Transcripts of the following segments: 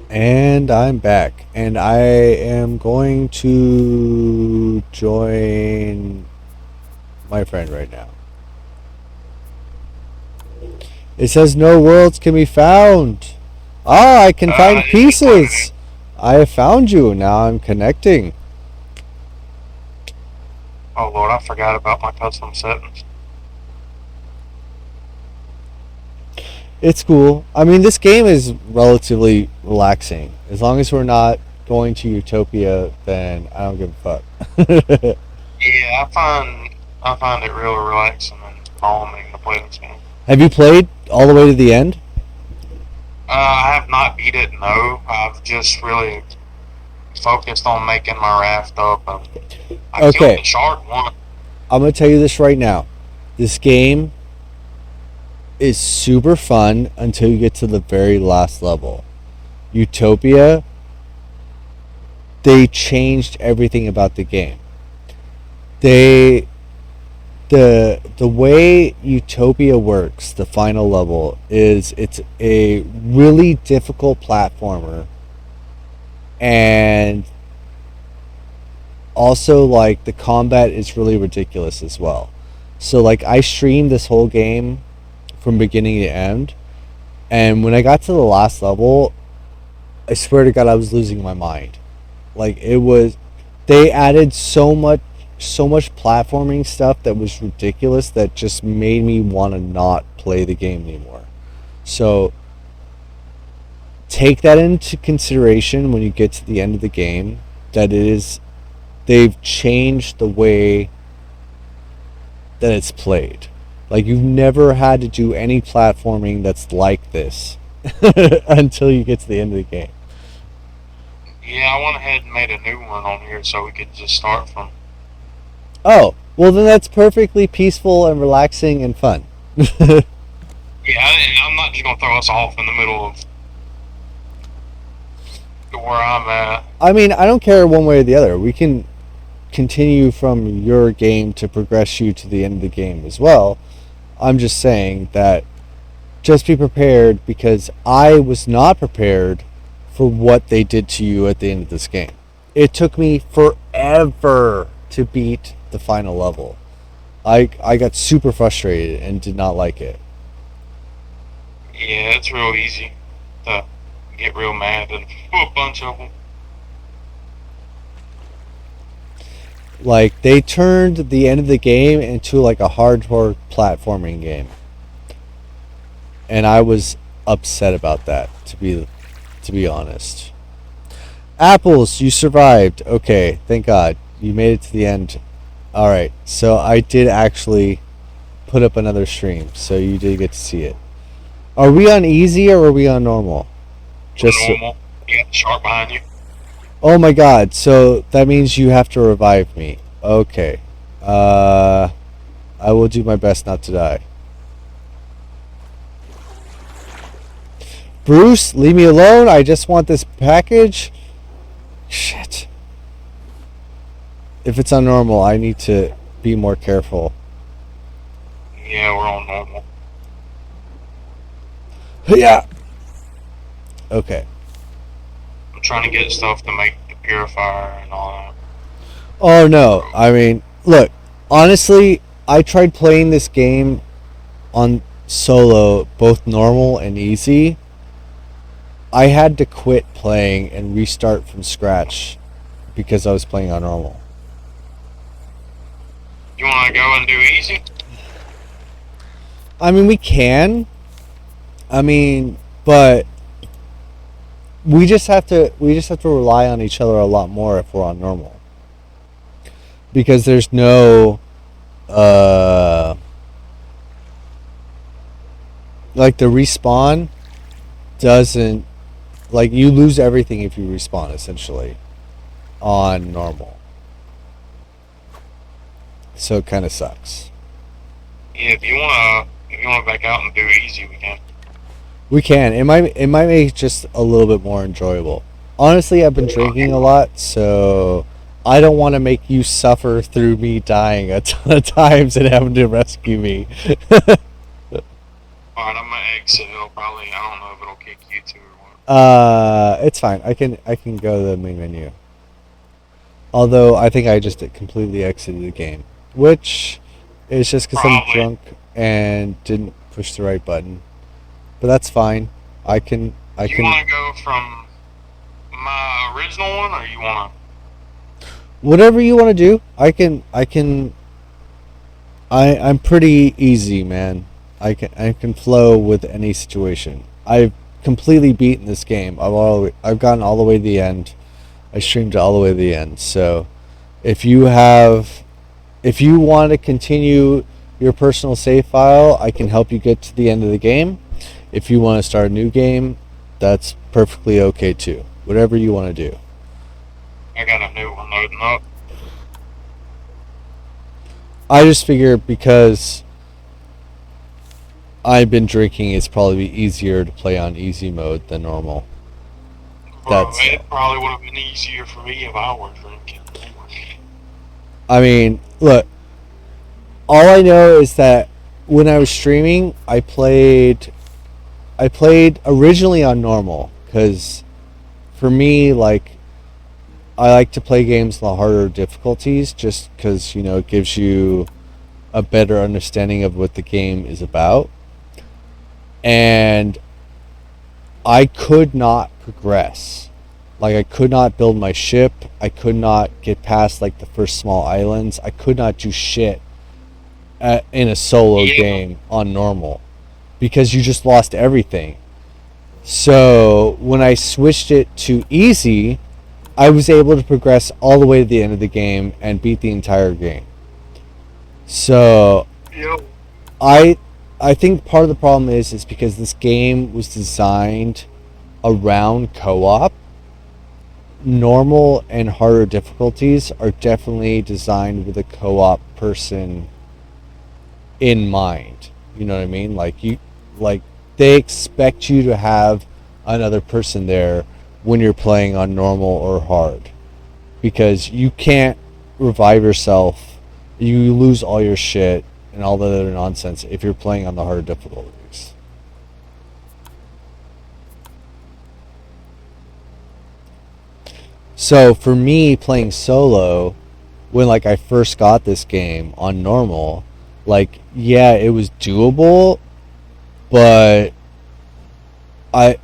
And I'm back. And I am going to join my friend right now. It says no worlds can be found. Ah, I can find It's included. pieces. I have found you. Now I'm connecting. Oh Lord, I forgot about my custom settings. It's cool. I mean, this game is relatively relaxing. As long as we're not going to Utopia, then I don't give a fuck. Yeah, I find it real relaxing and calming to play this game. Have you played all the way to the end? I have not beat it. No, I've just really focused on making my raft up, and I killed Okay, the shark once. I'm gonna tell you this right now. This game is super fun until you get to the very last level. Utopia, they changed everything about the game. They the way Utopia works, the final level is it's a really difficult platformer, and also like the combat is really ridiculous as well. So like I streamed this whole game from beginning to end, and when I got to the last level, I swear to God, I was losing my mind. Like it was, they added so much platforming stuff that was ridiculous that just made me want to not play the game anymore. So take that into consideration when you get to the end of the game. That it is, they've changed the way that it's played. Like you've never had to do any platforming that's like this until you get to the end of the game. Yeah, I went ahead and made a new one on here so we could just start from. Oh, well then that's perfectly peaceful and relaxing and fun. Yeah, I'm not just gonna throw us off in the middle of where I'm at. I mean, I don't care one way or the other. We can continue from your game to progress you to the end of the game as well. I'm just saying that just be prepared because I was not prepared for what they did to you at the end of this game. It took me forever to beat the final level. I got super frustrated and did not like it. Yeah, it's real easy to get real mad at a bunch of them. Like they turned the end of the game into like a hardcore platforming game, and I was upset about that. To be honest, apples, you survived. Okay, thank God you made it to the end. All right, so I did actually put up another stream, so you did get to see it. Are we on easy or are we on normal? Just so, Normal. You got the shark behind you. oh my God, so that means you have to revive me. Okay, uh, I will do my best not to die. Bruce, leave me alone. I just want this package. Shit. If it's on normal, I need to be more careful. Yeah, we're on normal. Yeah. Okay. I'm trying to get stuff to make the purifier and all that. Oh no. I mean, look, honestly, I tried playing this game on solo, both normal and easy. I had to quit playing and restart from scratch because I was playing on normal. You want to go and do easy? I mean, we can. I mean, but we just have to rely on each other a lot more if we're on normal because there's no uh like the respawn doesn't, like you lose everything if you respawn essentially on normal, so it kind of sucks. Yeah, if you wanna back out and do easy, we can. We can, it might make it just a little bit more enjoyable. Honestly, I've been drinking a lot, so I don't want to make you suffer through me dying a ton of times and having to rescue me. Alright, I'm gonna exit. It'll probably, I don't know if it'll kick you too or what. It's fine. I can go to the main menu. Although I think I just completely exited the game, which is just because I'm Probably. drunk and didn't push the right button. But that's fine. I can. I You can. want to go from my original one, or you want Whatever you want to do, I can. I can. I'm pretty easy, man. I can flow with any situation. I've completely beaten this game. I've gotten all the way to the end. I streamed it all the way to the end. So if you have if you want to continue your personal save file, I can help you get to the end of the game. If you want to start a new game, that's perfectly okay too. Whatever you want to do. to? I got a new one loading up. I just figure because I've been drinking, it's probably easier to play on easy mode than normal. Bro, That's, it probably would have been easier for me if I were drinking. I mean, look, all I know is that when I was streaming, I played originally on normal because for me, like, I like to play games on the harder difficulties just because, it gives you a better understanding of what the game is about. And I could not progress. Like, I could not build my ship. I could not get past, like, the first small islands. I could not do shit in a solo Yeah, game on normal because you just lost everything. So when I switched it to easy, I was able to progress all the way to the end of the game and beat the entire game. So yeah. I I think part of the problem is because this game was designed around co-op. Normal and harder difficulties are definitely designed with a co-op person in mind. You know what I mean? Like they expect you to have another person there when you're playing on normal or hard because you can't revive yourself. You lose all your shit and all the other nonsense if you're playing on the harder difficulties. So for me playing solo, when like I first got this game on normal, like yeah, it was doable, but I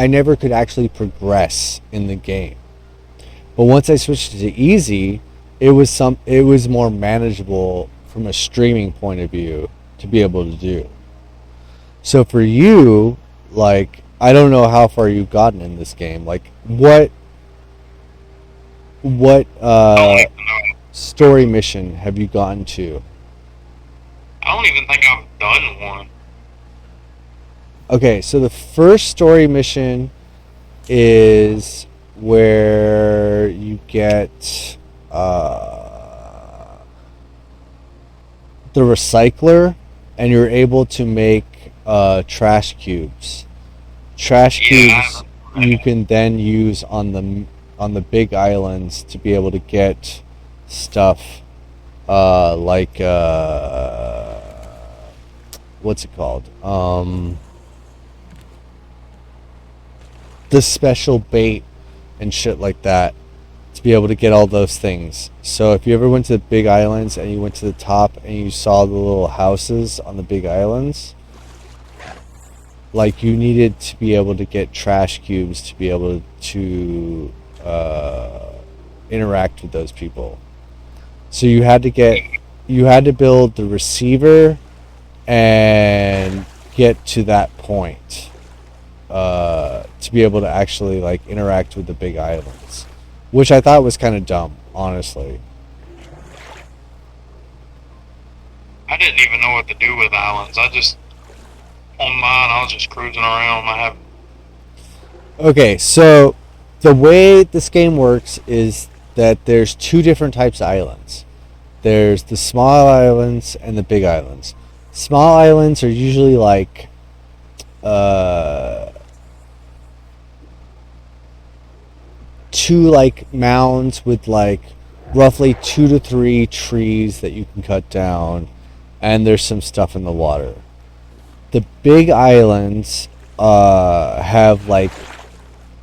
never could actually progress in the game. But once I switched to easy, it was more manageable from a streaming point of view to be able to do. So for you, like I don't know how far you've gotten in this game. Like what I don't even know. story mission have you gotten to? I don't even think I've done one. Okay, so the first story mission is where you get the recycler and you're able to make trash cubes. Trash Yeah, I cubes remember you that. can then use on the big islands to be able to get stuff like what's it called? The special bait and shit like that to be able to get all those things. So if you ever went to the big islands and you went to the top and you saw the little houses on the big islands, like you needed to be able to get trash cubes to be able to interact with those people. So you had to build the receiver and get to that point to be able to actually like interact with the big islands, which I thought was kind of dumb, honestly. I didn't even know what to do with islands. I just on mine, I was just cruising around. I have Okay, so the way this game works is that there's two different types of islands. There's the small islands and the big islands. Small islands are usually like uh, two like mounds with like roughly 2 to 3 trees that you can cut down, and there's some stuff in the water. The big islands have like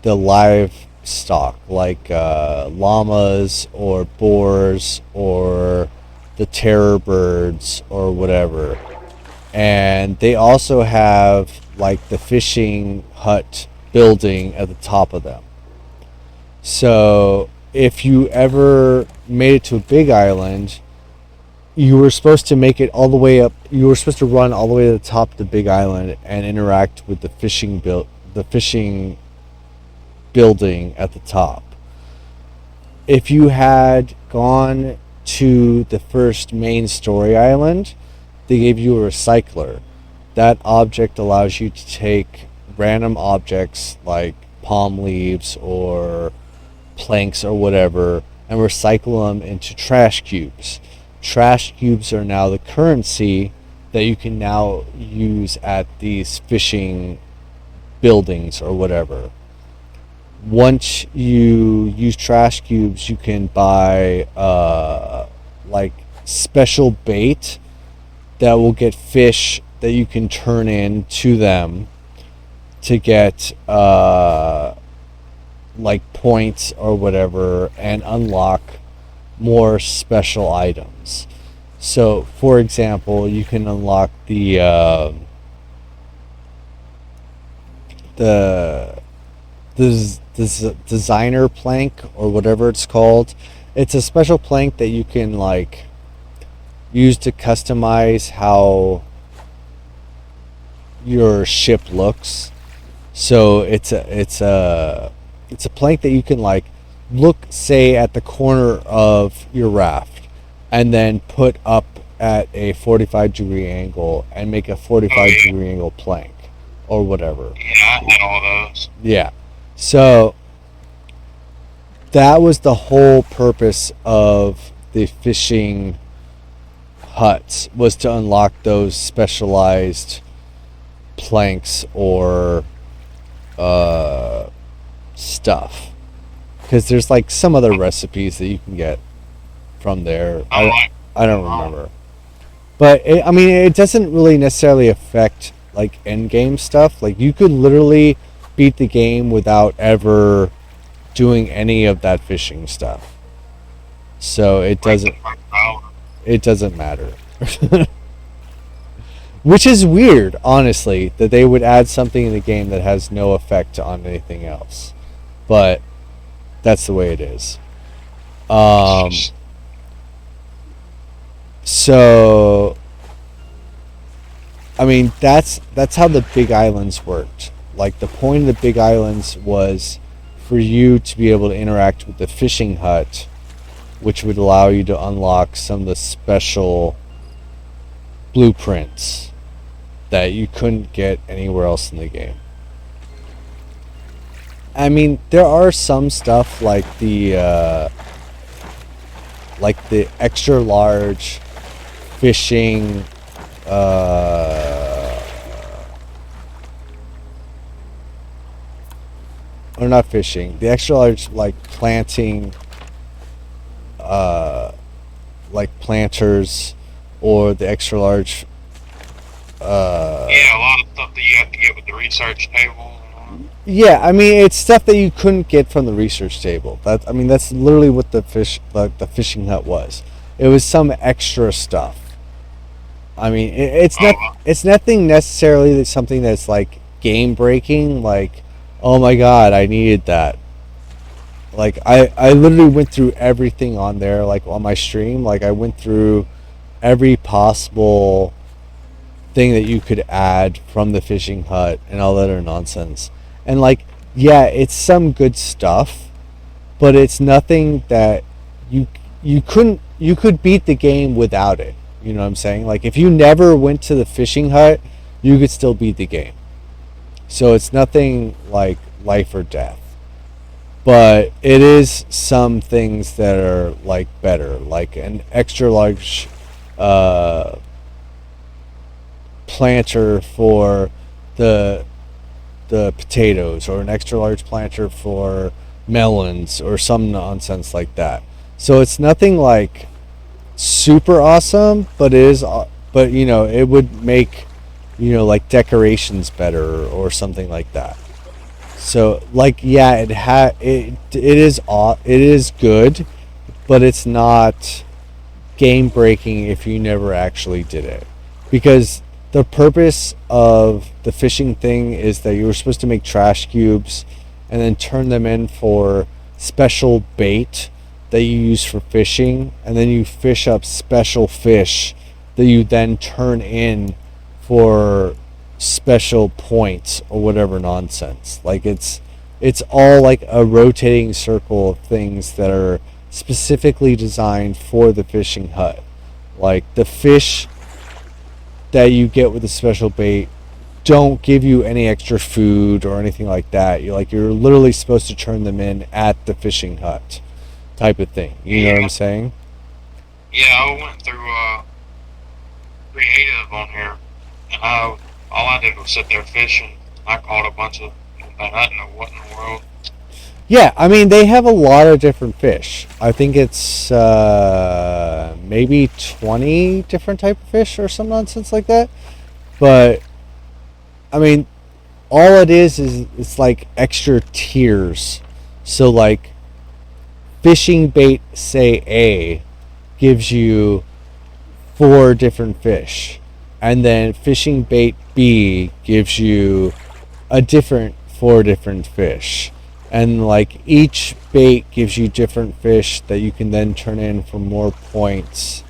the livestock, like llamas or boars or the terror birds or whatever. And they also have like the fishing hut building at the top of them. So if you ever made it to a big island, you were supposed to make it all the way up. You were supposed to run all the way to the top of the big island and interact with the fishing building at the top. If you had gone to the first main story island, they gave you a recycler. That object allows you to take random objects like palm leaves or planks or whatever and recycle them into trash cubes. Trash cubes are now the currency that you can now use at these fishing buildings or whatever. Once you use trash cubes, you can buy like special bait that will get fish that you can turn in to them to get like points or whatever and unlock more special items. So, for example, you can unlock the designer plank or whatever it's called. It's a special plank that you can like use to customize how your ship looks. So it's a plank that you can like look, say, at the corner of your raft and then put up at a 45-degree angle and make a 45-degree angle plank or whatever. Yeah, I had all those. Yeah. So that was the whole purpose of the fishing huts, was to unlock those specialized planks or stuff. Because there's like some other recipes that you can get from there. I don't remember. But I mean, it doesn't really necessarily affect like end game stuff. Like you could literally beat the game without ever doing any of that fishing stuff. So it doesn't matter. Which is weird, honestly, that they would add something in the game that has no effect on anything else. But that's the way it is. So I mean, that's how the big islands worked. Like the point of the big islands was for you to be able to interact with the fishing hut, which would allow you to unlock some of the special blueprints that you couldn't get anywhere else in the game. I mean, there are some stuff like the extra large fishing or not fishing, the extra large like planting like planters, or the extra large Yeah, a lot of stuff that you have to get with the research table. yeah, I mean, it's stuff that you couldn't get from the research table. I mean, that's literally what the fishing hut was. It was some extra stuff. I mean, it's nothing necessarily that's something that's like game breaking. Like, oh my god, I needed that. Like, I literally went through everything on there. Like on my stream, like I went through every possible thing that you could add from the fishing hut and all that other nonsense. And like, yeah, it's some good stuff, but it's nothing that you could beat the game without it. You know what I'm saying? Like if you never went to the fishing hut, you could still beat the game. So it's nothing like life or death. But it is some things that are like better, like an extra large planter for the potatoes, or an extra large planter for melons, or some nonsense like that. So it's nothing like super awesome, but it is, but you know, it would make like decorations better or something like that. So like yeah, it is good, but it's not game breaking if you never actually did it. Because the purpose of the fishing thing is that you were supposed to make trash cubes and then turn them in for special bait that you use for fishing, and then you fish up special fish that you then turn in for special points or whatever nonsense. Like it's all like a rotating circle of things that are specifically designed for the fishing hut. Like the fish that you get with the special bait don't give you any extra food or anything like that. You're literally supposed to turn them in at the fishing hut type of thing. You know what I'm saying? Yeah, I went through creative on here, and all I did was sit there fishing. I caught a bunch of, I didn't know what in the world. Yeah, I mean they have a lot of different fish. I think it's maybe 20 different type of fish or some nonsense like that. But I mean, all it is it's like extra tiers. So like fishing bait say A gives you 4 different fish, and then fishing bait B gives you a different 4 different fish, and like each bait gives you different fish that you can then turn in for more points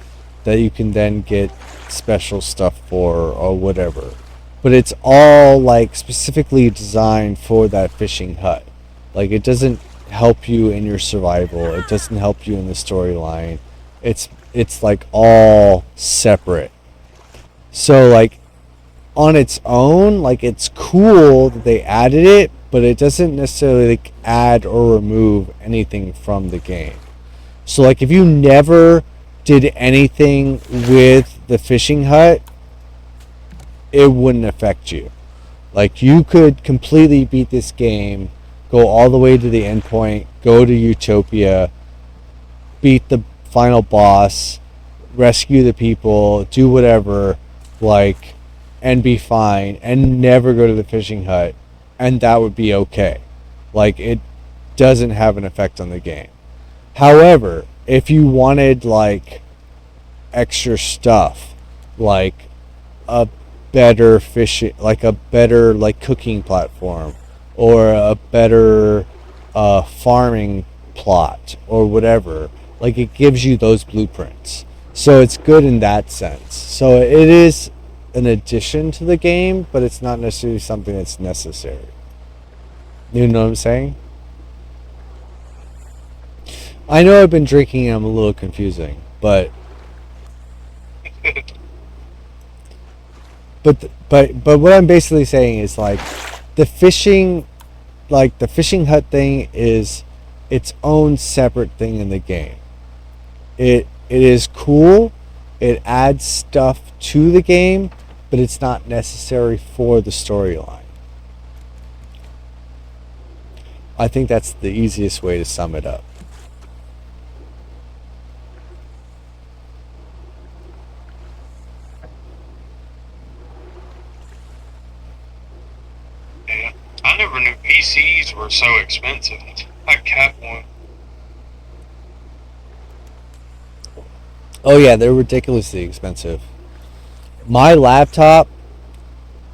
that you can then get special stuff for or whatever. But it's all like specifically designed for that fishing hut. Like it doesn't help you in your survival, it doesn't help you in the storyline. It's like all separate. So like on its own, like it's cool that they added it, but it doesn't necessarily like add or remove anything from the game. So like if you never did anything with the fishing hut, it wouldn't affect you. Like you could completely beat this game, go all the way to the end point, go to Utopia, beat the final boss, rescue the people, do whatever, like, and be fine, and never go to the fishing hut, and that would be okay. Like it doesn't have an effect on the game. However, if you wanted like extra stuff, like a better fishing, like a better like cooking platform, or a better farming plot, or whatever, like it gives you those blueprints. So it's good in that sense. So it is an addition to the game, but it's not necessarily something that's necessary. You know what I'm saying? I know I've been drinking and I'm a little confusing, but what I'm basically saying is like the fishing the fishing hut thing is its own separate thing in the game. It is cool. It adds stuff to the game, but it's not necessary for the storyline. I think that's the easiest way to sum it up. Yeah. I never knew PCs were so expensive. I got one. Oh yeah, they're ridiculously expensive. My laptop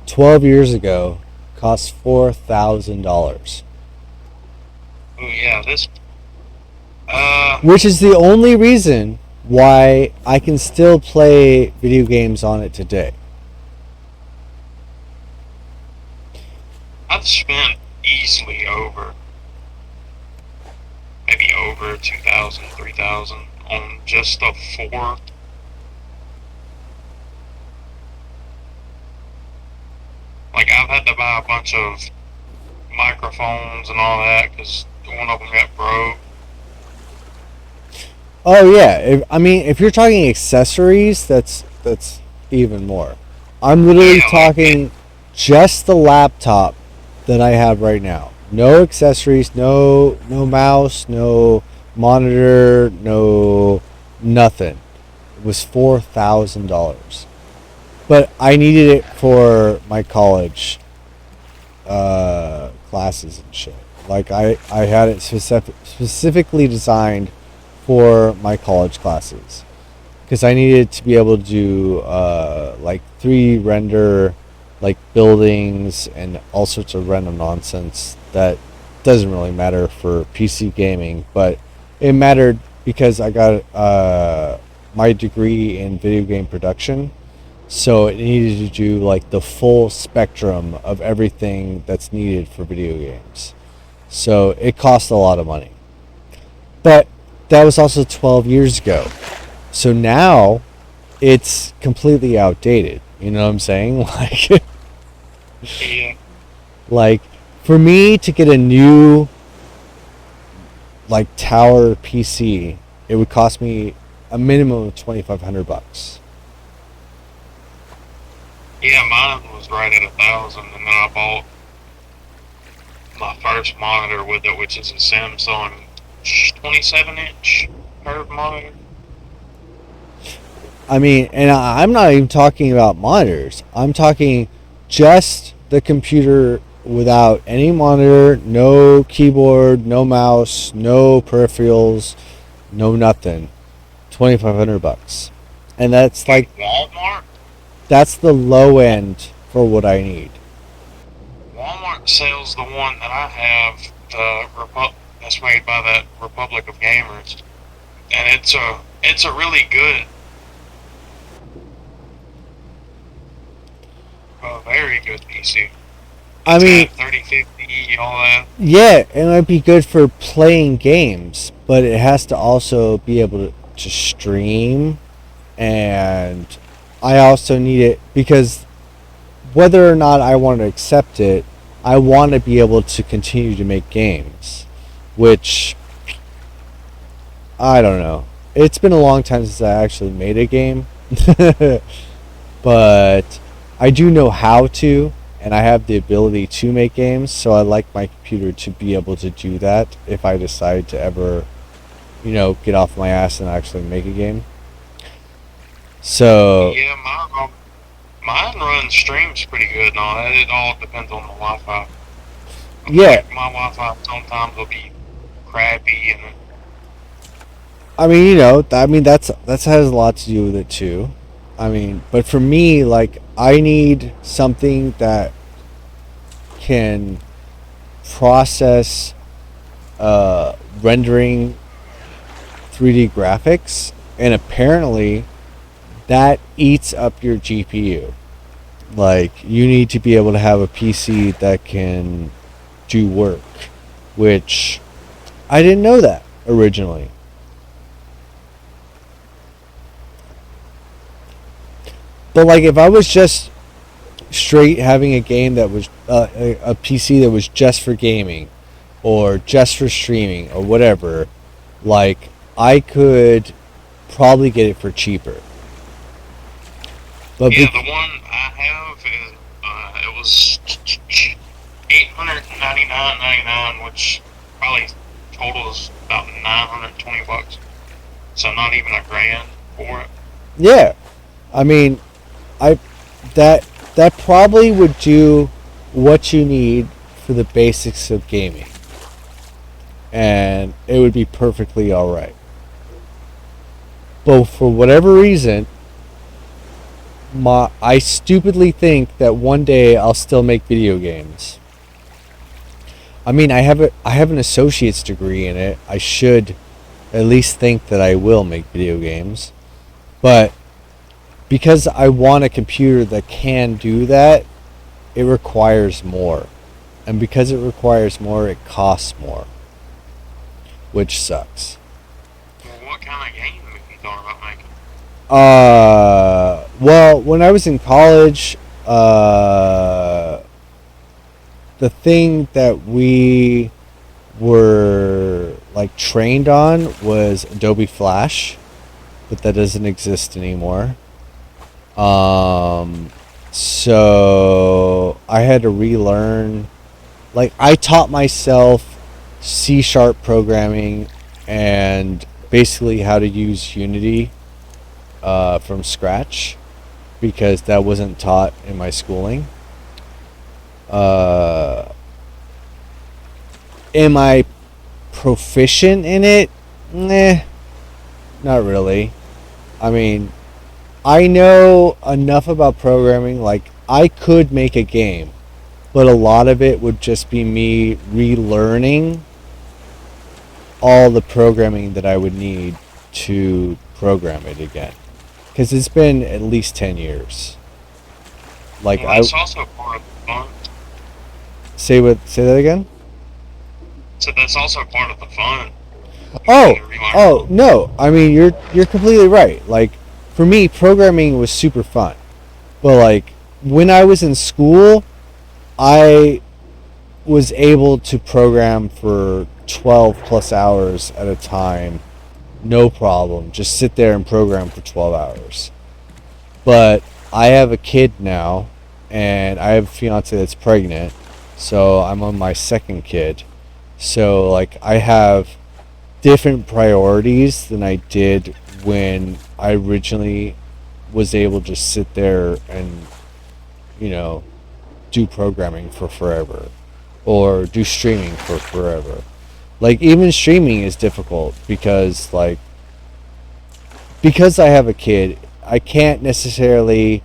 12 years ago cost $4,000, Oh yeah, this. which is the only reason why I can still play video games on it today. I've spent easily over, maybe over 2,000, 3,000 on just the four. Like I've had to buy a bunch of microphones and all that because one of them got broke. Oh yeah, I mean if you're talking accessories, that's even more. I'm literally Yeah, talking just the laptop that I have right now. No accessories, no mouse, no monitor, no nothing. It was $4,000. but I needed it for my college classes and shit. Like I had it specifically designed for my college classes because I needed to be able to do like 3D render like buildings and all sorts of random nonsense that doesn't really matter for PC gaming, but it mattered because I got my degree in video game production, so it needed to do like the full spectrum of everything that's needed for video games. So it cost a lot of money. But that was also 12 years ago. So now it's completely outdated. You know what I'm saying? Yeah. Like for me to get a new like tower PC, it would cost me a minimum of $2,500. Yeah, mine was right at 1,000, and then I bought my first monitor with it, which is a Samsung 27-inch curved monitor. I mean, and I'm not even talking about monitors. I'm talking just the computer without any monitor, no keyboard, no mouse, no peripherals, no nothing. $2,500, and that's like Walmart. that's the low end for what I need. Walmart sells the one that I have, that's made by that Republic of Gamers, and it's a really good, very good PC. I It's mean, got 3050, all that. yeah, it might be good for playing games, but it has to also be able to stream, and I also need it because whether or not I want to accept it, I want to be able to continue to make games, which I don't know. It's been a long time since I actually made a game, but I do know how to, and I have the ability to make games, so I like my computer to be able to do that if I decide to ever, get off my ass and actually make a game. So, Yeah, mine runs streams pretty good and all that. It all depends on the Wi-Fi. yeah, Like my Wi-Fi sometimes will be crappy, and I mean, that has a lot to do with it too. I mean, but for me, like, I need something that can process rendering 3D graphics, and apparently that eats up your GPU. Like, you need to be able to have a PC that can do work, which I didn't know that originally. But like, if I was just straight having a game that was a PC that was just for gaming or just for streaming or whatever, like, I could probably get it for cheaper. But yeah, the one I have is it was $899.99, which probably totals about $920. So not even a grand for it. yeah, I mean, I that probably would do what you need for the basics of gaming, and it would be perfectly all right. But for whatever reason, I stupidly think that one day I'll still make video games. I mean, I have an associate's degree in it. I should at least think that I will make video games. But because I want a computer that can do that, it requires more. And because it requires more, it costs more, which sucks. Well, what kind of game are you talking about making? Well, when I was in college, the thing that we were like trained on was Adobe Flash, but that doesn't exist anymore. So I had to relearn. Like, I taught myself C# programming and basically how to use Unity from scratch. because that wasn't taught in my schooling. Uh, am I proficient in it? Nah, not really. I mean, I know enough about programming, like, I could make a game, but a lot of it would just be me relearning all the programming that I would need to program it again. Because it's been at least 10 years. Like, Well, I. that's also part of the fun. Say that again? So that's also part of the fun. Oh, You relearn. oh, no. I mean, you're completely right. Like, for me, programming was super fun. But, like, when I was in school, I was able to program for 12 plus hours at a time, no problem. Just sit there and program for 12 hours. But I have a kid now, and I have a fiance that's pregnant, so I'm on my second kid. So, like, I have different priorities than I did when I originally was able to just sit there and, you know, do programming for forever or do streaming for forever. Like, even streaming is difficult because, like, because I have a kid, I can't necessarily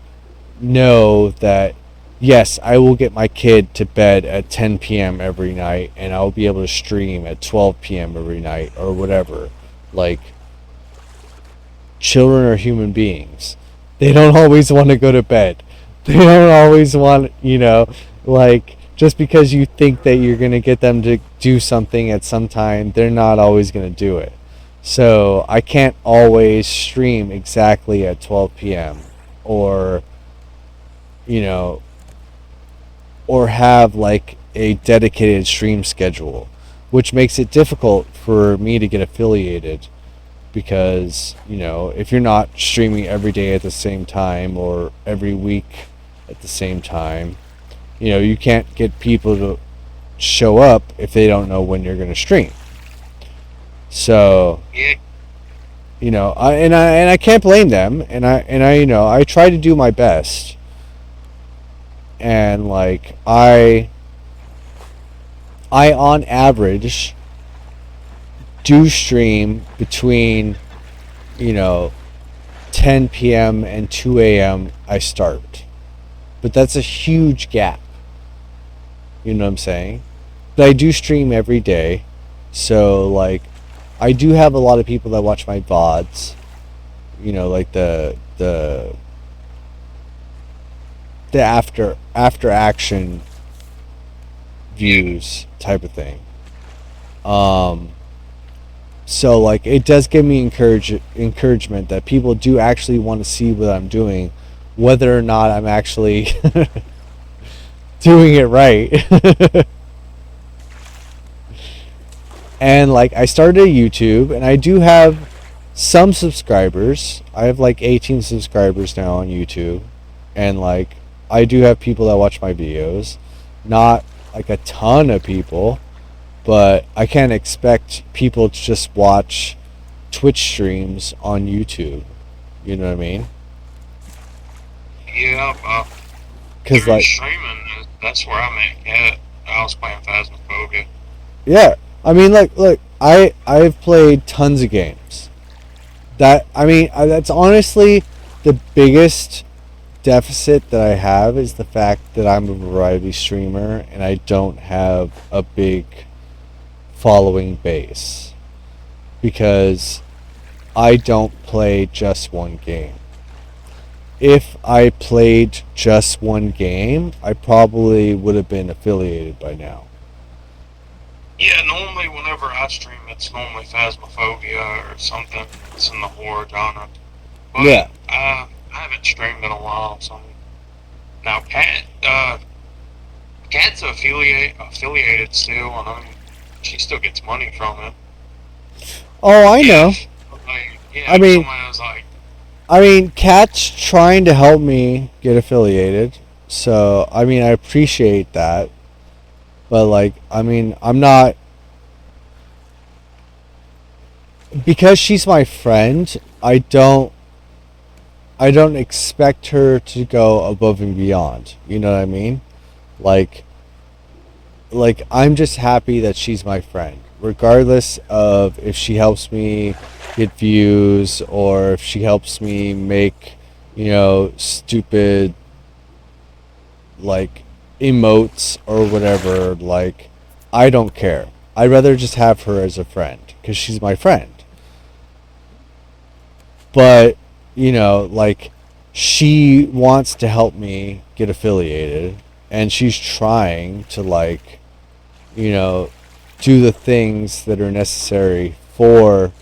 know that, yes, I will get my kid to bed at 10 p.m. every night and I'll be able to stream at 12 p.m. every night or whatever. Like, children are human beings. They don't always want to go to bed. They don't always want, like, just because you think that you're going to get them to do something at some time, they're not always going to do it. So I can't always stream exactly at 12 p.m. or, you know, or have like a dedicated stream schedule, which makes it difficult for me to get affiliated because, if you're not streaming every day at the same time or every week at the same time, you can't get people to show up if they don't know when you're going to stream. So, Yeah. I can't blame them, and I try to do my best, and like I on average do stream between 10 p.m. and 2 a.m. I start, but that's a huge gap. You know what I'm saying? But I do stream every day, so like I do have a lot of people that watch my VODs. Like the after action views type of thing. So like it does give me encouragement that people do actually want to see what I'm doing, whether or not I'm actually doing it right. And like I started a YouTube, and I do have some subscribers. I have like 18 subscribers now on YouTube, and like I do have people that watch my videos. Not like a ton of people, but I can't expect people to just watch Twitch streams on YouTube. You know what I mean? Yeah. Because During like, streaming, that's where I'm at. I was playing Phasmophobia. yeah, I mean, like, look, I've played tons of games. That's honestly the biggest deficit that I have is the fact that I'm a variety streamer and I don't have a big following base, because I don't play just one game. If I played just one game, I probably would have been affiliated by now. Yeah, normally whenever I stream, it's normally Phasmophobia or something that's in the horror genre. But Yeah. I haven't streamed in a while, so now Cat's affiliated still, and she still gets money from it. Oh, I know. Like, yeah, I mean, somebody was like, Kat's trying to help me get affiliated, so I appreciate that. But like, I'm not, because she's my friend. I don't I don't expect her to go above and beyond. You know what I mean? Like I'm just happy that she's my friend, regardless of if she helps me get views or if she helps me make, stupid like emotes or whatever. Like, I don't care. I'd rather just have her as a friend because she's my friend. But, like, she wants to help me get affiliated and she's trying to, like, you know, do the things that are necessary for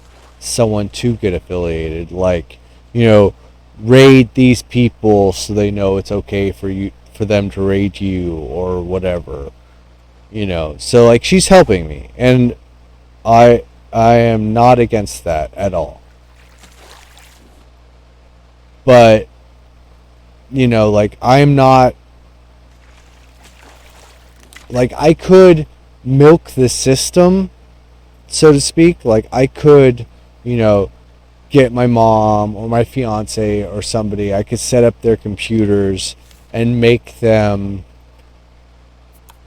someone to get affiliated. Like, raid these people so they know it's okay for them to raid you or whatever. So like she's helping me, and I am not against that at all. But like I'm not like I could milk the system, so to speak. Like I could, you know, get my mom or my fiance or somebody. I could set up their computers and make them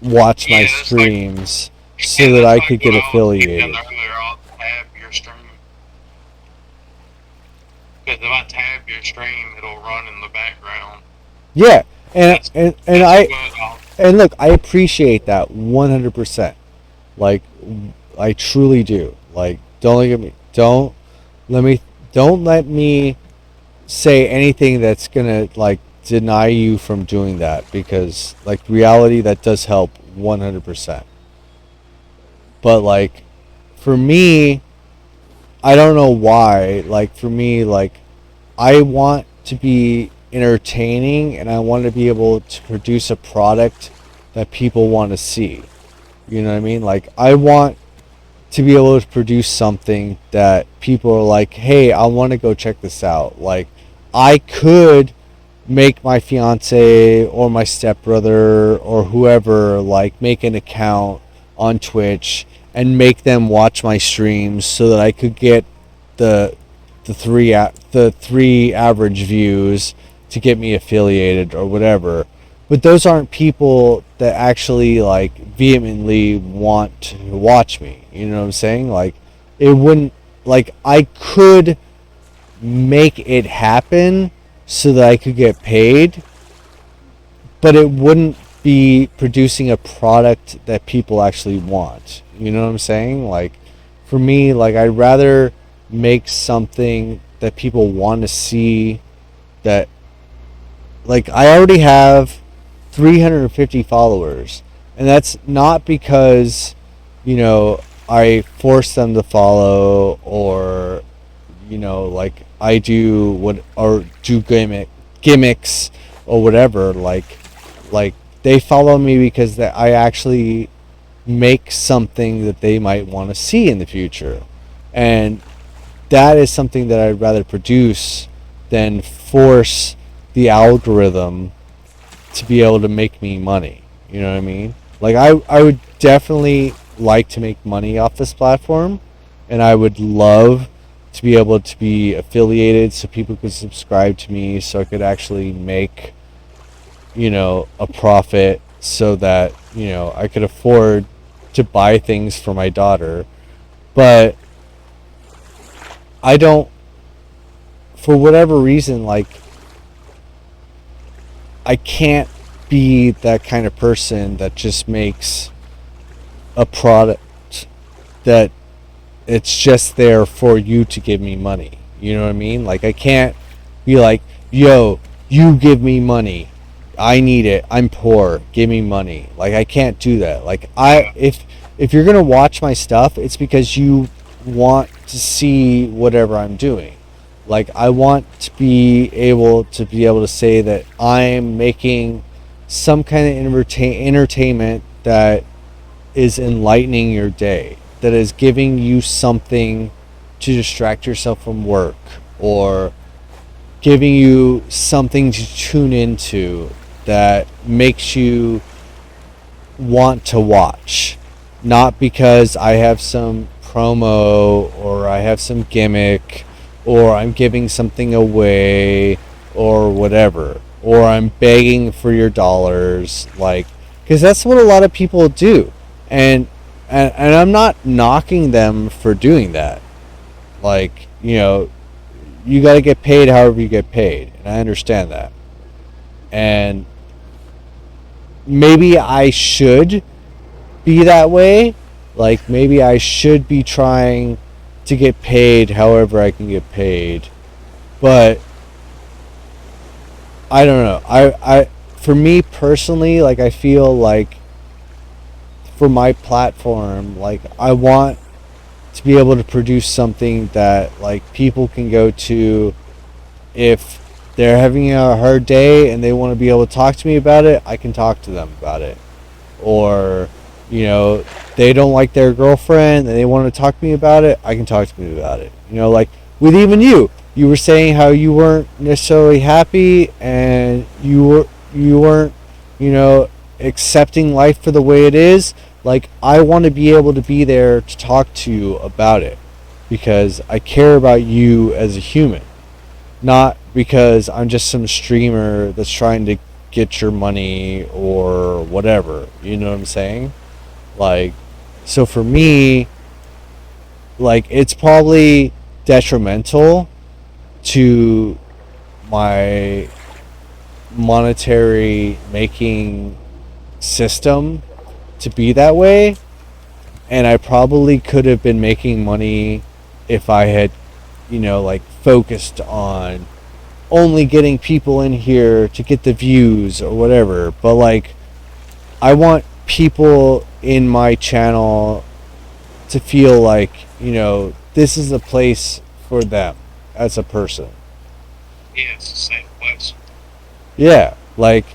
watch my Yeah, that's like streams so yeah, that that's I like could what get I was saying affiliated. earlier. I'll tab your stream because if I tab your stream, it'll run in the background. Yeah, and That's and and that's I what I'll. and look, I appreciate that 100%. Like I truly do. Like don't look at me. Let me don't let me say anything that's gonna like deny you from doing that, because like reality that does help 100%. But like for me, I don't know why. Like for me, like I want to be entertaining and I want to be able to produce a product that people want to see. You know what I mean? Like I want to be able to produce something that people are like, "Hey, I want to go check this out." Like I could make my fiance or my stepbrother or whoever like make an account on Twitch and make them watch my streams so that I could get the the three average views to get me affiliated or whatever. But those aren't people that actually like vehemently want to watch me. You know what I'm saying? Like it wouldn't like I could make it happen so that I could get paid, but it wouldn't be producing a product that people actually want. You know what I'm saying? Like for me, like I'd rather make something that people want to see. That like I already have 350 followers, and that's not because I force them to follow, or like I do what or do gimmicks or whatever. Like they follow me because that I actually make something that they might want to see in the future, and that is something that I'd rather produce than force the algorithm to be able to make me money. You know what I mean? Like I would definitely like to make money off this platform, and I would love to be able to be affiliated so people could subscribe to me so I could actually make a profit so that I could afford to buy things for my daughter. But I don't, for whatever reason, like I can't be that kind of person that just makes a product that it's just there for you to give me money. You know what I mean? Like I can't be like, "Yo, you give me money. I need it. I'm poor. Give me money." Like I can't do that. Like Yeah, if you're going to watch my stuff, it's because you want to see whatever I'm doing. Like I want to be able to say that I'm making some kind of entertainment that is enlightening your day, that is giving you something to distract yourself from work, or giving you something to tune into that makes you want to watch. Not because I have some promo or I have some gimmick or I'm giving something away or whatever, or I'm begging for your dollars, like, because that's what a lot of people do, and and I'm not knocking them for doing that. Like, you got to get paid however you get paid, and I understand that, and maybe I should be that way. Like, maybe I should be trying to get paid however I can get paid, but I don't know. For me personally, like, I feel like for my platform, like, I want to be able to produce something that, like, people can go to if they're having a hard day and they want to be able to talk to me about it. I can talk to them about it. Or, they don't like their girlfriend and they want to talk to me about it. I can talk to me about it. Like with even you were saying how you weren't necessarily happy and you weren't, accepting life for the way it is. Like, I want to be able to be there to talk to you about it because I care about you as a human, not because I'm just some streamer that's trying to get your money or whatever. You know what I'm saying? Like, so for me, like, it's probably detrimental to my monetary making system to be that way, and I probably could have been making money if I had, like, focused on only getting people in here to get the views or whatever. But, like, I want people in my channel to feel like, this is a place for them as a person. Yeah, it's the same place. Yeah, like,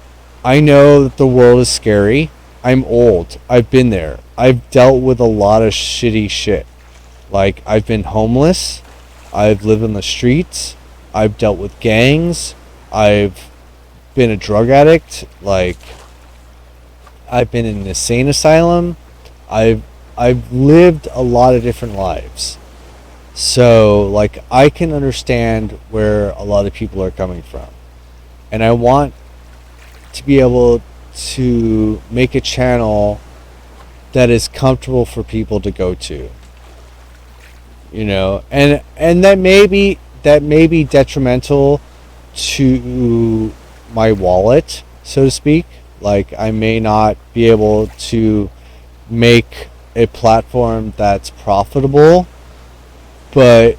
I know that the world is scary. I'm old. I've been there. I've dealt with a lot of shitty shit. Like, I've been homeless. I've lived on the streets. I've dealt with gangs. I've been a drug addict. Like, I've been in an insane asylum. I've lived a lot of different lives. So, like, I can understand where a lot of people are coming from. And I want to be able to make a channel that is comfortable for people to go to. And that may be detrimental to my wallet, so to speak. Like, I may not be able to make a platform that's profitable, but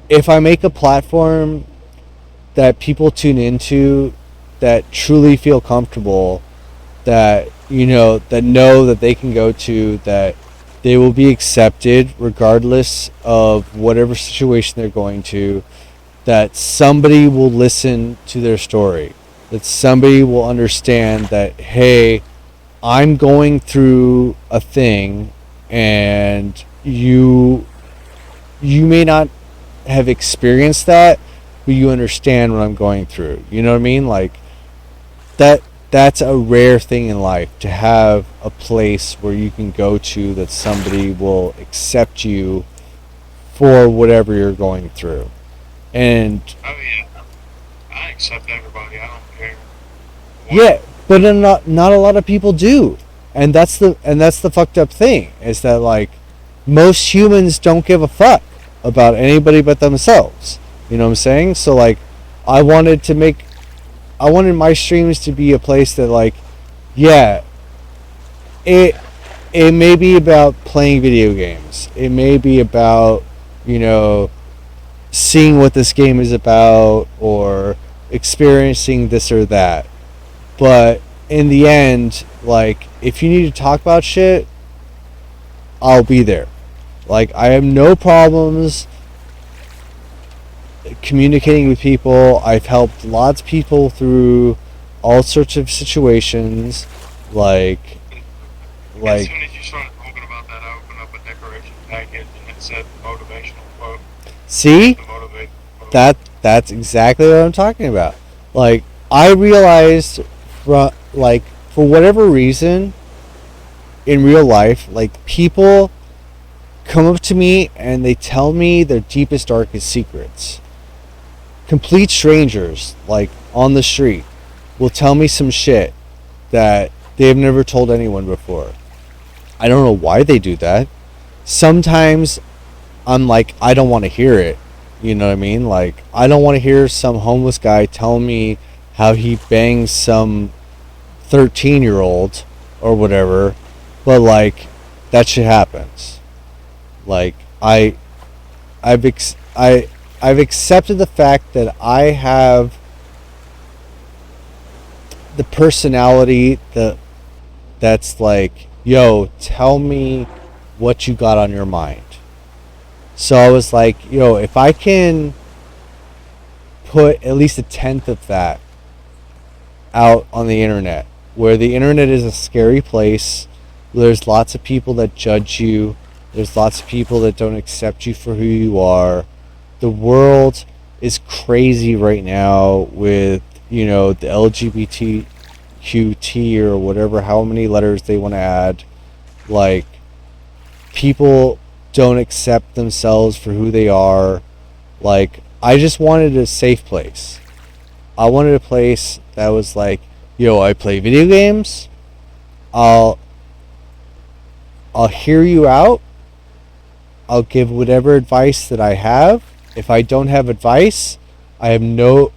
if I make a platform that people tune into, that truly feel comfortable, that that know that they can go to, that they will be accepted regardless of whatever situation they're going to, that somebody will listen to their story, that somebody will understand that, hey, I'm going through a thing, and you may not have experienced that, but you understand what I'm going through. You know what I mean? Like, that's a rare thing in life, to have a place where you can go to that somebody will accept you for whatever you're going through. And Oh yeah, I accept everybody. I don't care. yeah, but not a lot of people do. And that's the fucked up thing, is that, like, most humans don't give a fuck about anybody but themselves. You know what I'm saying? So, like, I wanted my streams to be a place that, like, yeah, it may be about playing video games. It may be about, seeing what this game is about, or experiencing this or that. But in the end, like, if you need to talk about shit, I'll be there. Like, I have no problems communicating with people. I've helped lots of people through all sorts of situations. Like, As soon as you started talking about that, I opened up a decoration package and it said motivational quote. see, The motivational quote. that's exactly what I'm talking about. Like, I realized, like, for whatever reason, in real life, like, people come up to me and they tell me their deepest, darkest secrets. complete strangers, like on the street, will tell me some shit that they've never told anyone before. I don't know why they do that. Sometimes I'm like, I don't want to hear it. You know what I mean? Like, I don't want to hear some homeless guy tell me how he bangs some 13-year-old or whatever, but like, that shit happens. Like, I've ex- I've accepted the fact that I have the personality that's like, yo, tell me what you got on your mind. So I was like, yo, if I can put at least a tenth of that out on the internet, where the internet is a scary place, there's lots of people that judge you, there's lots of people that don't accept you for who you are. The world is crazy right now with, the LGBTQT or whatever, how many letters they want to add. Like, people don't accept themselves for who they are. Like, I just wanted a safe place. I wanted a place that was like, yo, I play video games. I'll hear you out. I'll give whatever advice that I have. If I don't have advice, I have no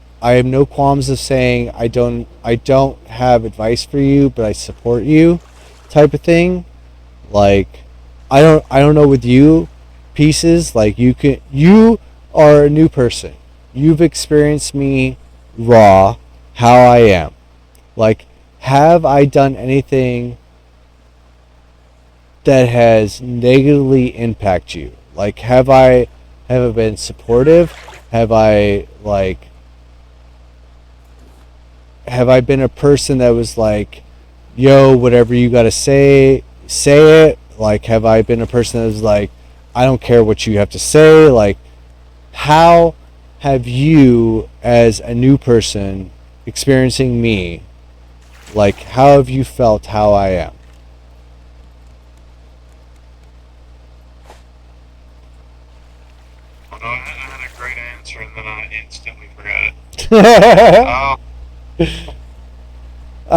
qualms of saying I don't have advice for you, but I support you, type of thing. Like, I don't know with you pieces, like, you are a new person. You've experienced me raw, how I am. Like, have I done anything that has negatively impacted you? Like, have I been supportive? Have I like have I been a person that was like, yo, whatever you got to say it? Like, have I been a person that was like, I don't care what you have to say? Like, how have you, as a new person experiencing me, like, how have you felt how I am? Oh, no, I had a great answer and then I instantly forgot it. I Um,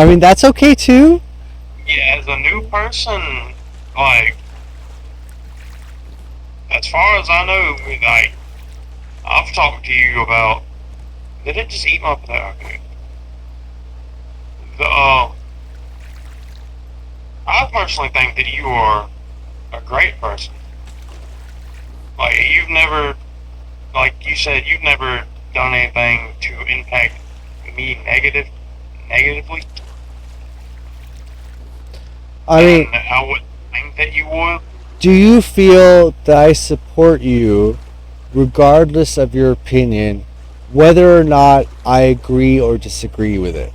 mean, that's okay too. yeah, as a new person, like, as far as I know, like, I've talked to you about. Did it just eat my potato? Okay. The, I personally think that you are a great person. Like, you've never, like you said, you've never done anything to impact me negatively, I mean, and I would think that you would. do you feel that I support you regardless of your opinion, whether or not I agree or disagree with it?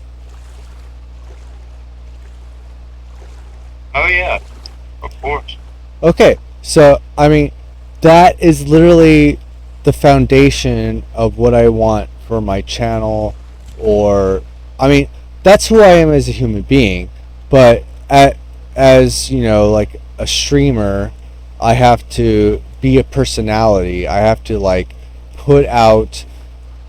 Oh yeah, of course. Okay, so I mean, that is literally the foundation of what I want for my channel, or I mean, that's who I am as a human being. But as like a streamer, I have to be a personality. I have to like put out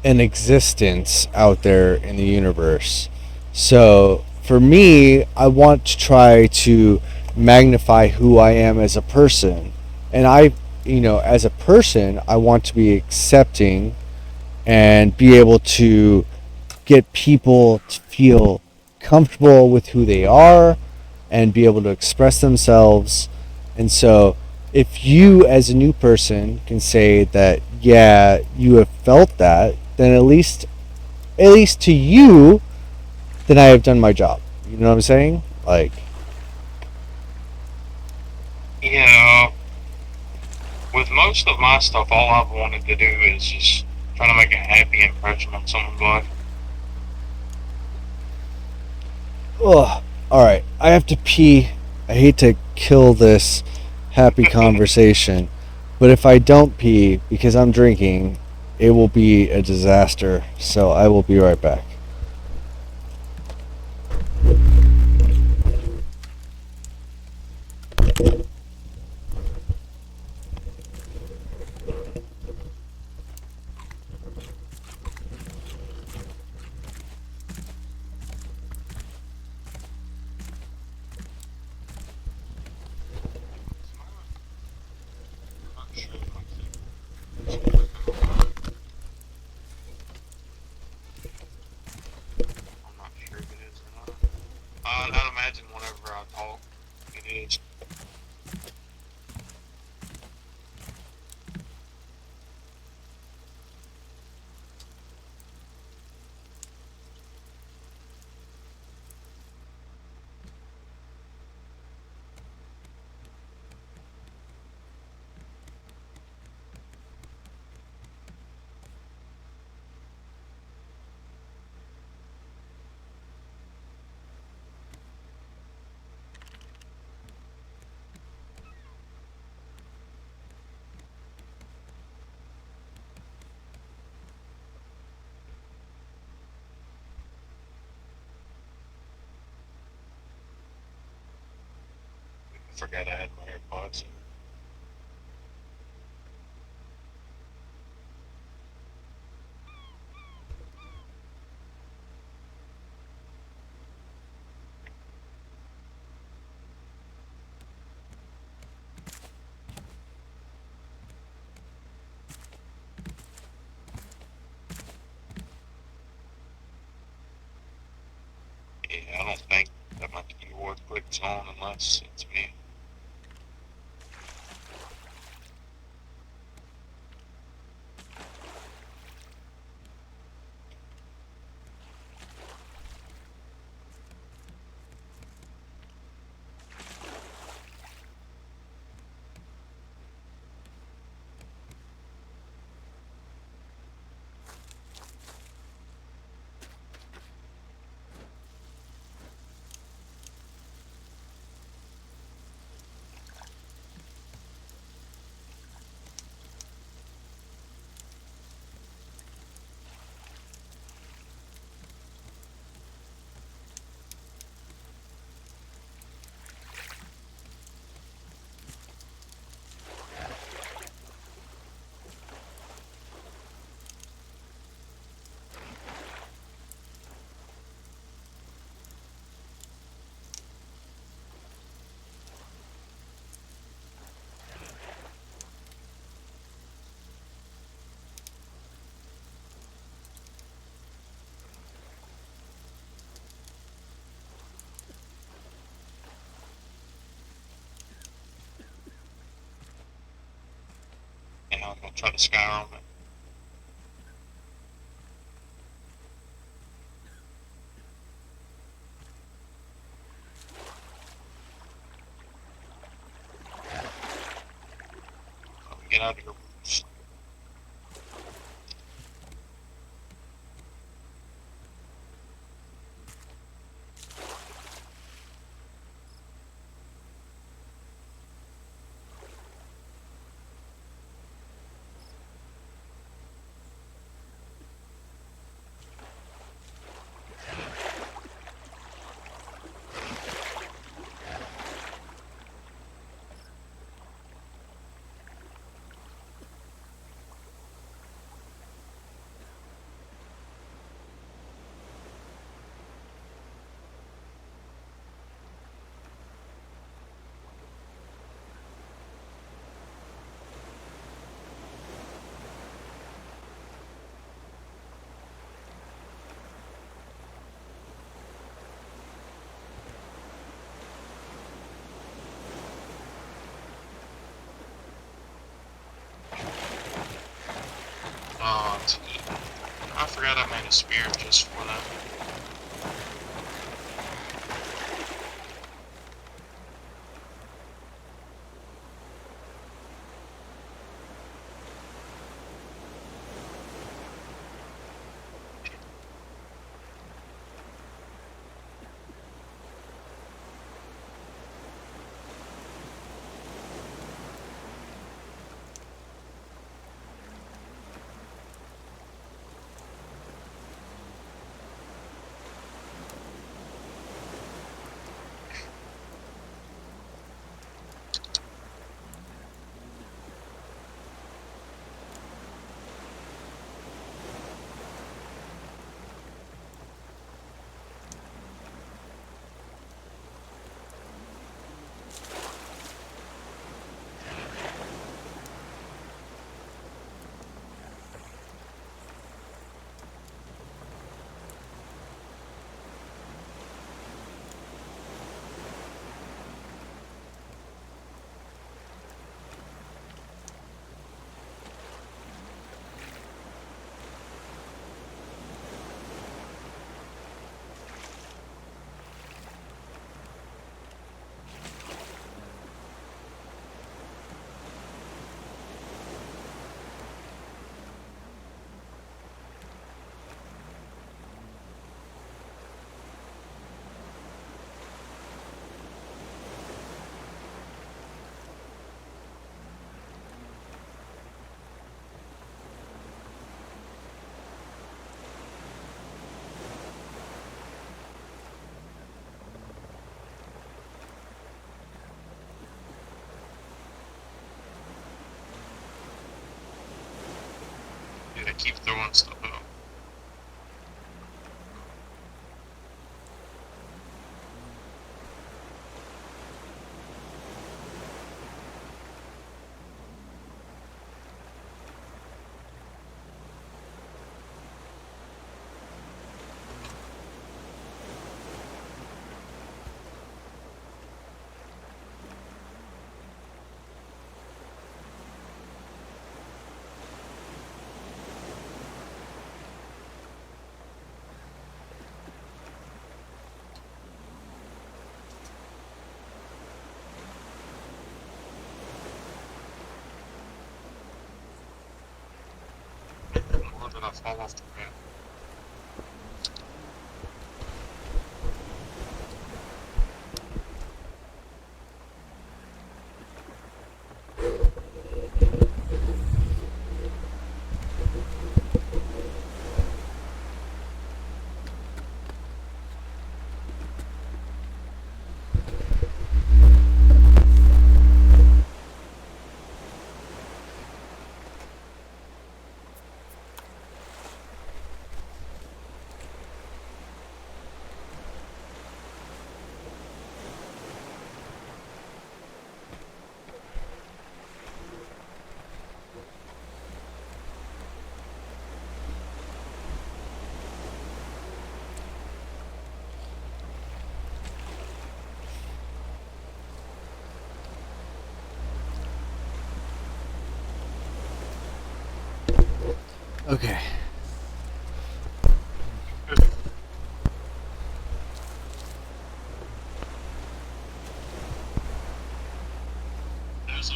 an existence out there in the universe. So for me, I want to try to magnify who I am as a person. And as a person, I want to be accepting and be able to get people to feel comfortable with who they are and be able to express themselves. And so if you as a new person can say that, yeah, you have felt that, then at least to you, then I have done my job. You know what I'm saying? Like, Yeah, with most of my stuff, all I've wanted to do is just try to make a happy impression on someone's life. ugh. All right, I have to pee. I hate to kill this happy conversation, but if I don't pee because I'm drinking, it will be a disaster. So I will be right back. Forgot I had my AirPods. Yeah, I don't think that my keyboard clicks on unless it's me. And I'm gonna try to Skyrim it. Get out of here. Oh, I forgot I made a spear just for that. keep throwing stuff out. More than I fall off the ground. Okay. There's a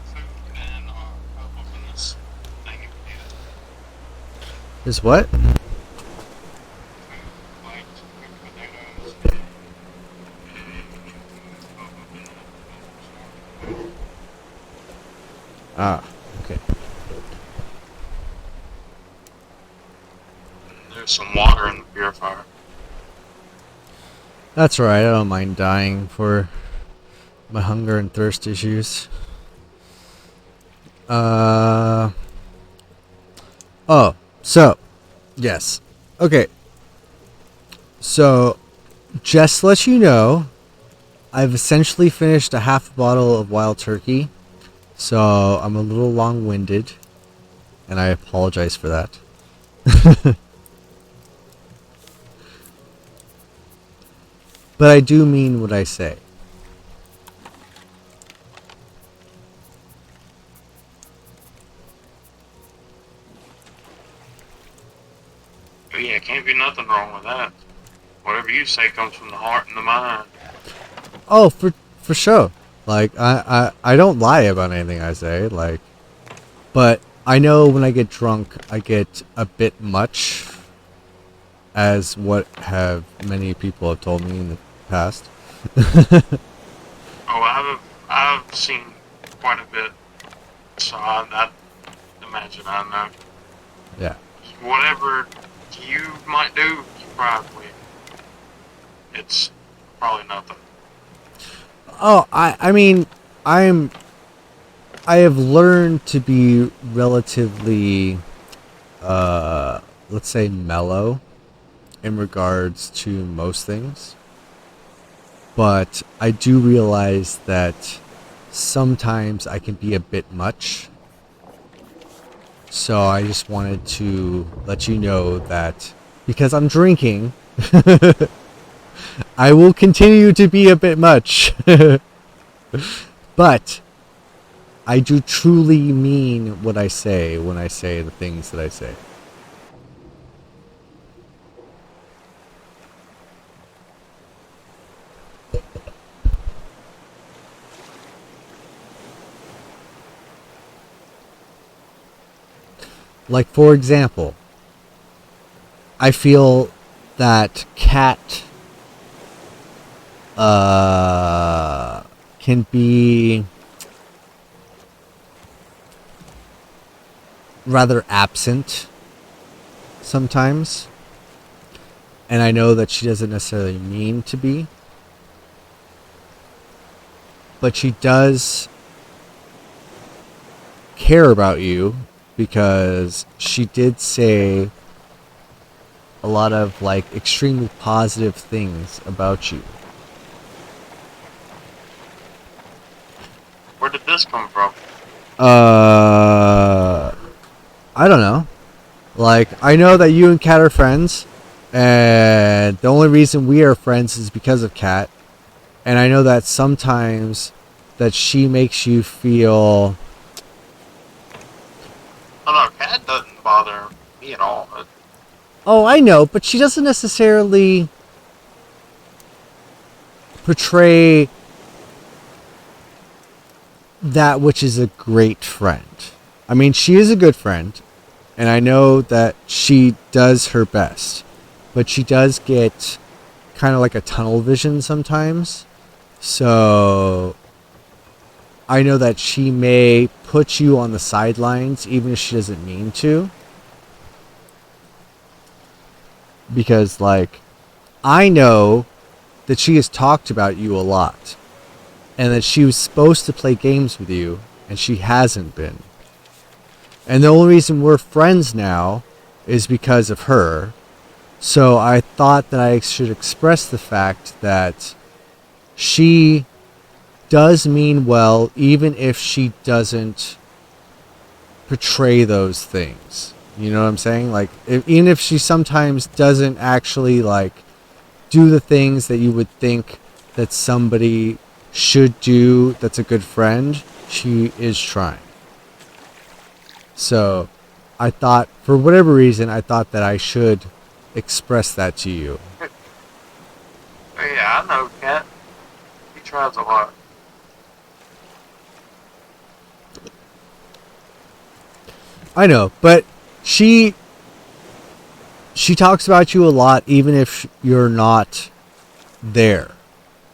food and cup up in this thing if you need it. Is what? Food, like cooked potatoes, and cup up in that. Ah, okay. There's some water in the purifier. That's right. I don't mind dying for my hunger and thirst issues. Oh, so, yes. Okay. So, just to let you know, I've essentially finished a half bottle of wild turkey. So, I'm a little long-winded. And I apologize for that. But I do mean what I say. But yeah, can't be nothing wrong with that. Whatever you say comes from the heart and the mind. Oh, for sure. Like I don't lie about anything I say. Like, but I know when I get drunk, I get a bit much, as what have many people have told me in the past. Oh, I've seen quite a bit, so I imagine I know. Yeah. Whatever you might do, you probably it's probably nothing. Oh, I mean, I have learned to be relatively, let's say, mellow in regards to most things. But I do realize that sometimes I can be a bit much. So I just wanted to let you know that because I'm drinking, I will continue to be a bit much. But I do truly mean what I say when I say the things that I say. Like, for example, I feel that cat can be rather absent sometimes. And I know that she doesn't necessarily mean to be. But she does care about you because she did say a lot of like extremely positive things about you. Where did this come from? I don't know. Like, I know that you and Kat are friends, and the only reason we are friends is because of Kat. And I know that sometimes that she makes you feel. Oh no, Cat doesn't bother me at all. Oh, I know, but she doesn't necessarily portray that which is a great friend. I mean, she is a good friend, and I know that she does her best, but she does get kind of like a tunnel vision sometimes. So I know that she may put you on the sidelines even if she doesn't mean to. Because, like, I know that she has talked about you a lot. And that she was supposed to play games with you, and she hasn't been. And the only reason we're friends now is because of her. So I thought that I should express the fact that she does mean well, even if she doesn't portray those things. You know what I'm saying? Like, even if she sometimes doesn't actually, like, do the things that you would think that somebody should do that's a good friend, she is trying. So I thought, for whatever reason, I thought that I should express that to you. Yeah, I know Cat. He tries a lot. I know, but she talks about you a lot even if you're not there.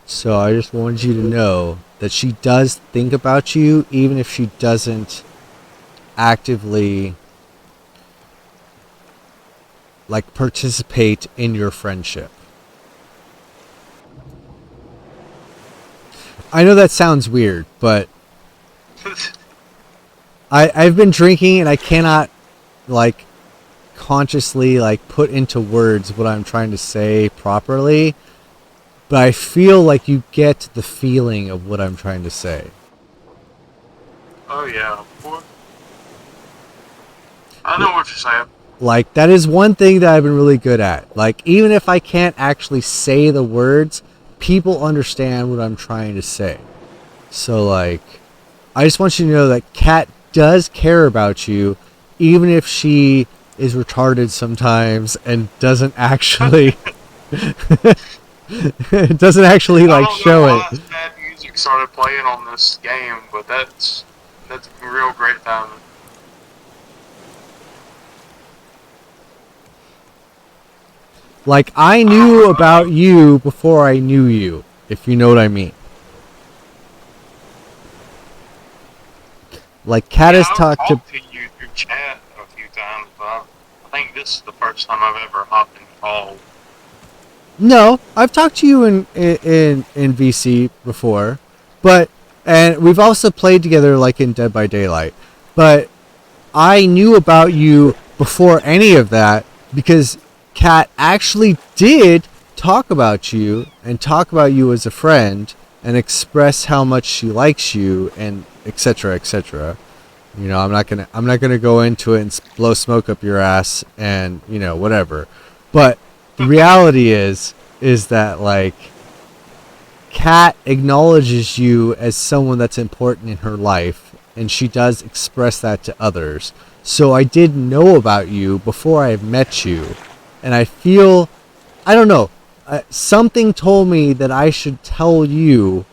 So I just wanted you to know that she does think about you even if she doesn't actively like participate in your friendship. I know that sounds weird, but I've been drinking and I cannot like consciously like put into words what I'm trying to say properly, but I feel like you get the feeling of what I'm trying to say. Oh yeah, boy. I know what you're saying. Like, that is one thing that I've been really good at. Like, even if I can't actually say the words, people understand what I'm trying to say. So, like, I just want you to know that Kat does care about you, even if she is retarded sometimes and doesn't actually doesn't actually like show it. I don't know why sad music started playing on this game, but that's a real great time. Like, I knew about you before I knew you, if you know what I mean. Like, Kat has talked to you through chat a few times, but I think this is the first time I've ever hopped in call. No, I've talked to you in VC before, and we've also played together like in Dead by Daylight. But I knew about you before any of that because Kat actually did talk about you and talk about you as a friend and express how much she likes you and etc. etc. You know, I'm not gonna go into it and blow smoke up your ass and you know whatever. But the reality is that like Kat acknowledges you as someone that's important in her life, and she does express that to others. So I did know about you before I met you, and I feel, I don't know, something told me that I should tell you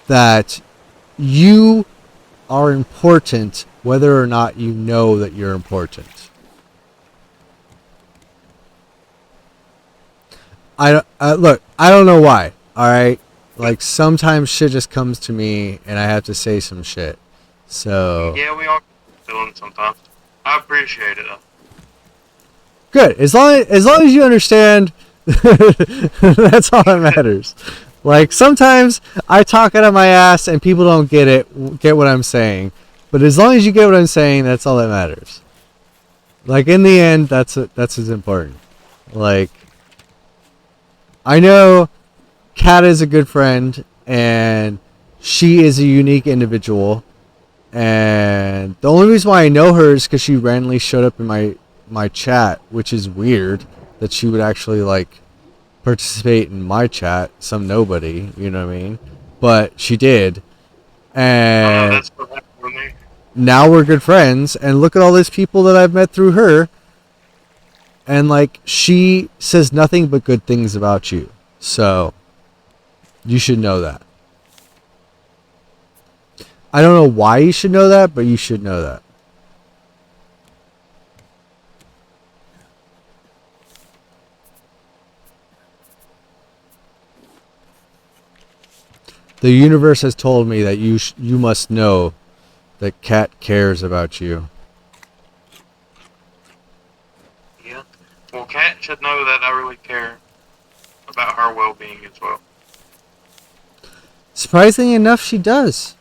that you are important whether or not you know that you're important. Look, I don't know why, alright? Like, sometimes shit just comes to me and I have to say some shit. So... Yeah, we all feeling sometimes. I appreciate it, though. Good. As long as you understand, that's all that matters. Like, sometimes I talk out of my ass and people don't get what I'm saying. But as long as you get what I'm saying, that's all that matters. Like in the end, that's what's important. Like I know Kat is a good friend, and she is a unique individual. And the only reason why I know her is because she randomly showed up in my chat, which is weird that she would actually like participate in my chat. Some nobody, you know what I mean? But she did, I know and that's what happened with me. now we're good friends. And look at all these people that I've met through her. And like she says nothing but good things about you, so you should know that. I don't know why you should know that, but you should know that. The universe has told me that you must know that Kat cares about you. Yeah. Well, Kat should know that I really care about her well-being as well. Surprisingly enough, she does.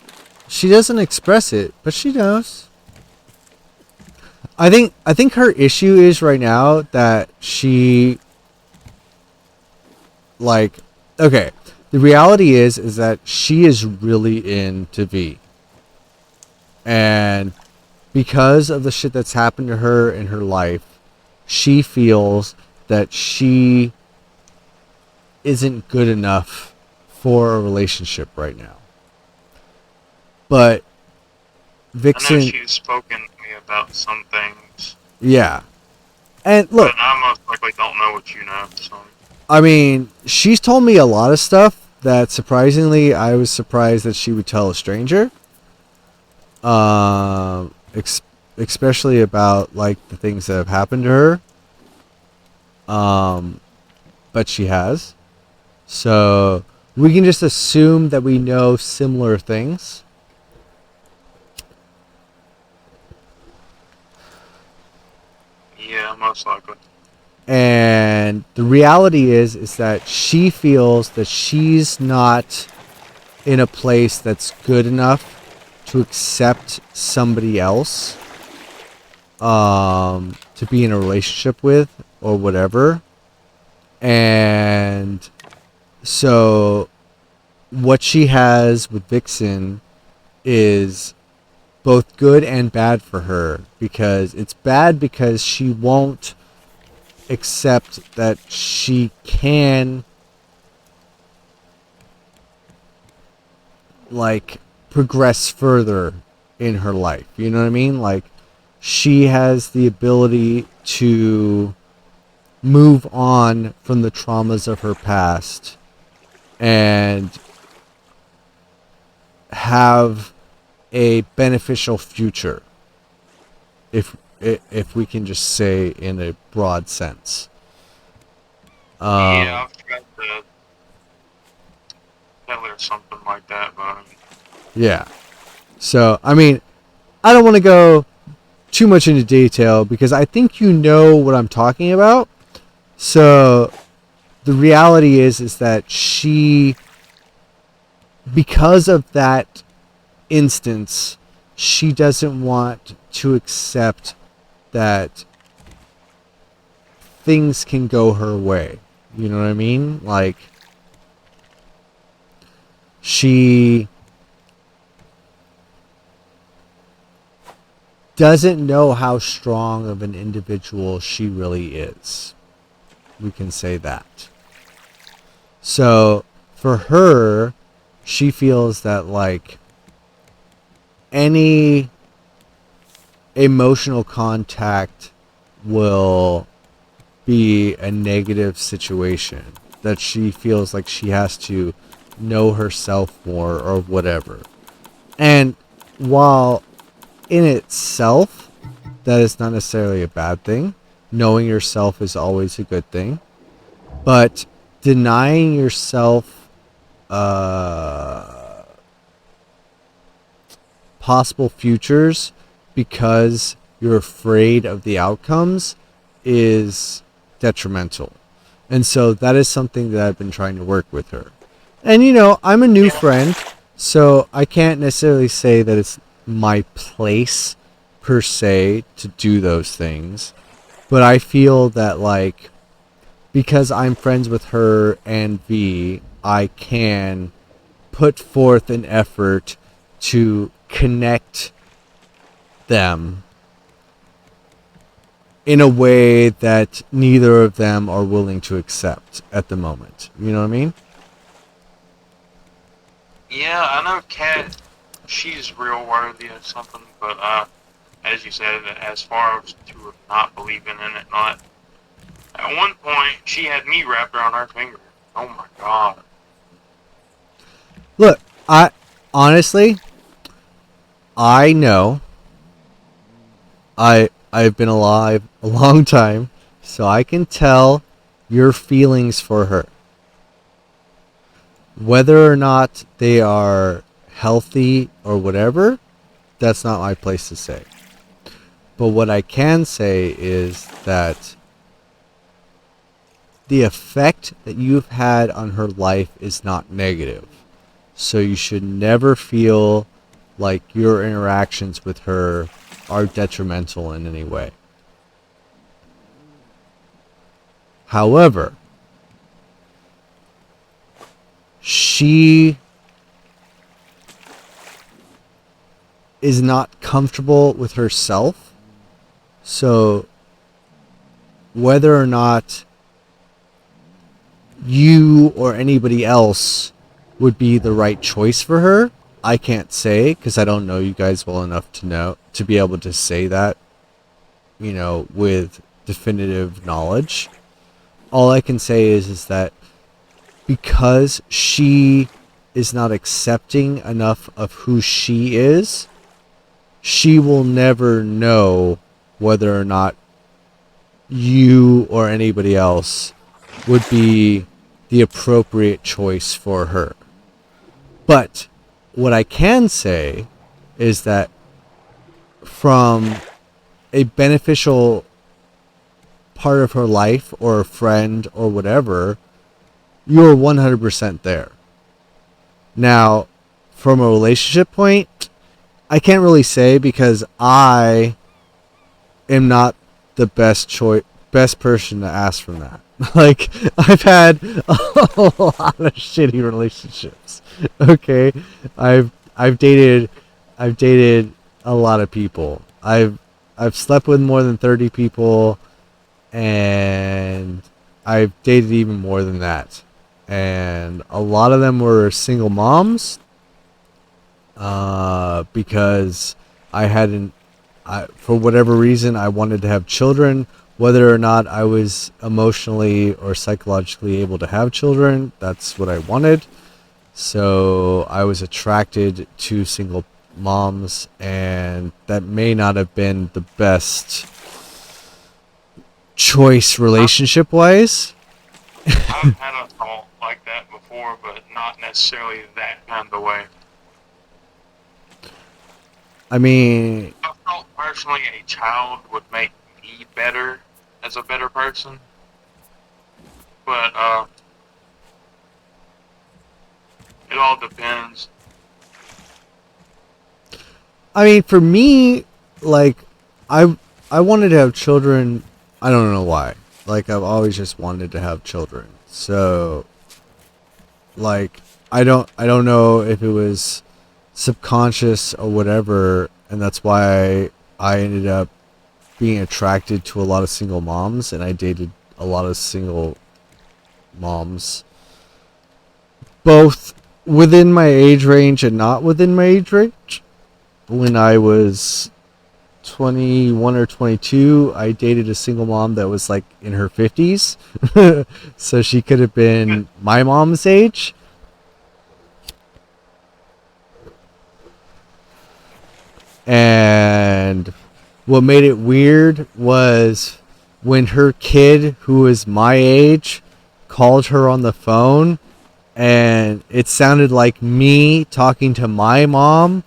She doesn't express it, but she knows. I think her issue is right now that she like okay, the reality is that she is really into V. And because of the shit that's happened to her in her life, she feels that she isn't good enough for a relationship right now. But Vixen, I know she's spoken to me about some things, yeah. And look, but I most likely don't know what you know, so. I mean, she's told me a lot of stuff that surprisingly I was surprised that she would tell a stranger. Especially about like the things that have happened to her. But she has. So we can just assume that we know similar things. Yeah, most likely. And the reality is that she feels that she's not in a place that's good enough to accept somebody else to be in a relationship with or whatever. And so what she has with Vixen is both good and bad for her, because it's bad because she won't accept that she can like progress further in her life. You know what I mean? Like she has the ability to move on from the traumas of her past and have a beneficial future, if we can just say in a broad sense. Yeah, I've tried to tell her something like that, but Yeah. So, I mean, I don't want to go too much into detail because I think you know what I'm talking about. So, the reality is that she, because of that instance, she doesn't want to accept that things can go her way. You know what I mean? Like, she doesn't know how strong of an individual she really is. We can say that. So, for her, she feels that, like, any emotional contact will be a negative situation, that she feels like she has to know herself more or whatever. And while in itself that is not necessarily a bad thing, knowing yourself is always a good thing, but denying yourself possible futures because you're afraid of the outcomes is detrimental. And so that is something that I've been trying to work with her. And you know, I'm a new friend, so I can't necessarily say that it's my place per se to do those things, but I feel that like because I'm friends with her and V, I can put forth an effort to connect them in a way that neither of them are willing to accept at the moment. You know what I mean? Yeah, I know Kat, she's real worthy of something, but as you said, as far as to not believing in it, not. At one point, she had me wrapped around her finger. Oh my god. Look, I honestly, I know I've been alive a long time, so I can tell your feelings for her. Whether or not they are healthy or whatever, that's not my place to say. But what I can say is that the effect that you've had on her life is not negative. So you should never feel like your interactions with her are detrimental in any way. However, she is not comfortable with herself. So whether or not you or anybody else would be the right choice for her, I can't say because I don't know you guys well enough to be able to say that, with definitive knowledge. All I can say is that because she is not accepting enough of who she is, she will never know whether or not you or anybody else would be the appropriate choice for her. But what I can say is that from a beneficial part of her life or a friend or whatever, you're 100% there. Now, from a relationship point, I can't really say because I am not the best person to ask from that. Like, I've had a lot of shitty relationships. Okay, I've dated a lot of people. I've slept with more than 30 people, and I've dated even more than that. And a lot of them were single moms, because for whatever reason, I wanted to have children. Whether or not I was emotionally or psychologically able to have children, that's what I wanted. So I was attracted to single moms, and that may not have been the best choice relationship-wise. I've had a thought like that before, but not necessarily that kind of way. I mean, I felt personally a child would make me better as a better person, but it all depends. I mean, for me, like, I wanted to have children. I don't know why. Like, I've always just wanted to have children. So, like, I don't know if it was subconscious or whatever, and that's why I ended up being attracted to a lot of single moms, and I dated a lot of single moms, both within my age range and not within my age range. When I was 21 or 22, I dated a single mom that was like in her 50s. So she could have been my mom's age. And what made it weird was when her kid, who was my age, called her on the phone, and it sounded like me talking to my mom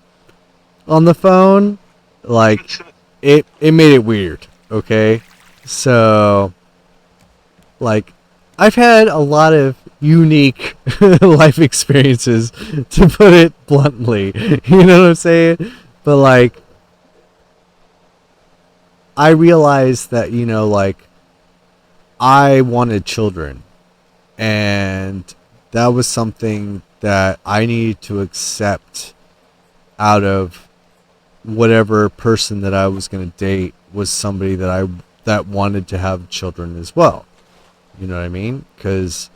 on the phone. Like, it made it weird. Okay, so like, I've had a lot of unique life experiences, to put it bluntly. You know what I'm saying? But like, I realized that, like, I wanted children, and that was something that I needed to accept out of whatever person that I was going to date was somebody that wanted to have children as well. You know what I mean? Because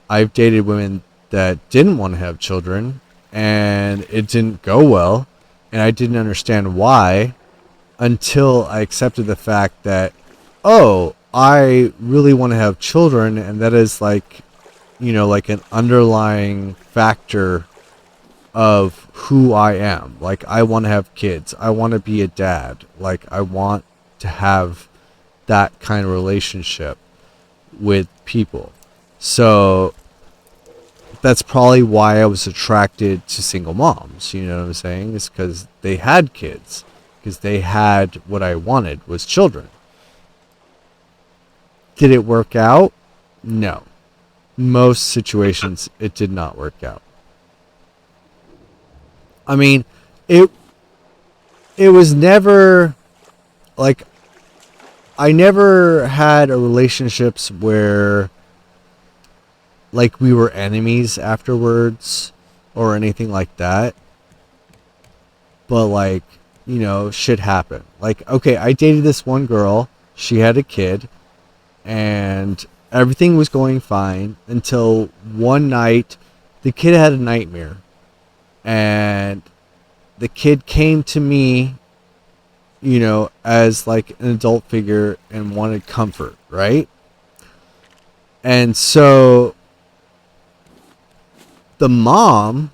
I've dated women that didn't want to have children, and it didn't go well, and I didn't understand why until I accepted the fact that, oh, I really want to have children, and that is like, like an underlying factor of who I am. Like, I want to have kids. I want to be a dad. Like, I want to have that kind of relationship with people. So that's probably why I was attracted to single moms. You know what I'm saying? It's because they had kids. Because they had what I wanted, was children. Did it work out? No. Most situations, it did not work out. I mean, it was never like, I never had a relationships where like we were enemies afterwards or anything like that. But like, shit happened. Like, okay, I dated this one girl. She had a kid, and everything was going fine until one night the kid had a nightmare, and the kid came to me, as like an adult figure and wanted comfort, right? And so the mom,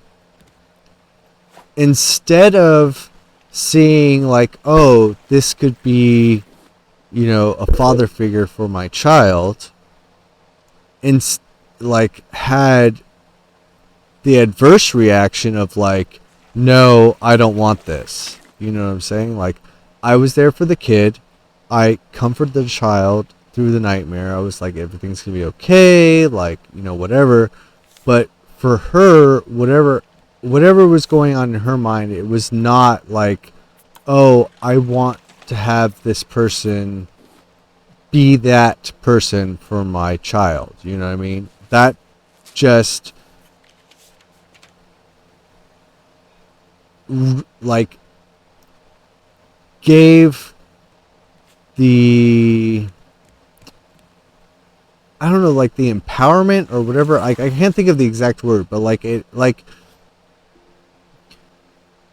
instead of seeing like, oh, this could be, a father figure for my child, and like had the adverse reaction of like, no, I don't want this. You know what I'm saying? Like, I was there for the kid. I comforted the child through the nightmare. I was like, everything's gonna be okay, like, whatever. But for her, whatever was going on in her mind, it was not like, oh, I want to have this person be that person for my child. You know what I mean? That just like gave the, I don't know, like the empowerment or whatever. Like, I can't think of the exact word, but like it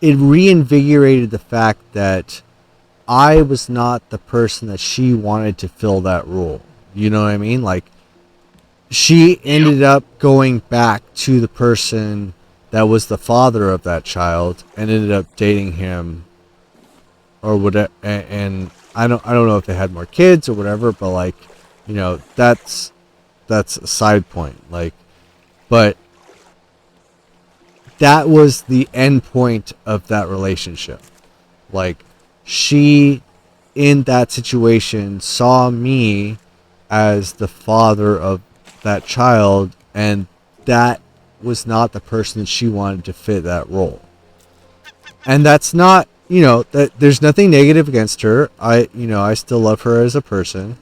reinvigorated the fact that I was not the person that she wanted to fill that role. You know what I mean? Like, she ended up going back to the person that was the father of that child and ended up dating him or whatever. And I don't know if they had more kids or whatever, but like, that's a side point. Like, but that was the end point of that relationship. Like, she, in that situation, saw me as the father of that child, and that was not the person she wanted to fit that role. And that's not, that there's nothing negative against her. I still love her as a person,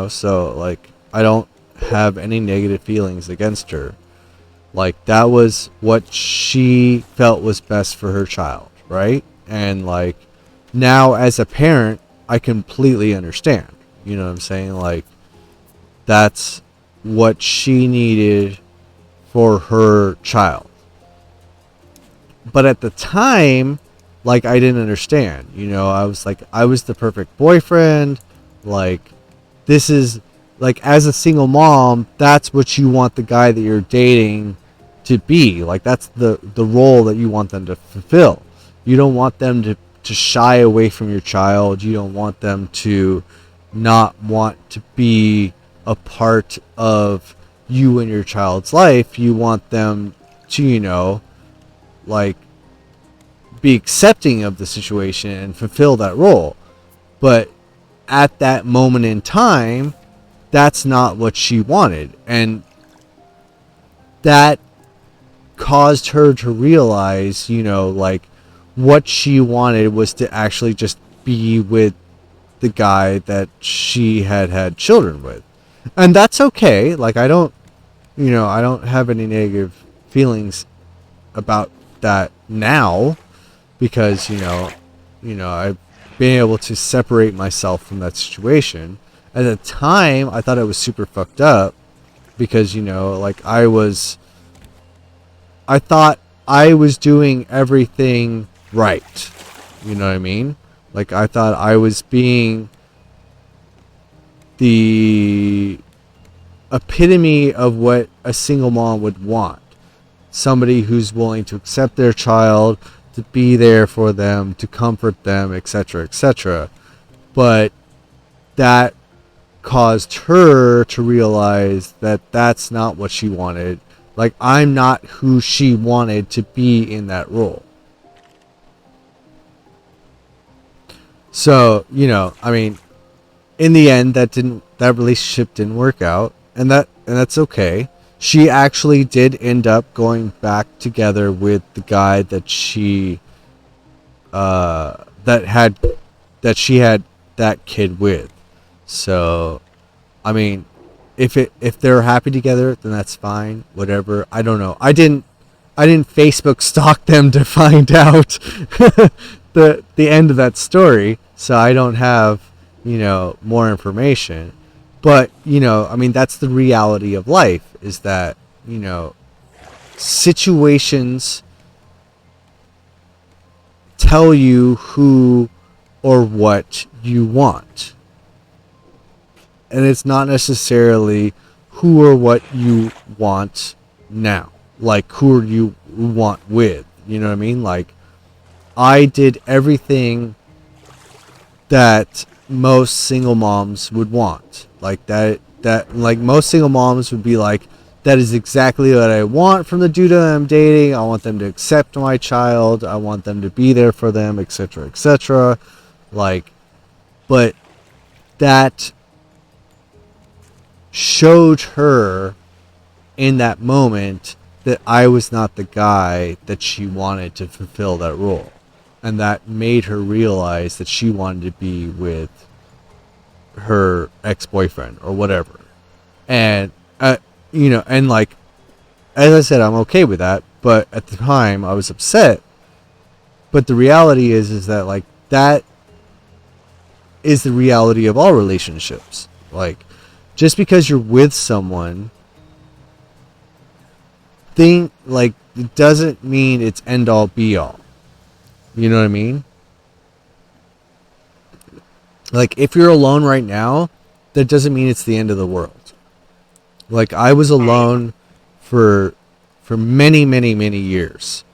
so like, I don't have any negative feelings against her. Like, that was what she felt was best for her child, right? And like, now as a parent, I completely understand. You know what I'm saying? Like, that's what she needed for her child. But at the time, like, I didn't understand. I was like, I was the perfect boyfriend. Like, this is, like, as a single mom, that's what you want the guy that you're dating to be. Like, that's the role that you want them to fulfill. You don't want them to shy away from your child. You don't want them to not want to be a part of you and your child's life. You want them to, like, be accepting of the situation and fulfill that role. But at that moment in time, that's not what she wanted. And that caused her to realize, like, what she wanted was to actually just be with the guy that she had children with. And that's okay. Like, I don't, I don't have any negative feelings about that now, because, I've been able to separate myself from that situation. At the time, I thought it was super fucked up because, like, I thought I was doing everything right. You know what I mean? Like, I thought I was being the epitome of what a single mom would want. Somebody who's willing to accept their child, to be there for them, to comfort them, etc., etc. But that caused her to realize that that's not what she wanted. Like, I'm not who she wanted to be in that role. So, I mean, in the end, that relationship didn't work out, and that's okay. She actually did end up going back together with the guy that she she had that kid with. So, I mean, if they're happy together, then that's fine. Whatever. I don't know. I didn't Facebook stalk them to find out the end of that story, so I don't have more information. But I mean, that's the reality of life, is that situations tell you who or what you want. And it's not necessarily who or what you want now. Like, who you want with. You know what I mean? Like, I did everything that most single moms would want. Like, like, most single moms would be like, that is exactly what I want from the dude that I'm dating. I want them to accept my child. I want them to be there for them, etc., etc. Like, but that showed her in that moment that I was not the guy that she wanted to fulfill that role. And that made her realize that she wanted to be with her ex-boyfriend or whatever. And, and like, as I said, I'm okay with that. But at the time, I was upset. But the reality is that, like, that is the reality of all relationships. Like, just because you're with someone, it doesn't mean it's end all be all. You know what I mean? Like, if you're alone right now, that doesn't mean it's the end of the world. Like, I was alone for many, many, many years.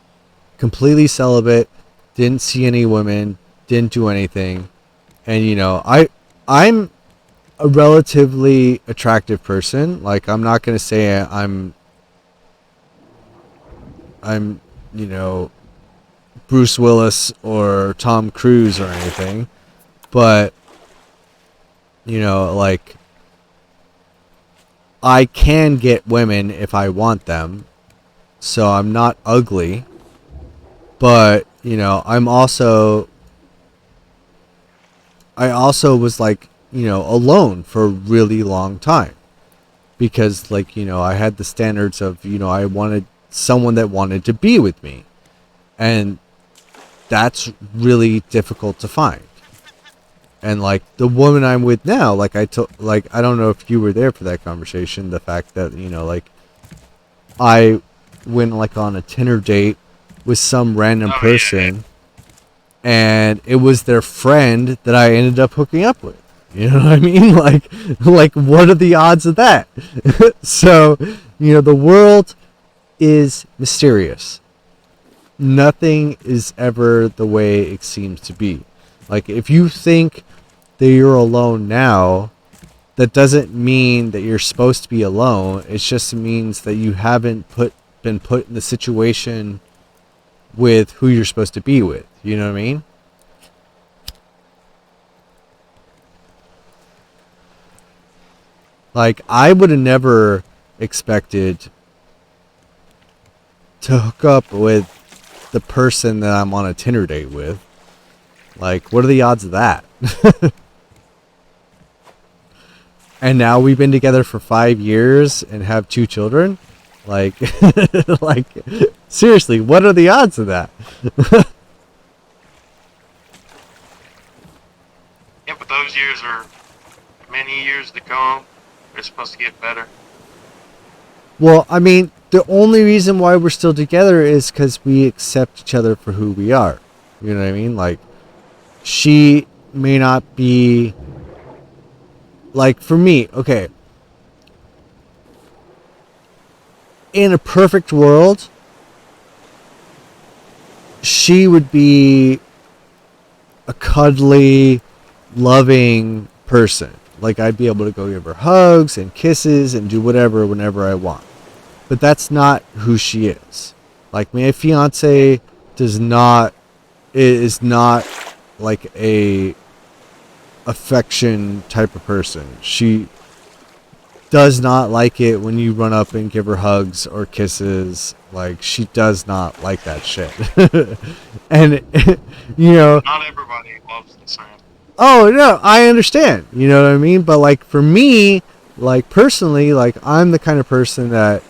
Completely celibate, didn't see any women, didn't do anything. And, I'm a relatively attractive person. Like, I'm not going to say I'm Bruce Willis or Tom Cruise or anything. But, like, I can get women if I want them. So I'm not ugly. But, I also was, like, alone for a really long time. Because, like, I had the standards of, I wanted someone that wanted to be with me. And that's really difficult to find. And, like, the woman I'm with now, like, I don't know if you were there for that conversation, the fact that, like, I went, like, on a Tinder date with some random person, and it was their friend that I ended up hooking up with. You know what I mean? Like, what are the odds of that? So, the world is mysterious. Nothing is ever the way it seems to be. Like, if you think that you're alone now, that doesn't mean that you're supposed to be alone. It just means that you haven't been put in the situation with who you're supposed to be with. You know what I mean? Like, I would have never expected to hook up with the person that I'm on a Tinder date with. Like, what are the odds of that? And now we've been together for 5 years and have 2 children. Like, like, seriously, what are the odds of that? Yeah, but those years are many years to come. They're supposed to get better. Well, I mean, the only reason why we're still together is because we accept each other for who we are. You know what I mean? Like, she may not be. Like, for me, okay. In a perfect world, she would be a cuddly, loving person. Like, I'd be able to go give her hugs and kisses and do whatever whenever I want. But that's not who she is. Like, my fiance is not like a affection type of person. She does not like it when you run up and give her hugs or kisses. Like, she does not like that shit. And, you know, Not everybody loves the same. oh no, I understand. You know what I mean? But like, for me, like, personally, like, I'm the kind of person that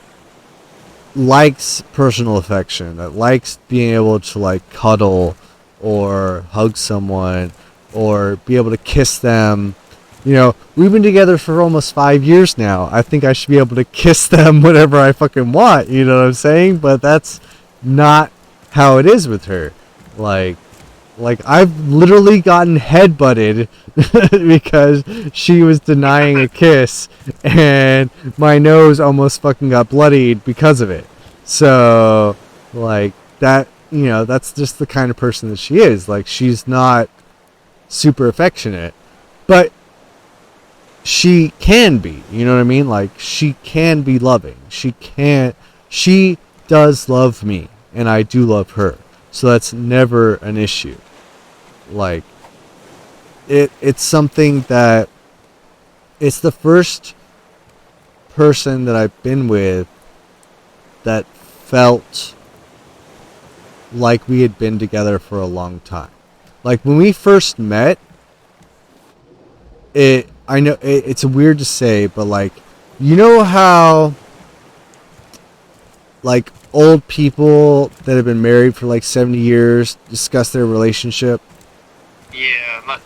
likes personal affection, that likes being able to like cuddle or hug someone or be able to kiss them. You know, we've been together for almost 5 years now. I think I should be able to kiss them whenever I fucking want. You know what I'm saying? But that's not how it is with her. Like, I've literally gotten headbutted because she was denying a kiss, and my nose almost fucking got bloodied because of it. So, like, that, you know, that's just the kind of person that she is. Like, she's not super affectionate, but she can be. You know what I mean? Like, she can be loving. She does love me, and I do love her. So that's never an issue. Like, it's something that, it's the first person that I've been with that felt like we had been together for a long time. Like, when we first met, I know it's weird to say, but like, you know how like old people that have been married for like 70 years discuss their relationship? Yeah,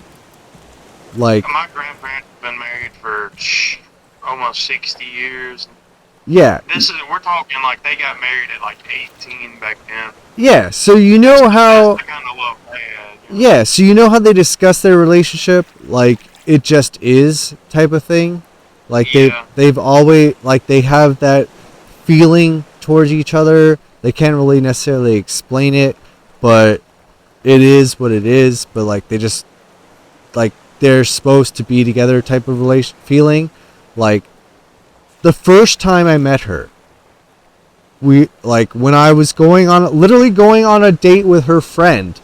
Like, my grandparents have been married for almost 60 years. yeah. We're talking like they got married at like 18 back then. Yeah, so you know how, That's the kind of love they had. yeah, so you know how they discuss their relationship, like, it just is type of thing? Like, Yeah. they've always, like, they have that feeling towards each other. They can't really necessarily explain it, but it is what it is. But like, they just, like, they're supposed to be together type of feeling. Like, the first time I met her, when I was literally going on a date with her friend,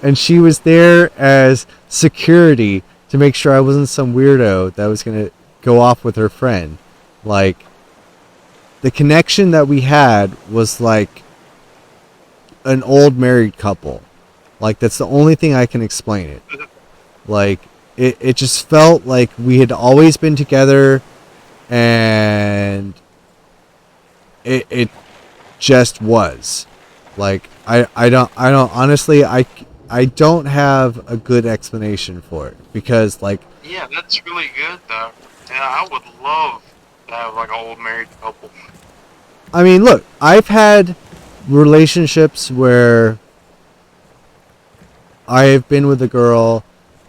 and she was there as security to make sure I wasn't some weirdo that was gonna go off with her friend. Like, the connection that we had was like an old married couple. Like, that's the only thing I can explain it. Like, it just felt like we had always been together, and it just was. Like, I don't honestly, I don't have a good explanation for it, because like, Yeah, that's really good though. And I would love to have like an old married couple. I mean, look, I've had relationships where I've been with a girl,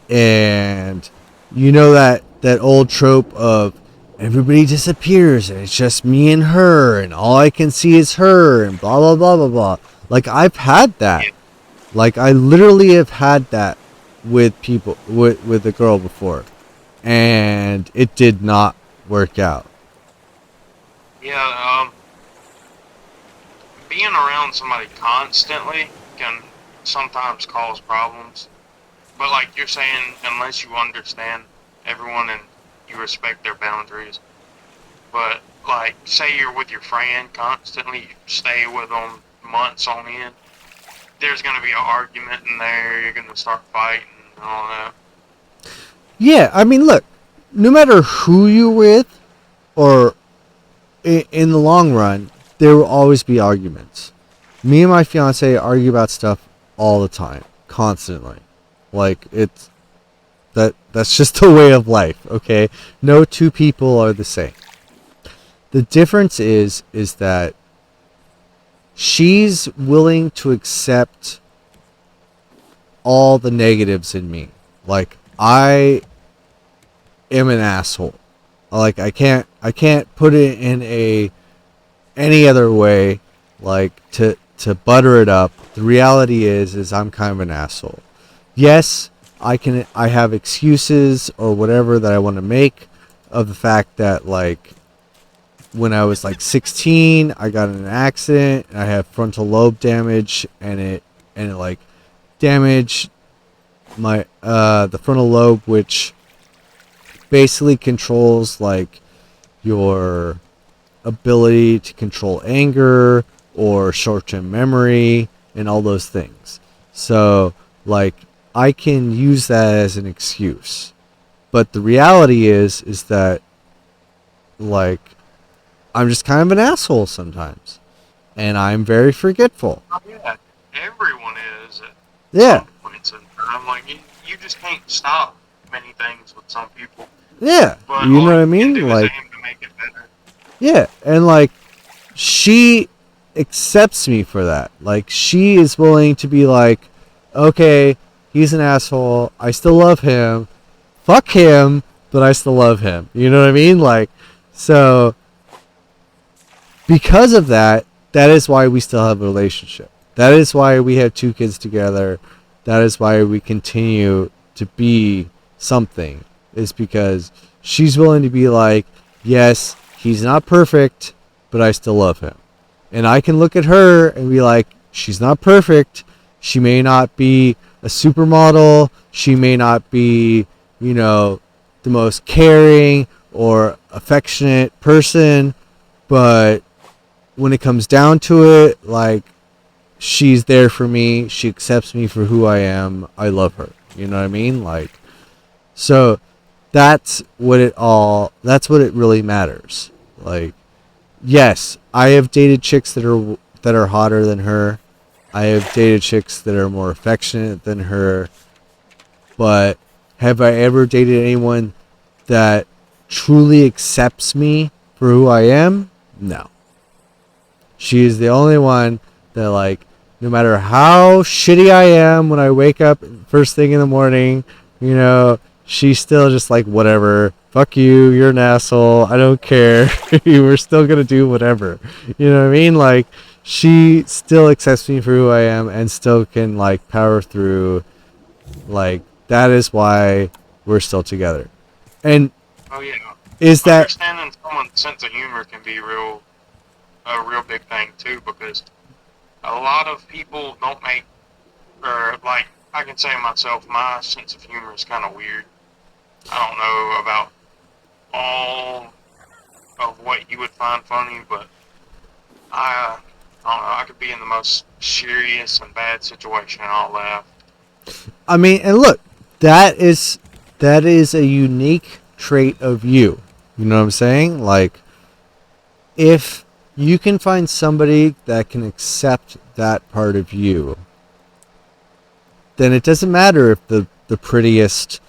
and you know that old trope of everybody disappears and it's just me and her and all I can see is her and blah blah blah blah blah. Like, I've had that. Yeah. Like, I literally have had that with people, with a girl before, and it did not work out. Yeah, being around somebody constantly can sometimes cause problems. But like you're saying, unless you understand everyone and you respect their boundaries. But like, say you're with your friend constantly, you stay with them months on end. there's going to be an argument in there. You're going to start fighting and all that. Yeah, I mean, look, no matter who you're with, or in the long run, there will always be arguments. Me and my fiance argue about stuff all the time, constantly. Like it's that's just the way of life, okay? No two people are the same. The difference is that she's willing to accept all the negatives in me. Like I am an asshole. Like I can't put it in any other way, like to butter it up. The reality is I'm kind of an asshole. Yes, I have excuses or whatever that I want to make of the fact that, like, when I was like 16, I got in an accident and I have frontal lobe damage, and it like damaged my the frontal lobe, which basically controls like your ability to control anger or short-term memory and all those things. So like I can use that as an excuse. But the reality is that, like, I'm just kind of an asshole sometimes, and I'm very forgetful. Oh, yeah, everyone is at Yeah, some points in time. Like, you just can't stop many things with some people. yeah, But you know all what I you can mean? do is Like, aim to make it better. yeah, and like, she accepts me for that. Like, she is willing to be like, okay, he's an asshole. I still love him. Fuck him, but I still love him. You know what I mean? Like, so because of that, that is why we still have a relationship. That is why we have 2 kids together. That is why we continue to be something. Is because she's willing to be like, yes, he's not perfect, but I still love him. And I can look at her and be like, she's not perfect. She may not be a supermodel. She may not be, you know, the most caring or affectionate person. But when it comes down to it, like, she's there for me. She accepts me for who I am. I love her. You know what I mean? Like, so that's what it really matters. Like, yes, I have dated chicks that are hotter than her. I have dated chicks that are more affectionate than her. But have I ever dated anyone that truly accepts me for who I am? No. She is the only one that, like, no matter how shitty I am when I wake up first thing in the morning, you know, she's still just like, whatever. Fuck you. You're an asshole. I don't care. We're still going to do whatever. You know what I mean? Like, she still accepts me for who I am and still can, like, power through. Like, that is why we're still together. And Oh, yeah. is that... Understanding someone's sense of humor can be a real big thing, too, because a lot of people don't make, or, like, I can say myself, my sense of humor is kind of weird. I don't know about all of what you would find funny, but I don't know, I could be in the most serious and bad situation and I'll laugh. I mean, and look, that is a unique trait of you. You know what I'm saying? Like, if you can find somebody that can accept that part of you, then it doesn't matter if the prettiest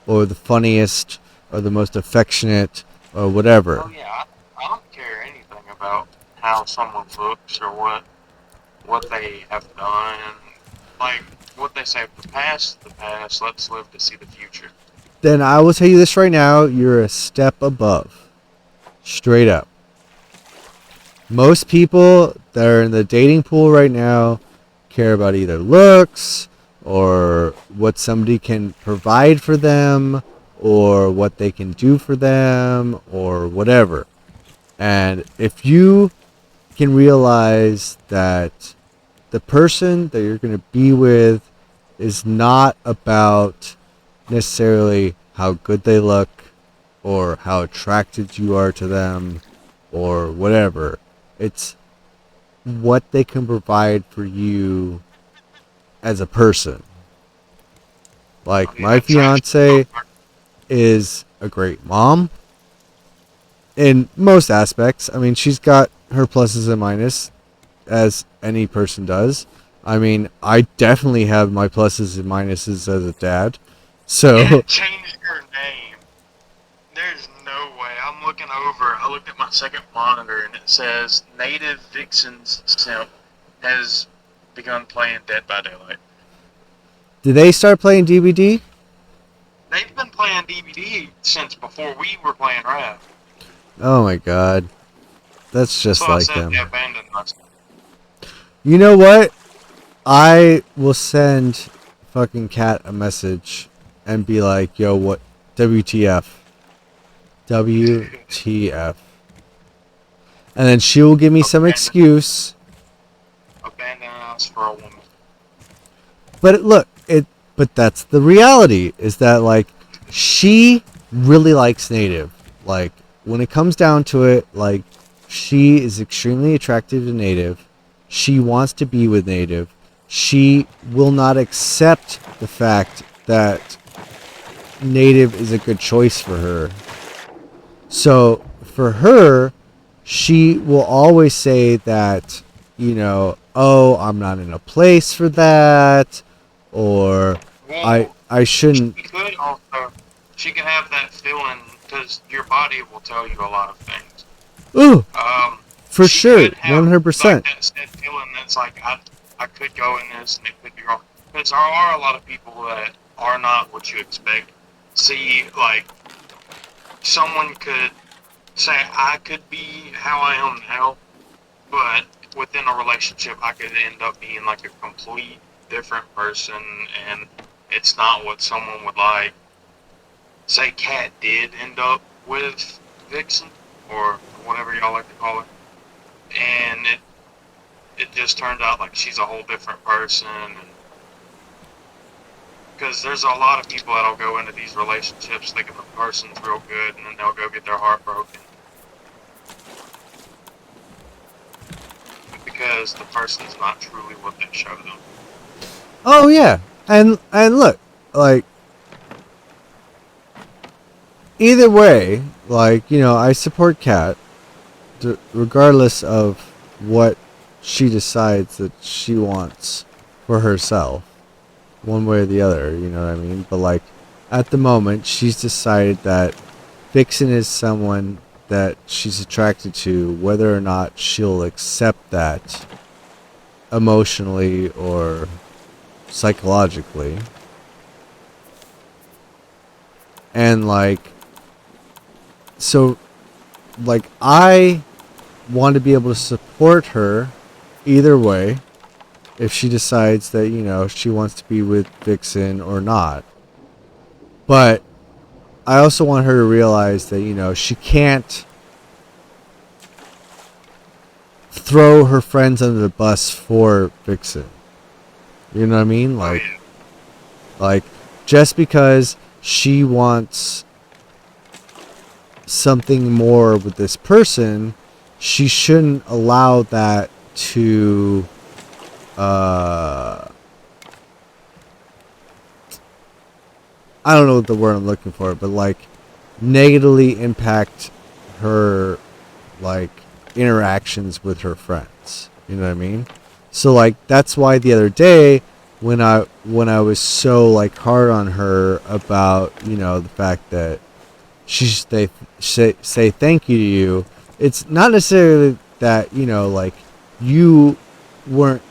or the funniest or the most affectionate or whatever. Oh yeah, I don't care anything about how someone looks or what they have done. Like what they say, the past, let's live to see the future. Then I will tell you this right now, you're a step above. Straight up. Most people that are in the dating pool right now care about either looks or what somebody can provide for them or what they can do for them or whatever. And if you can realize that the person that you're going to be with is not about necessarily how good they look or how attracted you are to them or whatever. It's what they can provide for you as a person. I Like mean, my that's actually fiance is a great mom in most aspects. I mean, she's got her pluses and minuses as any person does. I mean, I definitely have my pluses and minuses as a dad. So, and change your name. There's no way. I'm looking over. I looked at my second monitor and it says Native Vixen's simp has begun playing Dead by Daylight. did they start playing DBD? They've been playing DBD since before we were playing Raft. Oh my god. That's just So I like said them. they abandoned us. You know what? I will send fucking Kat a message and be like, yo, what? WTF. WTF. And then she will give me some excuse. Abandon us for a woman. But but that's the reality, is that like she really likes Native. Like when it comes down to it, like she is extremely attracted to Native. She wants to be with Native. She will not accept the fact that Native is a good choice for her. So for her, she will always say that, oh, I'm not in a place for that, or Well, I shouldn't. she could have that feeling because your body will tell you a lot of things. Ooh, Um, for she sure, could have 100%. like that said feeling that's like I could go in this and it could be wrong. Because there are a lot of people that are not what you expect. See, like someone could say I could be how I am now, but within a relationship I could end up being like a complete different person, and it's not what someone would like. Say Kat did end up with Vixen, or whatever y'all like to call her, and it just turned out like she's a whole different person. And because there's a lot of people that'll go into these relationships thinking the person's real good, and then they'll go get their heart broken because the person's not truly what they show them. Oh yeah, and look, like either way, like I support Kat, regardless of what she decides that she wants for herself, one way or the other. You know what I mean? But like at the moment, she's decided that Vixen is someone that she's attracted to, whether or not she'll accept that emotionally or psychologically. And like, so like I want to be able to support her either way if she decides that she wants to be with Vixen or not. But I also want her to realize that she can't throw her friends under the bus for Vixen. You know what I mean? Like just because she wants something more with this person, she shouldn't allow that to I don't know what the word I'm looking for, but like negatively impact her like interactions with her friends. You know what I mean? So like that's why the other day when I was so like hard on her about the fact that she should say thank you to you, it's not necessarily that like you weren't,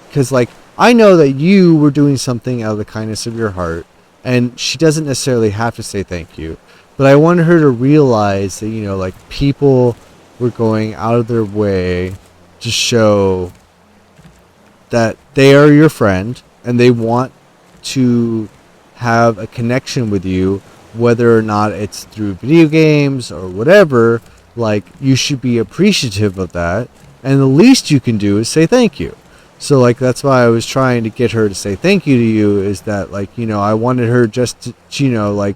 because like I know that you were doing something out of the kindness of your heart, and she doesn't necessarily have to say thank you, but I wanted her to realize that like people were going out of their way to show that they are your friend and they want to have a connection with you, whether or not it's through video games or whatever. Like you should be appreciative of that, and the least you can do is say thank you. So like that's why I was trying to get her to say thank you to you, is that like I wanted her just to like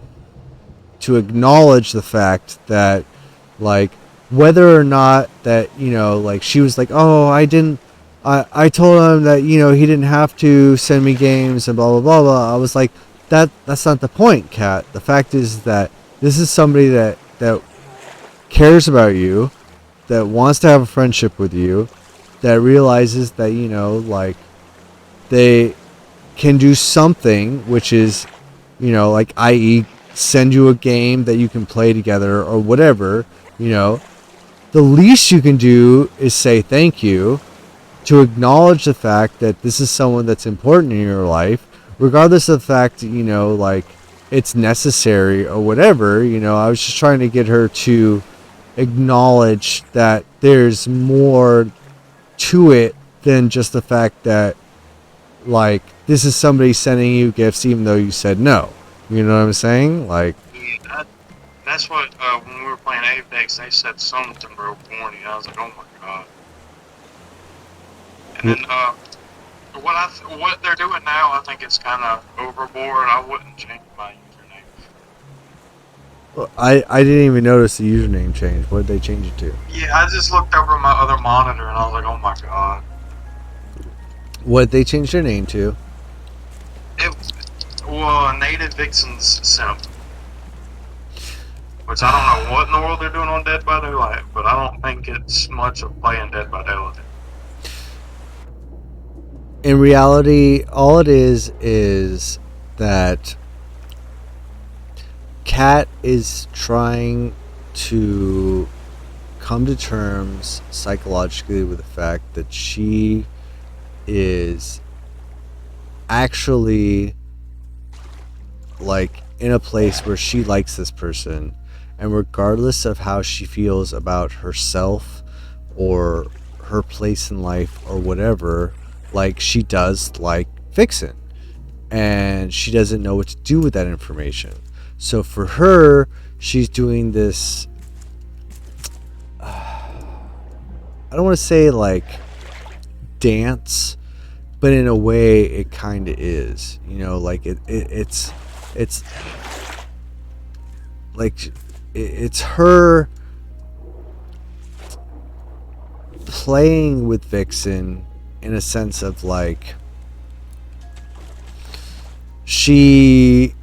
to acknowledge the fact that like whether or not that like she was like, oh, I didn't I told him that he didn't have to send me games and blah blah blah blah. I was like, that's not the point, Kat. The fact is that this is somebody that cares about you, that wants to have a friendship with you, that realizes that like they can do something, which is like i.e. send you a game that you can play together or whatever. The least you can do is say thank you, to acknowledge the fact that this is someone that's important in your life, regardless of the fact that, like it's necessary or whatever. I was just trying to get her to acknowledge that there's more to it than just the fact that, like, this is somebody sending you gifts even though you said no. You know what I'm saying? Like, Yeah, that's what, when we were playing Apex, they said something real corny. I was like, oh my god. And then, what they're doing now, I think it's kind of overboard. I wouldn't change my username. I didn't even notice the username change. What did they change it to? Yeah, I just looked over my other monitor and I was like, oh my god. What did they change their name to? Native Vixen's Simp. Which I don't know what in the world they're doing on Dead by Daylight, but I don't think it's much of playing Dead by Daylight. In reality, all it is that Kat is trying to come to terms psychologically with the fact that she is actually, like, in a place where she likes this person, and regardless of how she feels about herself or her place in life or whatever, like, she does like Vixen, and she doesn't know what to do with that information. So for her, she's doing this, I don't want to say like dance, but in a way it kind of is, like it's like it's her playing with Vixen in a sense of, like, she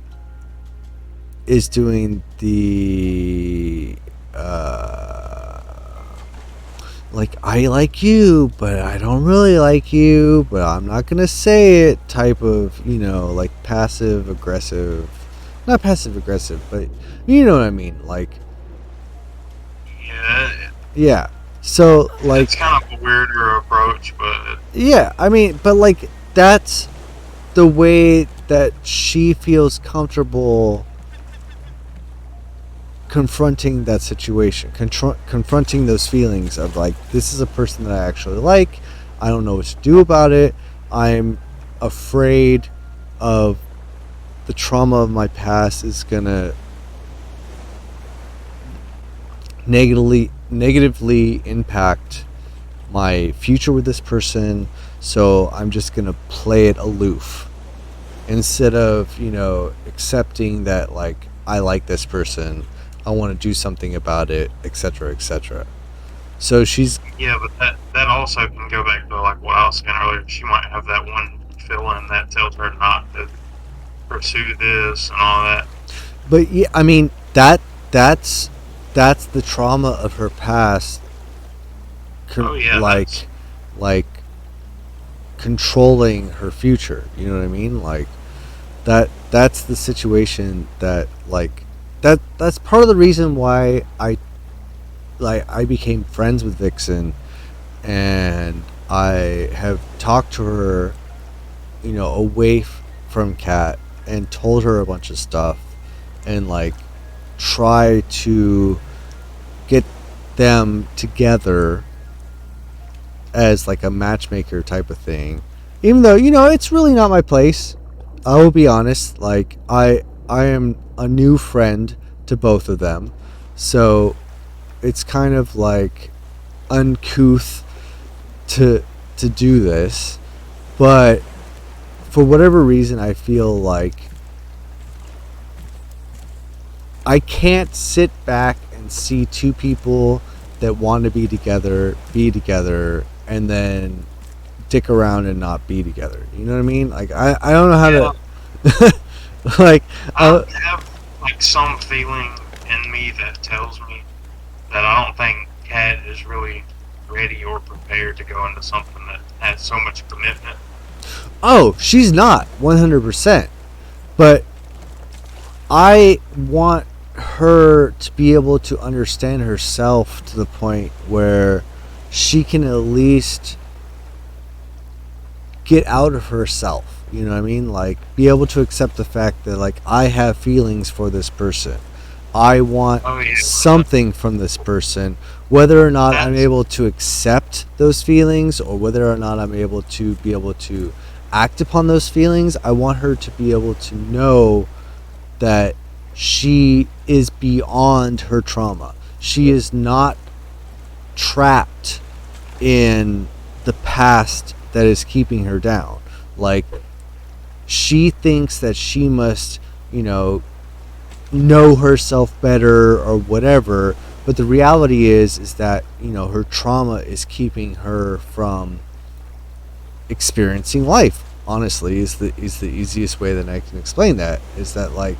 is doing the like, I like you but I don't really like you, but I'm not gonna say it type of, like, passive aggressive, not passive aggressive, but you know what I mean, like, yeah. So, like, it's kind of a weirder approach, but yeah, I mean, but like, that's the way that she feels comfortable confronting that situation, confronting those feelings of, like, this is a person that I actually like. I don't know what to do about it. I'm afraid of the trauma of my past is gonna negatively impact my future with this person, so I'm just gonna play it aloof instead of, accepting that, like, I like this person, I want to do something about it, etc., etc. So she's, yeah, but that also can go back to, like, what I was saying earlier. She might have that one feeling that tells her not to pursue this and all that. but yeah, I mean, that's the trauma of her past, Oh yeah, like controlling her future. You know what I mean? Like, that's the situation that, like, that's part of the reason why I became friends with Vixen, and I have talked to her, away from Kat, and told her a bunch of stuff, and, like, try to get them together as, like, a matchmaker type of thing, even though, it's really not my place. I will be honest, like, I am a new friend to both of them, so it's kind of, like, uncouth to do this, but for whatever reason I feel like I can't sit back and see two people that want to be together, and then stick around and not be together. You know what I mean? Like I don't know how Yeah, to like I have like some feeling in me that tells me that I don't think Kat is really ready or prepared to go into something that has so much commitment. oh, she's not 100%. But I want her to be able to understand herself to the point where she can at least get out of herself. You know what I mean? Like, be able to accept the fact that, like, I have feelings for this person. I want Oh yeah, something from this person. Whether or not I'm that's able to accept those feelings or whether or not I'm able to be able to act upon those feelings, I want her to be able to know that she is beyond her trauma. She is not trapped in the past that is keeping her down. Like, she thinks that she must, know herself better or whatever, but the reality is that, her trauma is keeping her from experiencing life. Honestly, is the easiest way that I can explain that. Is that, like,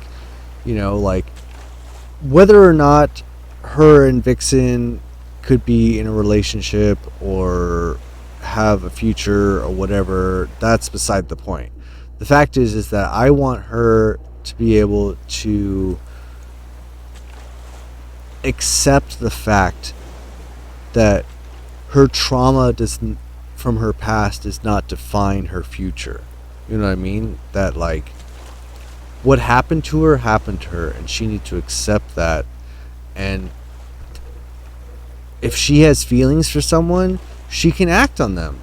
like, whether or not her and Vixen could be in a relationship or have a future or whatever, that's beside the point. The fact is that I want her to be able to accept the fact that her trauma doesn't from her past does not define her future. You know what I mean? That, like, what happened to her, and she needs to accept that. And if she has feelings for someone, she can act on them.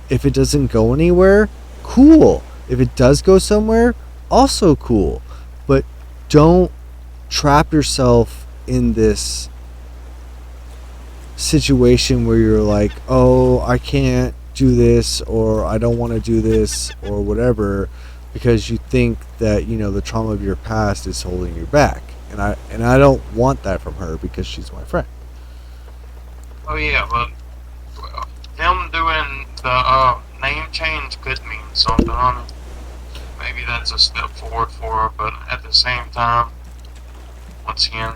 If it doesn't go anywhere, cool. If it does go somewhere, also cool. But don't trap yourself in this situation where you're like, oh, I can't do this, or I don't want to do this, or whatever, because you think that, the trauma of your past is holding you back. And I don't want that from her because she's my friend. oh yeah, but them doing the name change could mean something. Maybe that's a step forward for her, but at the same time, once again,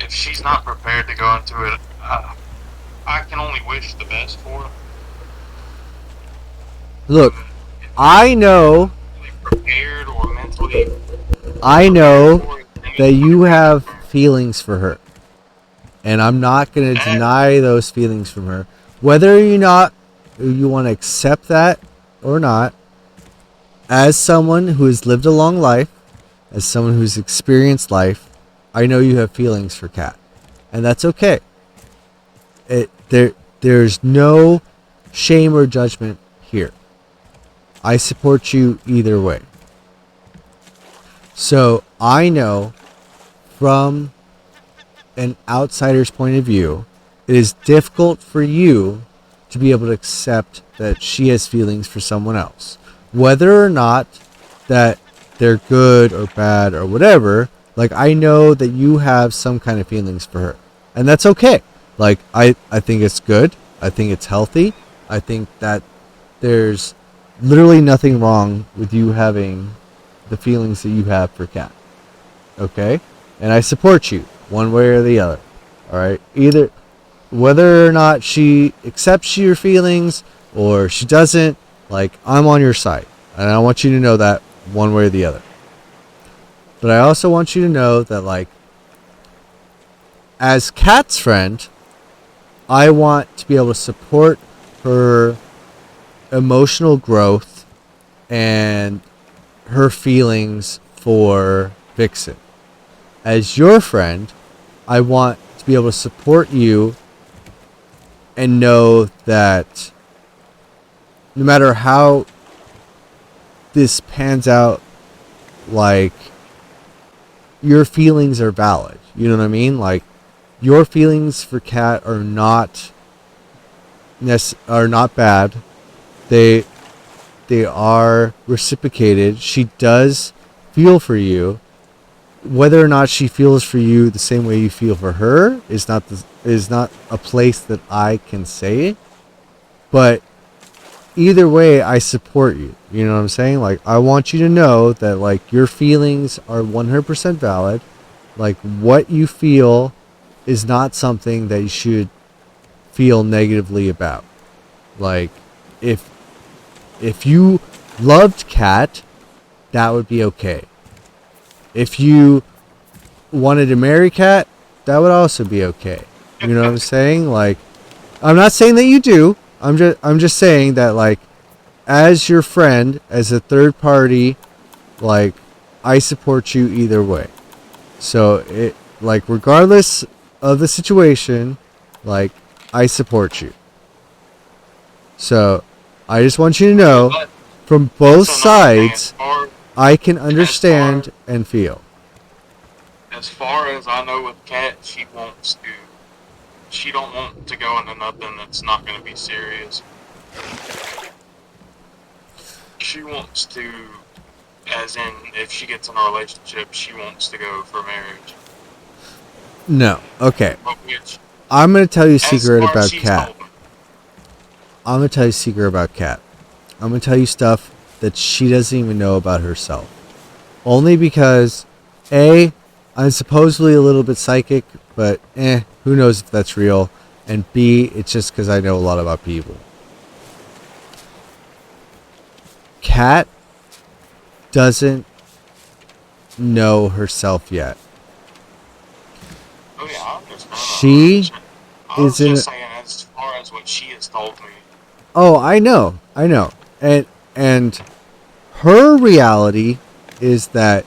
if she's not prepared to go into it, I can only wish the best for her. Look, If I know she's prepared or mentally I prepared know for it, then we that can you take it have from feelings for her, and I'm not going to that. deny those feelings from her. Whether you want to accept that or not, as someone who has lived a long life, as someone who's experienced life, I know you have feelings for Kat, and that's okay. There's no shame or judgment here. I support you either way. So I know from an outsider's point of view, it is difficult for you to be able to accept that she has feelings for someone else. Whether or not that they're good or bad or whatever, like, I know that you have some kind of feelings for her. And that's okay. Like, I think it's good. I think it's healthy. I think that there's literally nothing wrong with you having the feelings that you have for Kat. Okay? And I support you one way or the other. Alright? Either whether or not she accepts your feelings or she doesn't, like, I'm on your side. And I want you to know that one way or the other. But I also want you to know that, like, as Kat's friend, I want to be able to support her emotional growth and her feelings for Vixen. As your friend, I want to be able to support you and know that no matter how this pans out, like, your feelings are valid. You know what I mean? Like, your feelings for Kat are not bad. They are reciprocated. She does feel for you. Whether or not she feels for you the same way you feel for her is not a place that I can say. But either way, I support you. You know what I'm saying? Like, I want you to know that, like, your feelings are 100% valid. Like, what you feel is not something that you should feel negatively about. Like, if you loved Kat, that would be okay. If you wanted to marry Kat, that would also be okay. You know what I'm saying? Like, I'm not saying that you do. I'm just saying that, like, as your friend, as a third party, like, I support you either way. So it, like, regardless of the situation, like, I support you. So I just want you to know, But from both also another thing, sides, I can understand and feel. as far as I know with Kat, she don't want to go into nothing that's not going to be serious. She wants to, as in, if she gets in a relationship, she wants to go for marriage. No. Okay. But which, I'm going to tell you a as secret far as about she's Kat. told me, I'm going to tell you a secret about Kat. I'm going to tell you stuff that she doesn't even know about herself. Only because, A, I'm supposedly a little bit psychic, but who knows if that's real. And B, it's just because I know a lot about people. Kat doesn't know herself yet. oh yeah, I understand. She I was is in. just saying, as far as what she has told me. Oh, I know, and her reality is that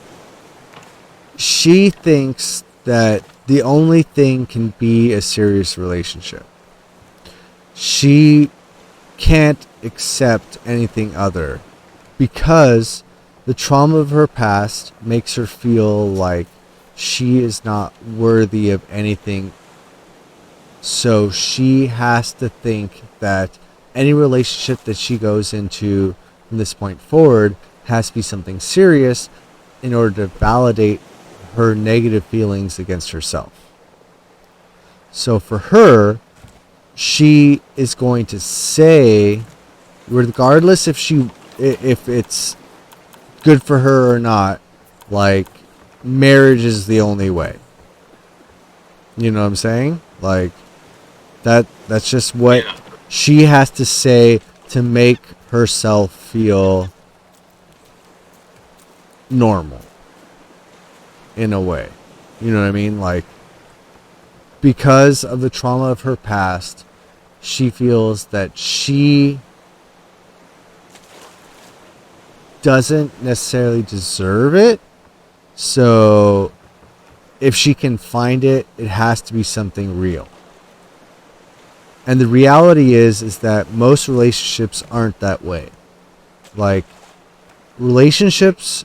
she thinks that the only thing can be a serious relationship. She can't accept anything other because the trauma of her past makes her feel like she is not worthy of anything. So she has to think that any relationship that she goes into from this point forward has to be something serious in order to validate her negative feelings against herself. So for her, she is going to say, regardless if it's good for her or not, like, marriage is the only way. You know what I'm saying? Like, that's just what Yeah. she has to say to make herself feel normal in a way. You know what I mean? Like, because of the trauma of her past, she feels that she doesn't necessarily deserve it. So if she can find it, it has to be something real. And the reality is that most relationships aren't that way. Like, relationships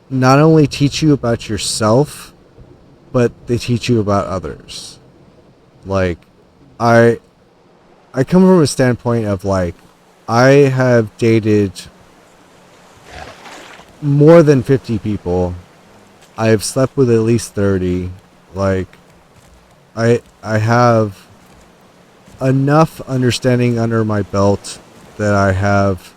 not only teach you about yourself, but they teach you about others. Like, I come from a standpoint of, like, I have dated more than 50 people. I have slept with at least 30. Like, I have enough understanding under my belt that I have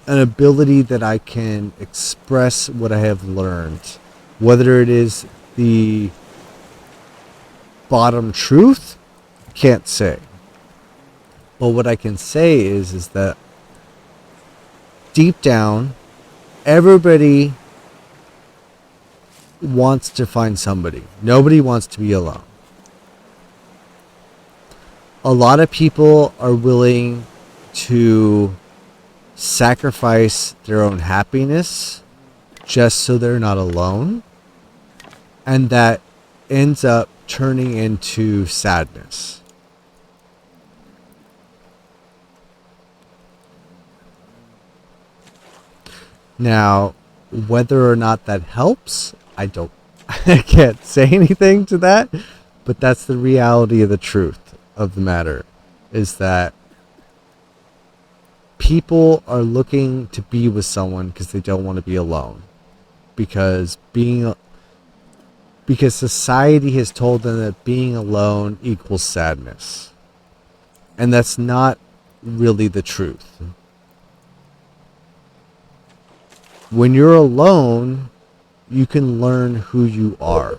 an ability that I can express what I have learned. Whether it is the bottom truth, can't say. But what I can say is that deep down, everybody wants to find somebody. Nobody wants to be alone. A lot of people are willing to sacrifice their own happiness just so they're not alone. And that ends up turning into sadness. Now, whether or not that helps, I can't say anything to that, but that's the reality of the truth of the matter, is that people are looking to be with someone because they don't want to be alone. Because society has told them that being alone equals sadness. And that's not really the truth. When you're alone, you can learn who you are.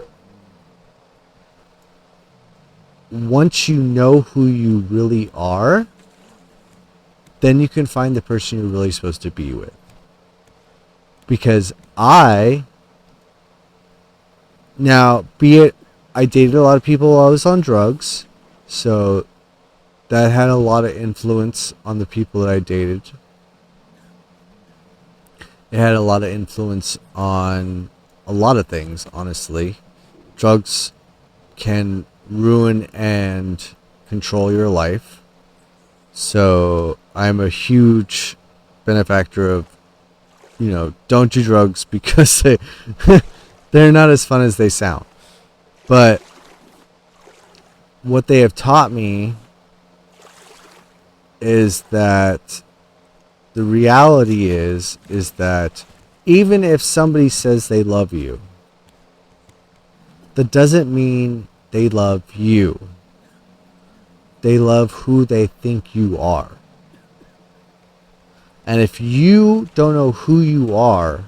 Once you know who you really are, then you can find the person you're really supposed to be with. Because now, be it, I dated a lot of people while I was on drugs, so that had a lot of influence on the people that I dated. It had a lot of influence on a lot of things, honestly. Drugs can ruin and control your life. So I'm a huge benefactor of, don't do drugs because they're not as fun as they sound. But what they have taught me is that the reality is that even if somebody says they love you, that doesn't mean they love you. They love who they think you are. And if you don't know who you are,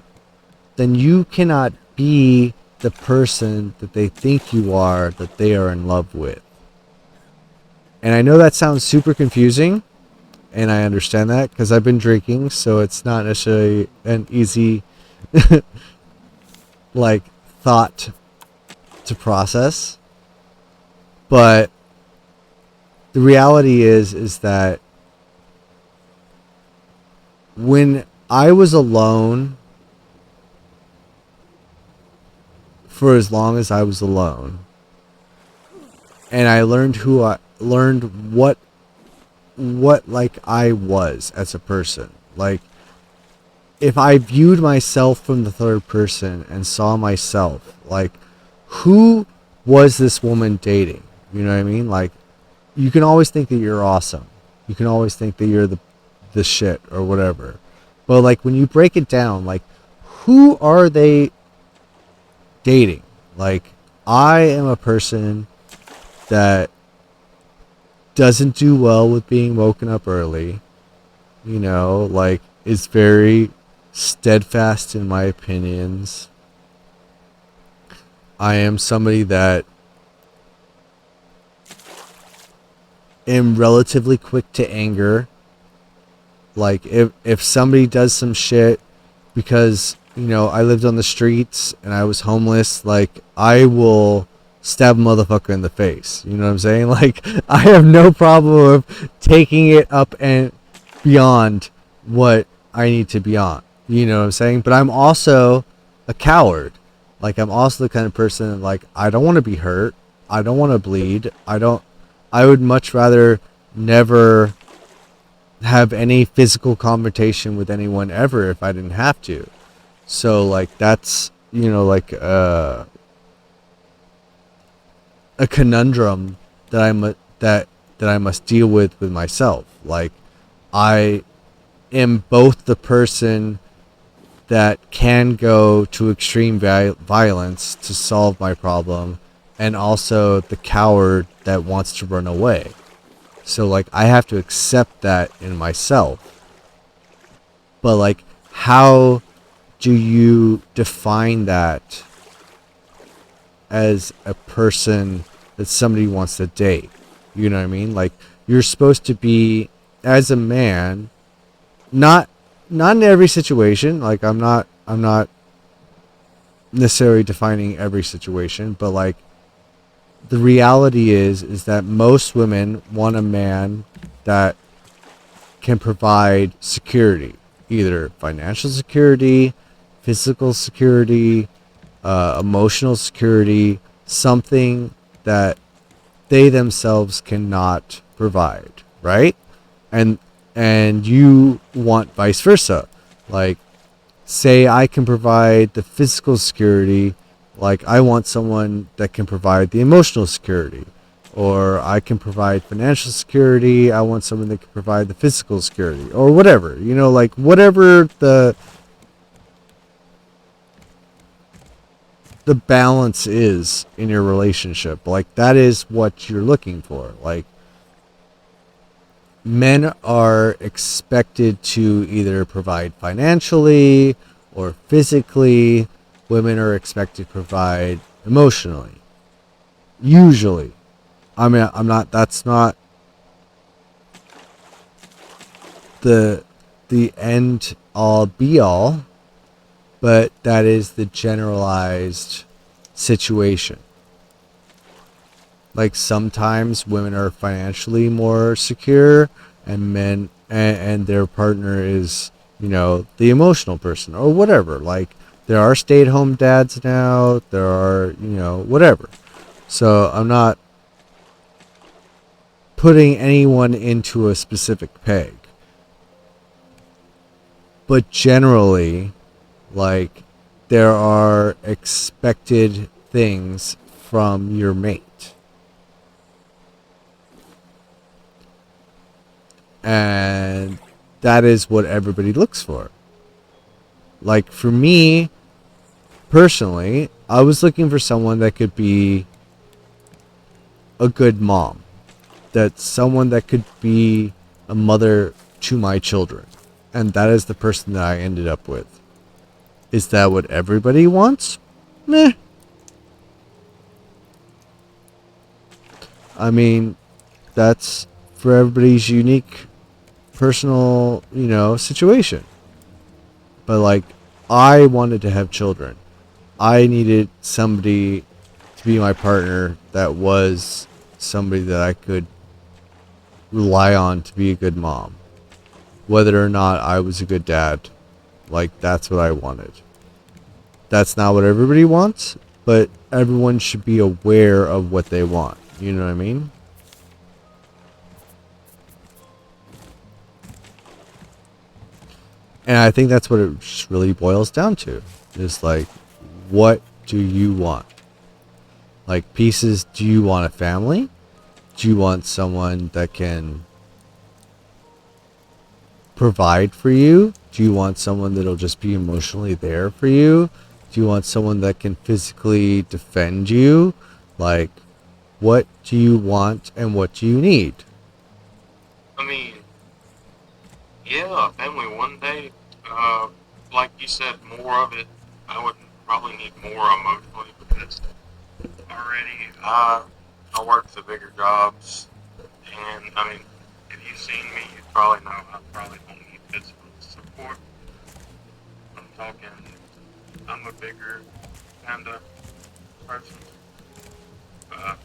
then you cannot be the person that they think you are, that they are in love with. And I know that sounds super confusing, and I understand that because I've been drinking, so it's not necessarily an easy thought to process. But the reality is that when I was alone, for as long as I was alone, and I learned what I was as a person. Like, if I viewed myself from the third person and saw myself, like, who was this woman dating? You know what I mean? Like, you can always think that you're awesome. You can always think that you're the shit or whatever. But like, when you break it down, like, who are they dating? Like, I am a person that doesn't do well with being woken up early, like, is very steadfast in my opinions. I am somebody that am relatively quick to anger. Like, if somebody does some shit because, I lived on the streets and I was homeless, like, I will stab a motherfucker in the face. You know what I'm saying? Like, I have no problem of taking it up and beyond what I need to be on. You know what I'm saying? But I'm also a coward. Like, I'm also the kind of person that, like, I don't want to be hurt. I don't want to bleed. I would much rather never have any physical confrontation with anyone ever if I didn't have to. So, like, that's, a conundrum that I must deal with myself. Like, I am both the person that can go to extreme violence to solve my problem, and also the coward that wants to run away. So, like, I have to accept that in myself. But, like, how do you define that as a person that somebody wants to date? You know what I mean? Like, you're supposed to be, as a man, not in every situation. Like, I'm not necessarily defining every situation, but, like, the reality is that most women want a man that can provide security, either financial security, physical security, emotional security, something that they themselves cannot provide, right? And you want vice versa. Like, say I can provide the physical security, like, I want someone that can provide the emotional security. Or I can provide financial security, I want someone that can provide the physical security. Or whatever, like, whatever the balance is in your relationship. Like, that is what you're looking for. Like, men are expected to either provide financially or physically. Women are expected to provide emotionally. Usually. I mean, I'm not, that's not the end all be all, but that is the generalized situation. Like sometimes women are financially more secure, and men and their partner is, the emotional person or whatever. Like there are stay-at-home dads now, there are, whatever. So I'm not putting anyone into a specific peg. But generally, like, there are expected things from your mate. And that is what everybody looks for. Like, for me, personally, I was looking for someone that could be a good mom. That's someone that could be a mother to my children. And that is the person that I ended up with. Is that what everybody wants? Meh. I mean, that's for everybody's unique personal, situation. But like, I wanted to have children. I needed somebody to be my partner that was somebody that I could rely on to be a good mom. Whether or not I was a good dad, like, that's what I wanted. That's not what everybody wants, but everyone should be aware of what they want. You know what I mean? And I think that's what it just really boils down to. Is like, what do you want? Like, pieces, do you want a family? Do you want someone that can provide for you? Do you want someone that'll just be emotionally there for you? Do you want someone that can physically defend you? Like, what do you want and what do you need? I mean, yeah, a family one day. Like you said, more of it. I would probably need more emotionally because already I work the bigger jobs, and I mean, if you've seen me, you probably know I probably don't need physical support. I'm talking, I'm a bigger kind of person. I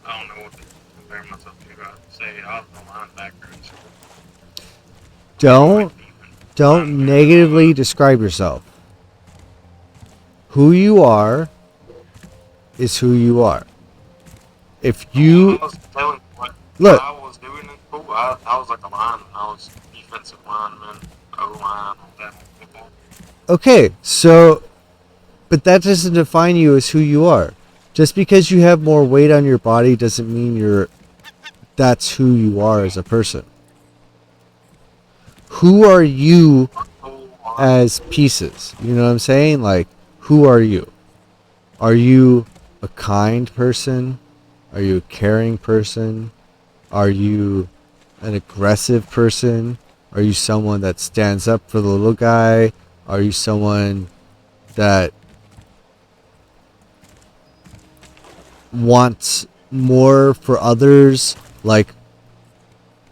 don't know what to compare myself to. I'd say I was a linebacker in school. Don't negatively describe yourself. Who you are is who you are. If you I was telling what look, I was doing in school. I was like a lineman. I was defensive lineman, O-line, all that football. okay, so but that doesn't define you as who you are. Just because you have more weight on your body doesn't mean that's who you are as a person. Who are you as pieces? You know what I'm saying? Like, who are you? Are you a kind person? Are you a caring person? Are you an aggressive person? Are you someone that stands up for the little guy? Are you someone that wants more for others? Like,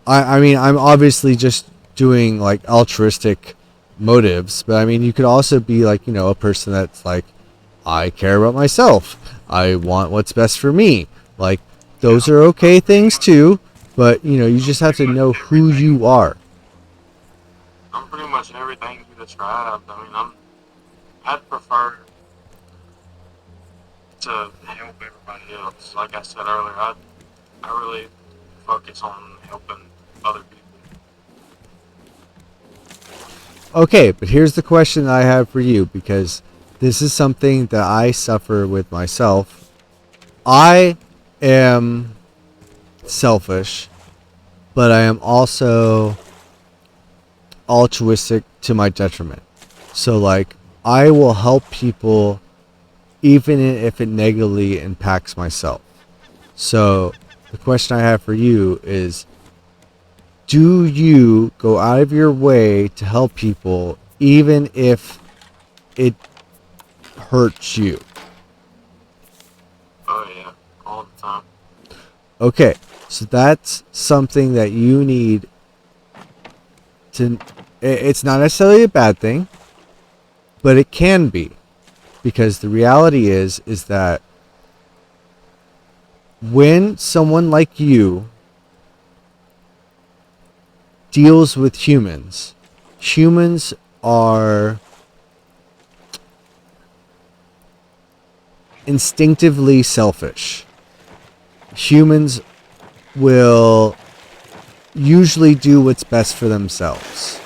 I mean, I'm obviously just doing like altruistic motives, but I mean, you could also be like, a person that's like, I care about myself. I want what's best for me. Like, those are okay things too, but you just have to know who you are. I'm pretty much everything you described. I mean, I'd prefer to help everybody else. Like I said earlier, I really focus on helping other people. Okay, but here's the question that I have for you, because this is something that I suffer with myself. I am selfish, but I am also altruistic to my detriment. So, like, I will help people even if it negatively impacts myself. So, the question I have for you is, do you go out of your way to help people even if it hurts you? Oh yeah, all the time. Okay, so that's something that you need to. It's not necessarily a bad thing, but it can be, because the reality is that when someone like you deals with humans, humans are instinctively selfish. Humans will usually do what's best for themselves.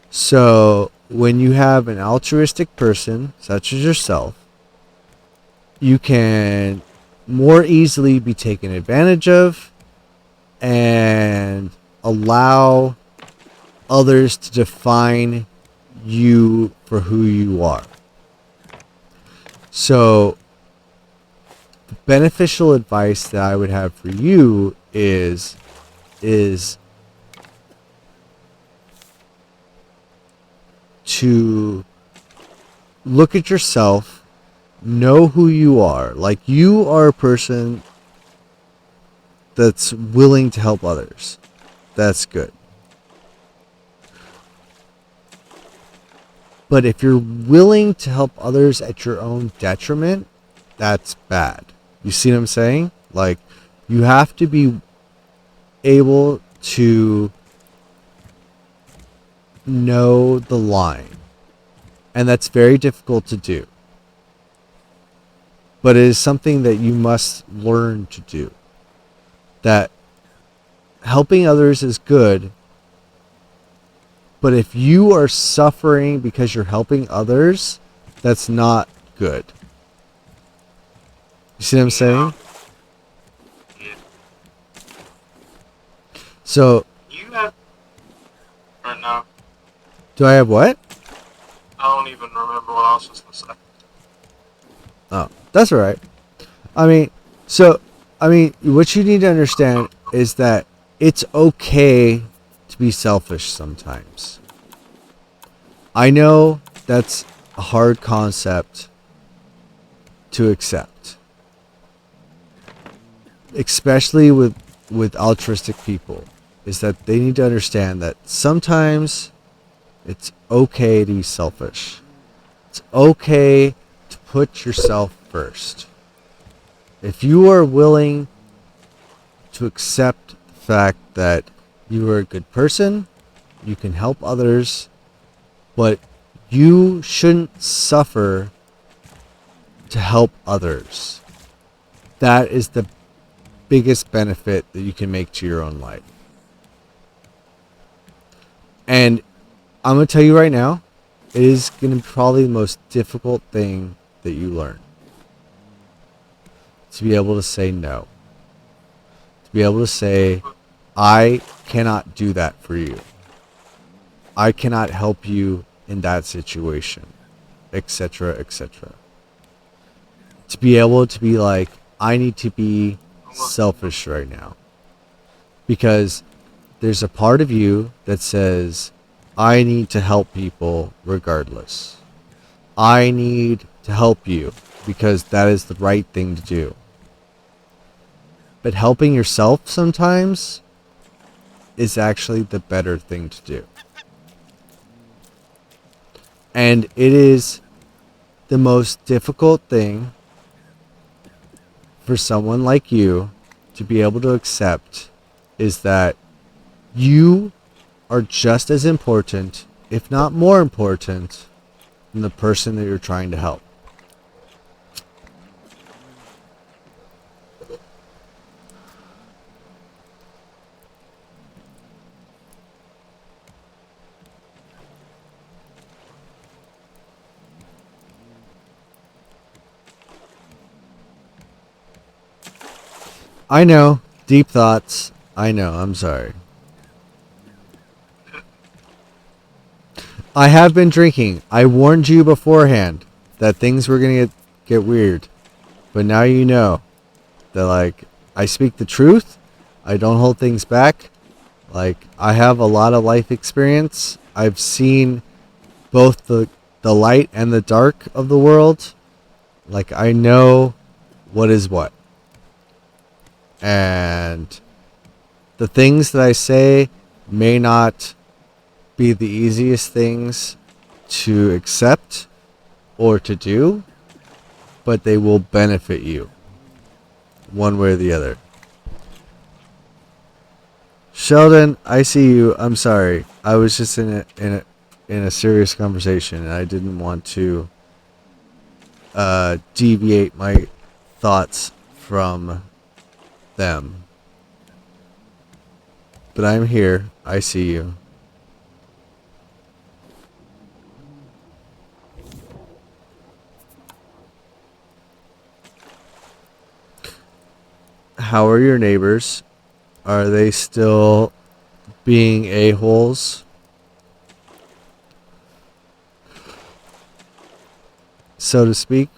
So when you have an altruistic person, such as yourself, you can more easily be taken advantage of and allow others to define you for who you are. So the beneficial advice that I would have for you is to look at yourself, know who you are. Like, you are a person that's willing to help others. That's good. But if you're willing to help others at your own detriment, that's bad. You see what I'm saying? Like, you have to be able to know the line. And that's very difficult to do. But it is something that you must learn to do. That helping others is good, but if you are suffering because you're helping others, that's not good. You see what I'm saying? Yeah. So, You have right now. do I have what? I don't even remember what I was supposed to say. Oh, that's all right. What you need to understand is that it's okay to be selfish sometimes. I know that's a hard concept to accept, especially with altruistic people, is that they need to understand that sometimes it's okay to be selfish. It's okay to put yourself first. If you are willing to accept the fact that you are a good person, you can help others, but you shouldn't suffer to help others. That is the biggest benefit that you can make to your own life. And I'm going to tell you right now, it is going to be probably the most difficult thing that you learn. To be able to say no. To be able to say, I cannot do that for you. I cannot help you in that situation, etc., etc. To be able to be like, I need to be selfish right now. Because there's a part of you that says, I need to help people regardless. I need to help you because that is the right thing to do. But helping yourself sometimes is actually the better thing to do. And it is the most difficult thing for someone like you to be able to accept, is that you are just as important, if not more important, than the person that you're trying to help. I know, deep thoughts. I know, I'm sorry. I have been drinking. I warned you beforehand that things were going to get weird. But now you know that, like, I speak the truth. I don't hold things back. Like, I have a lot of life experience. I've seen both the light and the dark of the world. Like, I know what is what. And the things that I say may not be the easiest things to accept or to do, but they will benefit you one way or the other. Sheldon, I see you. I'm sorry. I was just in a serious conversation, and I didn't want to deviate my thoughts from them. But I'm here. I see you. How are your neighbors? Are they still being a-holes, so to speak?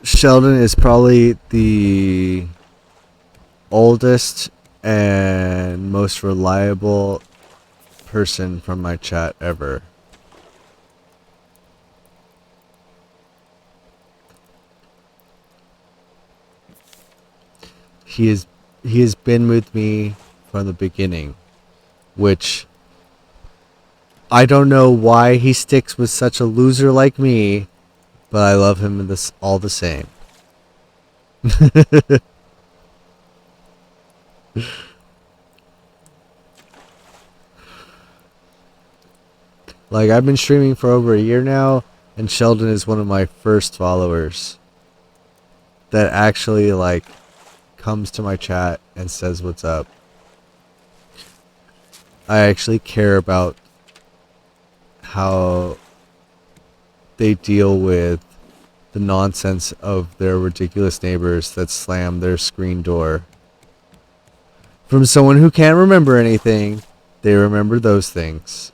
Sheldon is probably the oldest and most reliable person from my chat ever. He has been with me from the beginning, which I don't know why he sticks with such a loser like me, but I love him in this all the same. Like, I've been streaming for over a year now, and Sheldon is one of my first followers that actually, like, comes to my chat and says what's up. I actually care about how they deal with the nonsense of their ridiculous neighbors that slam their screen door. From someone who can't remember anything, they remember those things.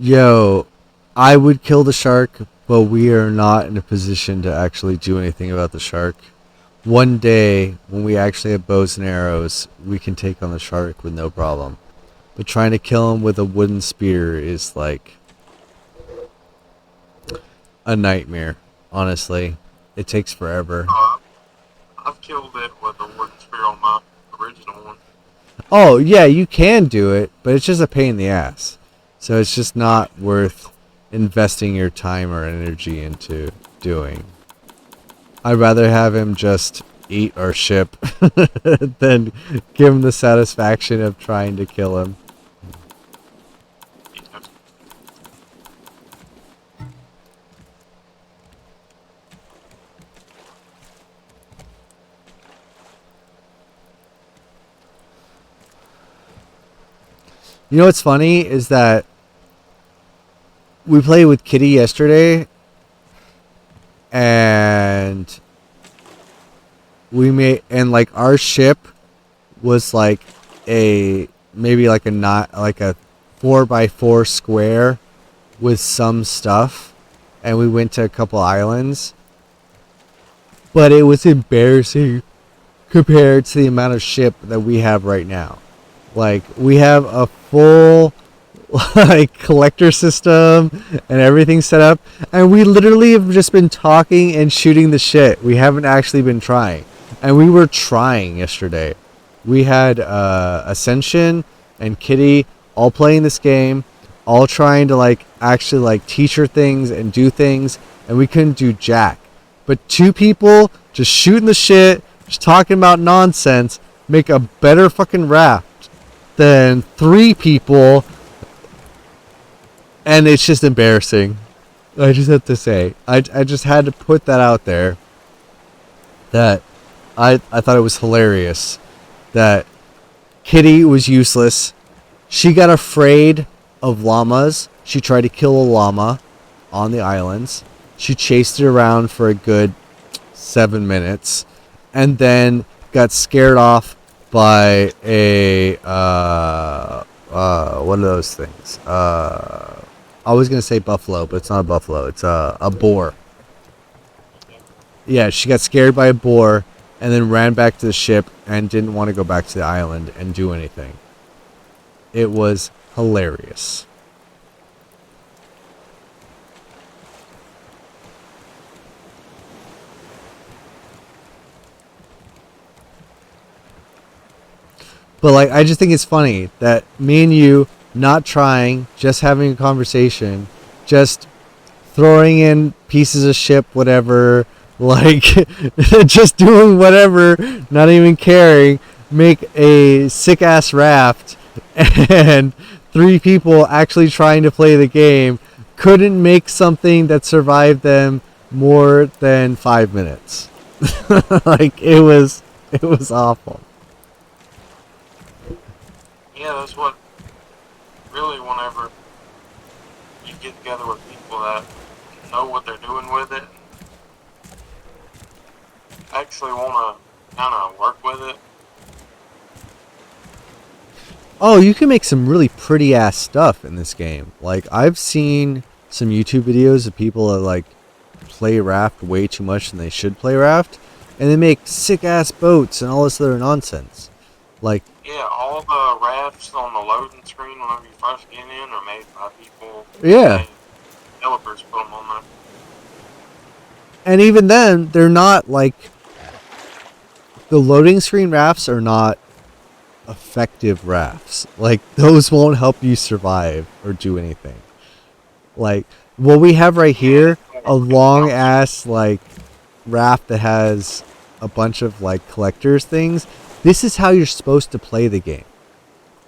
Yo, I would kill the shark, but we are not in a position to actually do anything about the shark. One day, when we actually have bows and arrows, we can take on the shark with no problem. But trying to kill him with a wooden spear is like a nightmare, honestly. It takes forever. I've killed it with a wooden spear on my original one. Oh, yeah, you can do it, but it's just a pain in the ass. So it's just not worth investing your time or energy into doing. I'd rather have him just eat our ship than give him the satisfaction of trying to kill him. You know what's funny is that we played with Kitty yesterday, and like our ship was like maybe like a 4x4 square with some stuff, and we went to a couple islands, but it was embarrassing compared to the amount of ship that we have right now. Like, we have a full like collector system and everything set up, and we literally have just been talking and shooting the shit. We haven't actually been trying, and we were trying yesterday. We had Ascension and Kitty all playing this game, all trying to like actually like teach her things and do things, and we couldn't do jack. But 2 people just shooting the shit, just talking about nonsense, make a better fucking raft than 3 people, and it's just embarrassing. I just have to say, I just had to put that out there. That I thought it was hilarious that Kitty was useless. She got afraid of llamas. She tried to kill a llama on the islands. She chased it around for a good 7 minutes, and then got scared off by a what are those things? I was gonna say buffalo, but it's not a buffalo. It's a boar. Yeah, she got scared by a boar and then ran back to the ship and didn't want to go back to the island and do anything. It was hilarious. But like, I just think it's funny that me and you not trying, just having a conversation, just throwing in pieces of ship, whatever, like just doing whatever, not even caring, make a sick ass raft, and 3 people actually trying to play the game couldn't make something that survived them more than 5 minutes. Like it was awful. Yeah, that's what really, whenever you get together with people that know what they're doing with it, actually want to kind of work with it. Oh, you can make some really pretty ass stuff in this game. Like, I've seen some YouTube videos of people that like play Raft way too much than they should play Raft, and they make sick ass boats and all this other nonsense. Like, Yeah, all the rafts on the loading screen whenever you first get in are made by people. Yeah. Developers put them on there. and even then, they're not like, the loading screen rafts are not effective rafts. Like, those won't help you survive or do anything. Like, what we have right here, a long ass like raft that has a bunch of like collectors things. This is how you're supposed to play the game.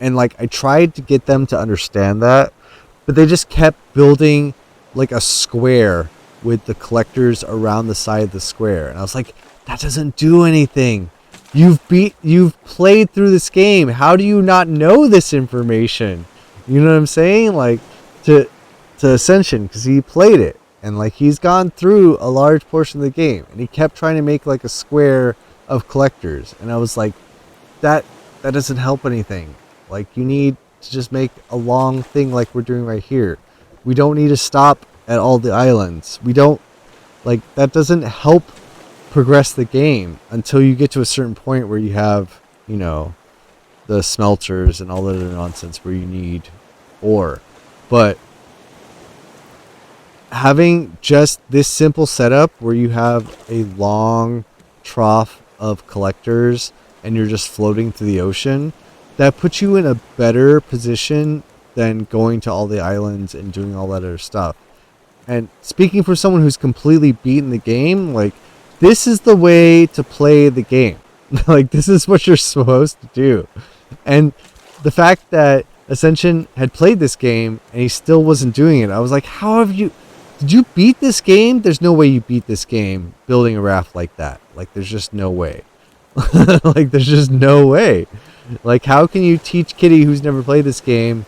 And like, I tried to get them to understand that, but they just kept building like a square with the collectors around the side of the square. And I was like, that doesn't do anything. You've played through this game. How do you not know this information? You know what I'm saying? Like, to Ascension, because he played it, and like, he's gone through a large portion of the game, and he kept trying to make like a square of collectors, and I was like, that doesn't help anything. Like, you need to just make a long thing like we're doing right here. We don't need to stop at all the islands. We don't, like, that doesn't help progress the game until you get to a certain point where you have, you know, the smelters and all that other nonsense where you need ore. But having just this simple setup where you have a long trough of collectors and you're just floating through the ocean, that puts you in a better position than going to all the islands and doing all that other stuff. And speaking for someone who's completely beaten the game, like, this is the way to play the game. Like, this is what you're supposed to do. And the fact that Ascension had played this game and he still wasn't doing it, I was like, did you beat this game? There's no way you beat this game building a raft like that. Like, there's just no way. Like, there's just no way. Like, how can you teach Kitty, who's never played this game,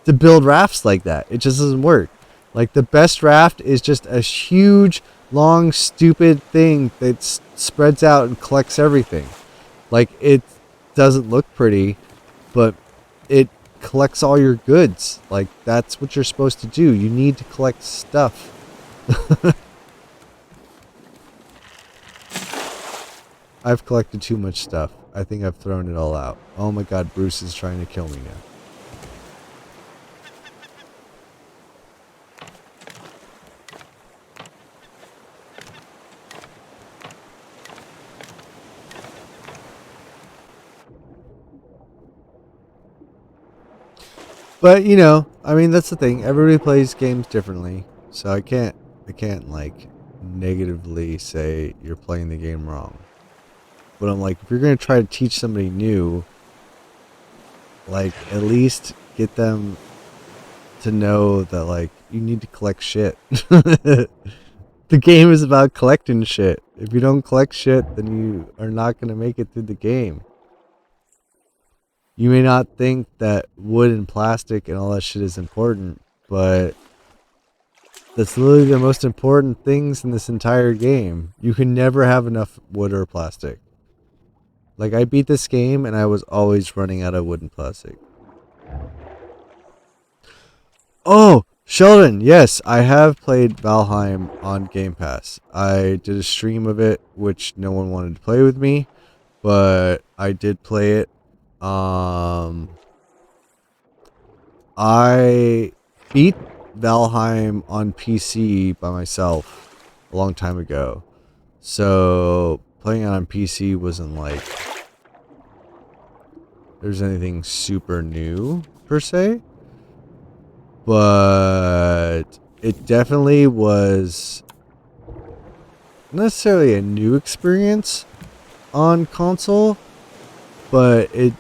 to build rafts like that? It just doesn't work. Like, the best raft is just a huge, long, stupid thing that spreads out and collects everything. Like, it doesn't look pretty, but it collects all your goods. Like, that's what you're supposed to do. You need to collect stuff. I've collected too much stuff. I think I've thrown it all out. Oh my god, Bruce is trying to kill me now. But, you know, I mean, that's the thing. Everybody plays games differently. So I can't like, negatively say you're playing the game wrong. But I'm like, if you're going to try to teach somebody new, like, at least get them to know that, like, you need to collect shit. The game is about collecting shit. If you don't collect shit, then you are not going to make it through the game. You may not think that wood and plastic and all that shit is important, but that's literally the most important things in this entire game. You can never have enough wood or plastic. Like, I beat this game and I was always running out of wood and plastic. Oh, Sheldon, yes, I have played Valheim on Game Pass. I did a stream of it, which no one wanted to play with me, but I did play it. I beat Valheim on PC by myself a long time ago. So playing it on PC wasn't like there's anything super new per se. But it definitely was not necessarily a new experience on console, but it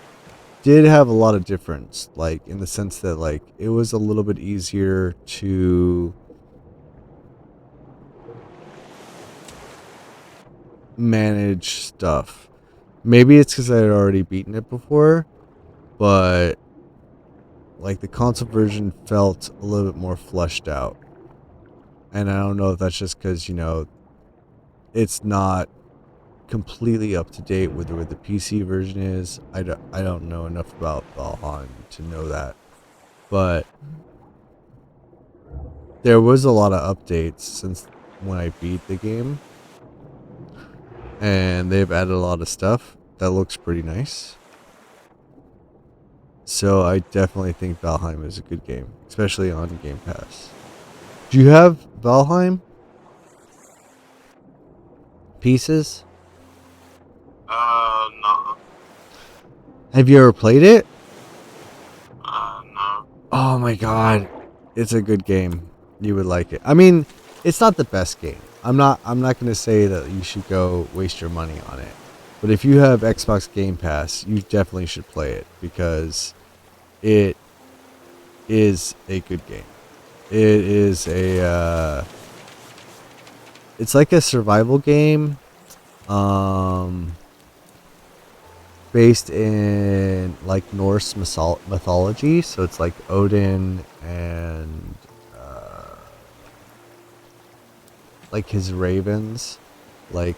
did have a lot of difference, like in the sense that like it was a little bit easier to manage stuff. Maybe it's because I had already beaten it before, but like the console version felt a little bit more fleshed out. And I don't know if that's just because, you know, it's not completely up to date with where the PC version is. I don't know enough about Valheim to know that. But there was a lot of updates since when I beat the game. And they've added a lot of stuff that looks pretty nice. So I definitely think Valheim is a good game, especially on Game Pass. Do you have Valheim? Pieces? No. Have you ever played it? No. Oh my god. It's a good game. You would like it. I mean, it's not the best game. I'm not gonna say that you should go waste your money on it. But if you have Xbox Game Pass, you definitely should play it because it is a good game. It is a it's like a survival game based in like Norse mythology, so it's like Odin and like his ravens, like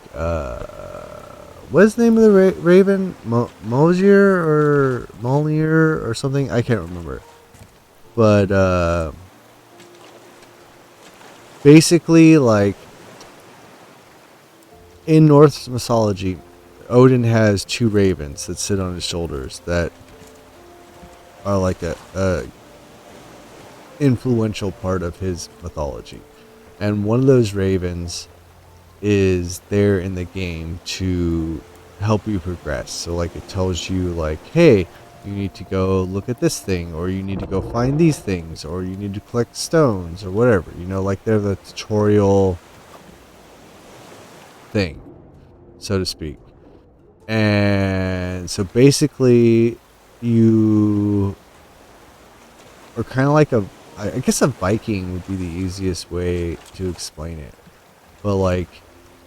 what is the name of the raven? Mosier or Molier or something? I can't remember. But basically, like in Norse mythology, Odin has two ravens that sit on his shoulders that are like a influential part of his mythology. And one of those ravens is there in the game to help you progress. So like it tells you like, hey, you need to go look at this thing, or you need to go find these things, or you need to collect stones or whatever. You know, like they're the tutorial thing, so to speak. And so basically you are kind of like I guess a Viking would be the easiest way to explain it. But like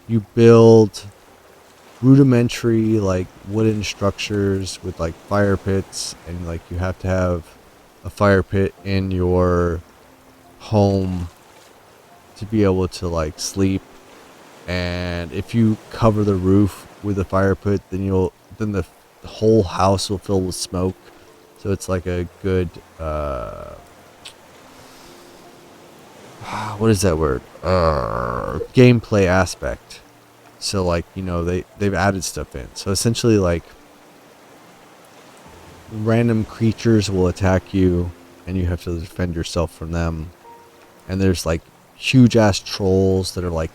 you build rudimentary like wooden structures with like fire pits, and like you have to have a fire pit in your home to be able to like sleep. And if you cover the roof with a fire pit, then the whole house will fill with smoke. So it's like a good what is that word? Gameplay aspect. So like, you know, they've added stuff in. So essentially like random creatures will attack you and you have to defend yourself from them. And there's like huge ass trolls that are like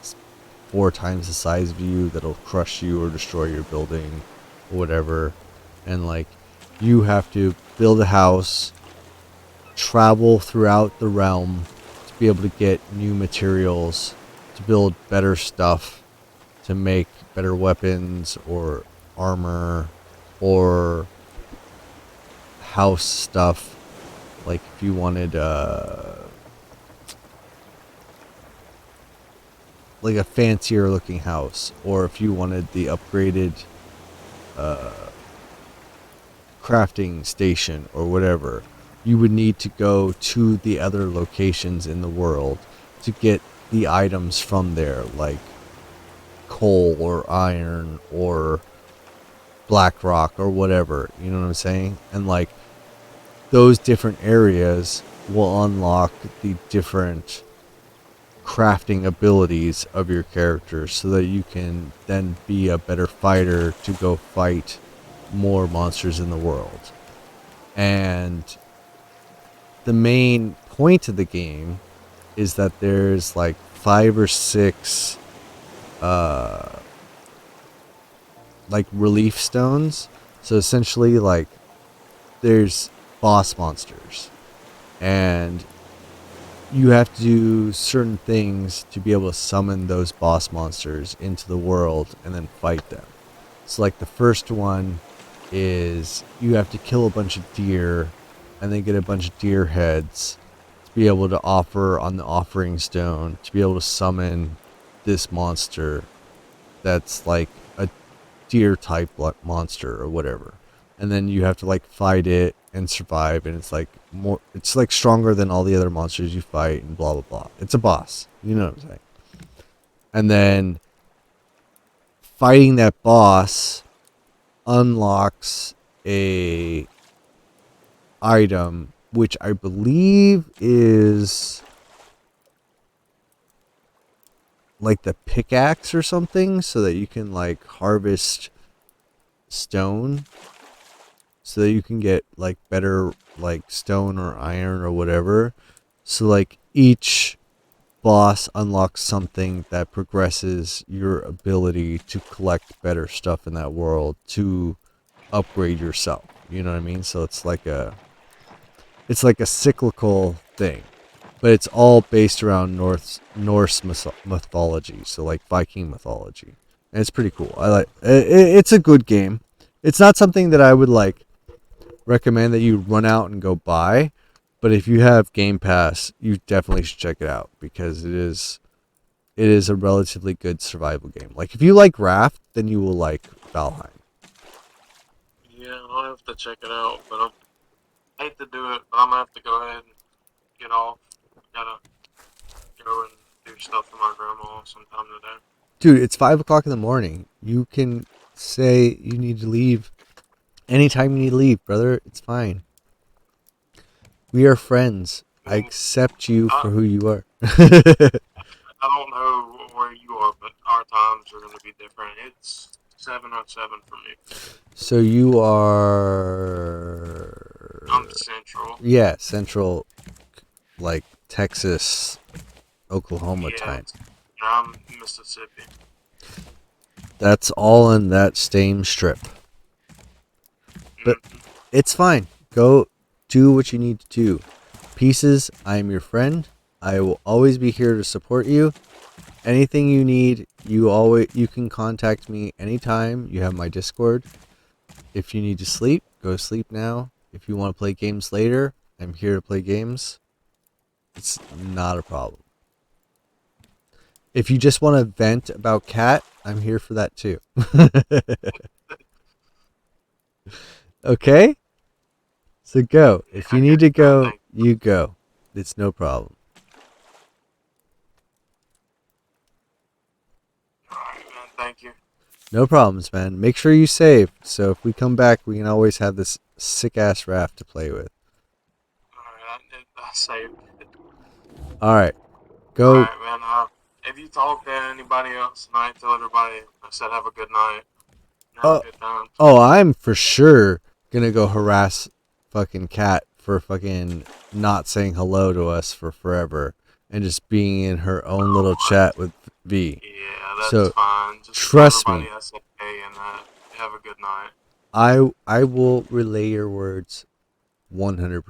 4 times the size of you that'll crush you or destroy your building or whatever. And like you have to build a house, travel throughout the realm to be able to get new materials to build better stuff, to make better weapons or armor or house stuff. Like if you wanted like a fancier looking house, or if you wanted the upgraded crafting station or whatever, you would need to go to the other locations in the world to get the items from there, like coal or iron or black rock or whatever, you know what I'm saying? And like those different areas will unlock the different crafting abilities of your character so that you can then be a better fighter to go fight more monsters in the world. And the main point of the game is that there's like 5 or 6 like relief stones. So essentially like there's boss monsters and you have to do certain things to be able to summon those boss monsters into the world and then fight them. So like the first one is you have to kill a bunch of deer and then get a bunch of deer heads to be able to offer on the offering stone to be able to summon this monster that's like a deer type monster or whatever. And then you have to like fight it and survive, and it's like more, it's like stronger than all the other monsters you fight and blah blah blah. It's a boss, you know what I'm saying? And then fighting that boss unlocks a item which I believe is like the pickaxe or something, so that you can like harvest stone, so that you can get like better like stone or iron or whatever. So like each boss unlocks something that progresses your ability to collect better stuff in that world to upgrade yourself. You know what I mean? So it's like a cyclical thing, but it's all based around Norse mythology, so like Viking mythology, and it's pretty cool. I like it's a good game. It's not something that I would like recommend that you run out and go buy, but if you have Game Pass, you definitely should check it out because it is a relatively good survival game. Like if you like Raft, then you will like Valheim. Yeah, I'll have to check it out, but I hate to do it, but I'm gonna have to go ahead and get off. Gotta go and do stuff for my grandma sometime today. Dude, it's 5 o'clock in the morning. You can say you need to leave anytime you need to leave, brother. It's fine. We are friends. I accept you for who you are. I don't know where you are, but our times are gonna be different. It's 7:07 for me. So you are... I'm central. Yeah, central, like Texas, Oklahoma time. I'm Mississippi. That's all in that same strip. But it's fine. Go do what you need to do. Pieces, I am your friend. I will always be here to support you. Anything you need, you can contact me anytime. You have my Discord. If you need to sleep, go sleep now. If you want to play games later, I'm here to play games. It's not a problem. If you just want to vent about Cat, I'm here for that too. Okay? So go. If you need to go, you go. It's no problem. Alright, man. Thank you. No problems, man. Make sure you save. So if we come back, we can always have this sick-ass raft to play with. Alright, I saved it. Alright. Go. Alright, man. If you talk to anybody else tonight, tell everybody I said have a good night. Have a good time. Oh, I'm for sure gonna go harass fucking Cat for fucking not saying hello to us for forever and just being in her own little chat with V. Yeah, that's So, fine. Just trust tell me. everybody I said hey and have a good night. I will relay your words 100%. Alright,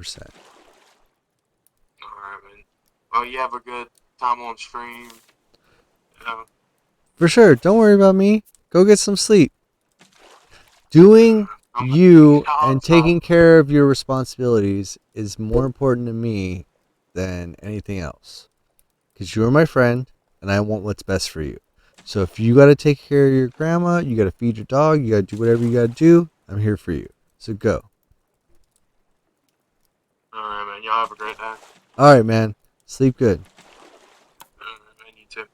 man. Well, you have a good time on stream. Yeah. For sure. Don't worry about me. Go get some sleep. Doing you and taking care of your responsibilities is more important to me than anything else. Because you're my friend and I want what's best for you. So if you got to take care of your grandma, you got to feed your dog, you got to do whatever you got to do, I'm here for you. So go. Alright, man. Y'all have a great day. All right, man. Sleep good. And you too.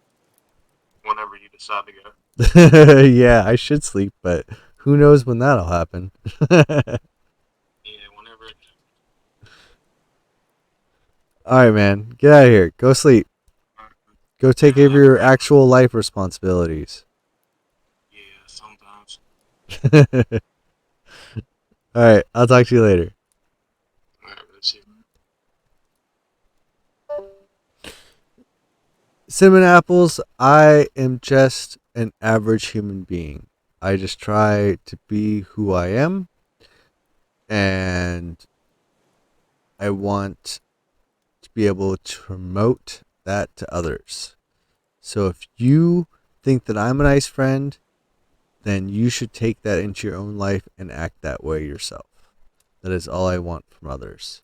Whenever you decide to go. Yeah, I should sleep, but who knows when that'll happen. Yeah, whenever. All right, man. Get out of here. Go sleep. Go take care of your actual life responsibilities. Yeah, sometimes. All right. I'll talk to you later. Alright, let's see. Cinnamon apples, I am just an average human being. I just try to be who I am, and I want to be able to promote that to others. So if you think that I'm a nice friend, then you should take that into your own life and act that way yourself. That is all I want from others.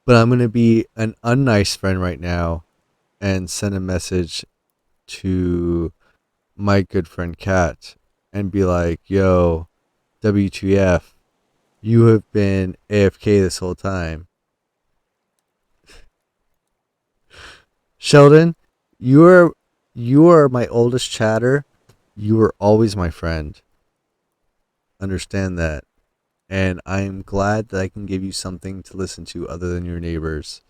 But I'm going to be an unnice friend right now and send a message to my good friend Kat and be like, yo, WTF, you have been AFK this whole time. Sheldon, you are my oldest chatter. You are always my friend. Understand that. And I am glad that I can give you something to listen to other than your neighbors.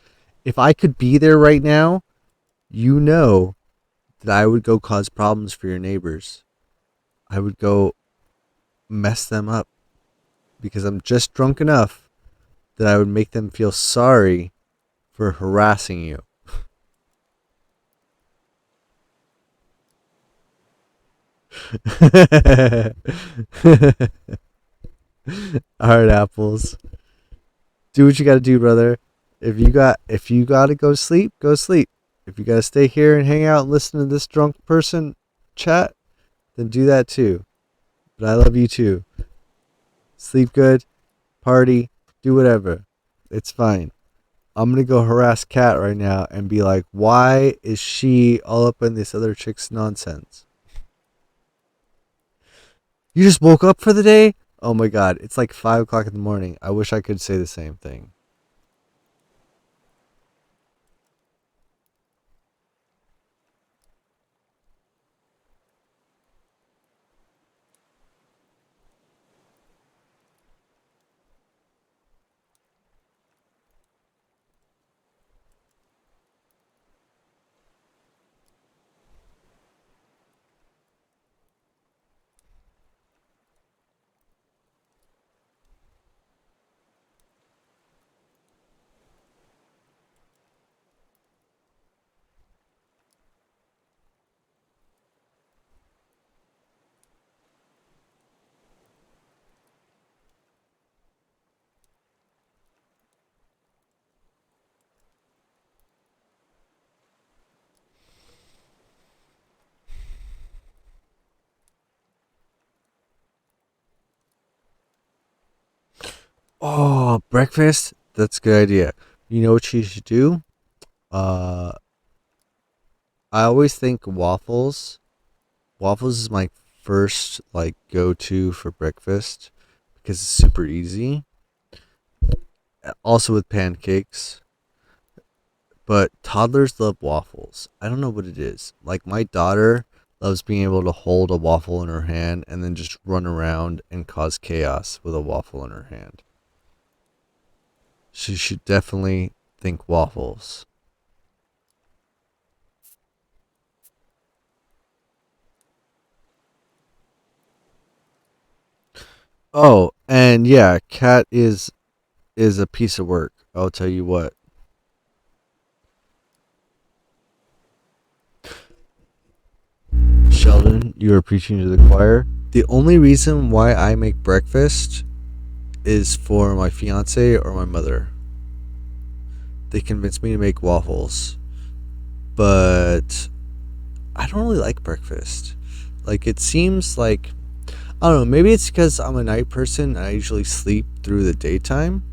If I could be there right now, you know that I would go cause problems for your neighbors. I would go mess them up because I'm just drunk enough that I would make them feel sorry for harassing you. All right, apples. Do what you got to do, brother. If you got to go sleep, go sleep. If you got to stay here and hang out and listen to this drunk person chat, then do that too. But I love you too. Sleep good, party, do whatever. It's fine. I'm gonna go harass Kat right now and be like, why is she all up in this other chick's nonsense? You just woke up for the day? Oh my god, it's like 5 o'clock in the morning. I wish I could say the same thing. Oh, breakfast? That's a good idea. You know what you should do? Uh, I always think waffles. Waffles is my first like go-to for breakfast because it's super easy. Also with pancakes. But toddlers love waffles. I don't know what it is. Like my daughter loves being able to hold a waffle in her hand and then just run around and cause chaos with a waffle in her hand. She should definitely think waffles. Oh, and yeah, Cat is a piece of work. I'll tell you what. Sheldon, you are preaching to the choir. The only reason why I make breakfast is for my fiance or my mother. They convinced me to make waffles. but I don't really like breakfast. Like, it seems like, I don't know, maybe it's because I'm a night person and I usually sleep through the daytime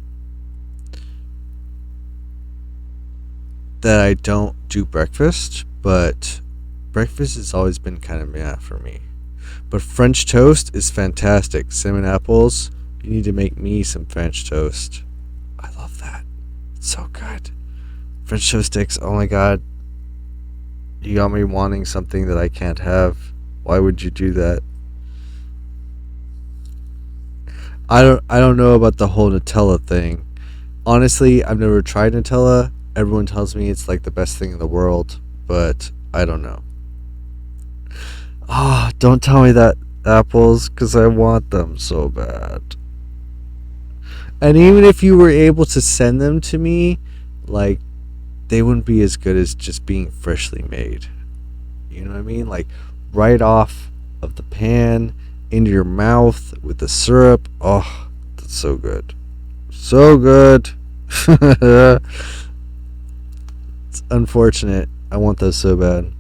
that I don't do breakfast, but breakfast has always been kind of meh for me. But French toast is fantastic. Cinnamon apples, you need to make me some French toast. I love that. It's so good. French toast sticks, oh my god. You got me wanting something that I can't have. Why would you do that? I don't know about the whole Nutella thing. Honestly, I've never tried Nutella. Everyone tells me it's like the best thing in the world, but I don't know. Ah, don't tell me that apples, cuz I want them so bad. And even if you were able to send them to me, like, they wouldn't be as good as just being freshly made. You know what I mean? Like, right off of the pan into your mouth with the syrup. Oh, that's so good. So good. It's unfortunate. I want those so bad.